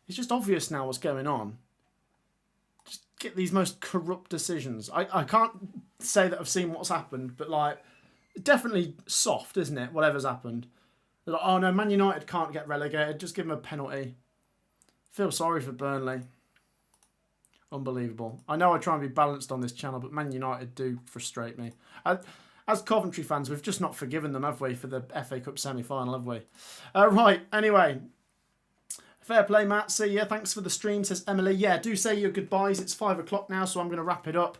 [SPEAKER 1] It's just obvious now what's going on. Just get these most corrupt decisions. I can't say that I've seen what's happened, but like, definitely soft, isn't it? Whatever's happened. They're like, oh no, Man United can't get relegated. Just give them a penalty. Feel sorry for Burnley. Unbelievable. I know I try and be balanced on this channel, but Man United do frustrate me. As Coventry fans, we've just not forgiven them, have we, for the FA Cup semi-final, have we? Right, anyway. Fair play, Matt. See ya. Thanks for the stream, says Emily. Yeah, do say your goodbyes. It's 5 o'clock now, so I'm going to wrap it up.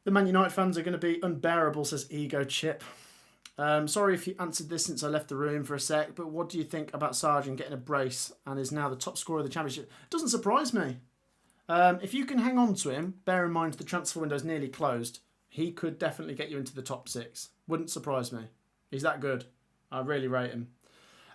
[SPEAKER 1] The Man United fans are going to be unbearable, says Ego Chip. Sorry if you answered this since I left the room for a sec, but what do you think about Sargent getting a brace and is now the top scorer of the Championship? Doesn't surprise me. If you can hang on to him, bear in mind the transfer window's nearly closed, he could definitely get you into the top 6. Wouldn't surprise me. He's that good. I really rate him.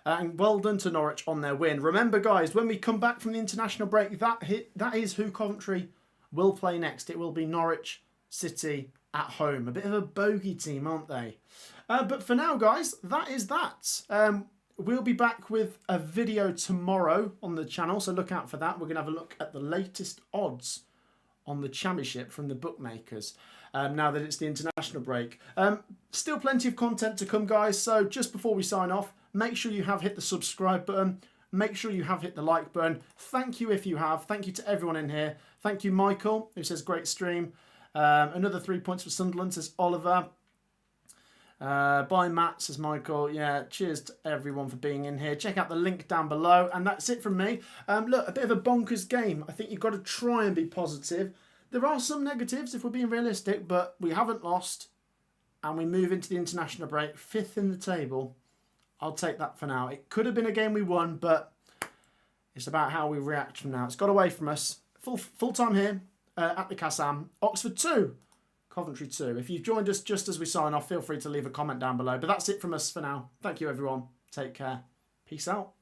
[SPEAKER 1] And well done to Norwich on their win. Remember, guys, when we come back from the international break, that is who Coventry will play next. It will be Norwich City at home. A bit of a bogey team, aren't they? But for now, guys, that is that. We'll be back with a video tomorrow on the channel, so look out for that. We're going to have a look at the latest odds on the Championship from the bookmakers now that it's the international break. Still plenty of content to come, guys, so just before we sign off, make sure you have hit the subscribe button. Make sure you have hit the like button. Thank you if you have. Thank you to everyone in here. Thank you, Michael, who says great stream. Another 3 points for Sunderland, says Oliver. Bye, Matt, says Michael. Yeah, cheers to everyone for being in here. Check out the link down below. And that's it from me. Look, a bit of a bonkers game. I think you've got to try and be positive. There are some negatives if we're being realistic, but we haven't lost. And we move into the international break, 5th in the table. I'll take that for now. It could have been a game we won, but it's about how we react from now. It's got away from us. Full time here at the Kassam. Oxford 2. Coventry 2. If you've joined us just as we sign off, feel free to leave a comment down below. But that's it from us for now. Thank you, everyone. Take care. Peace out.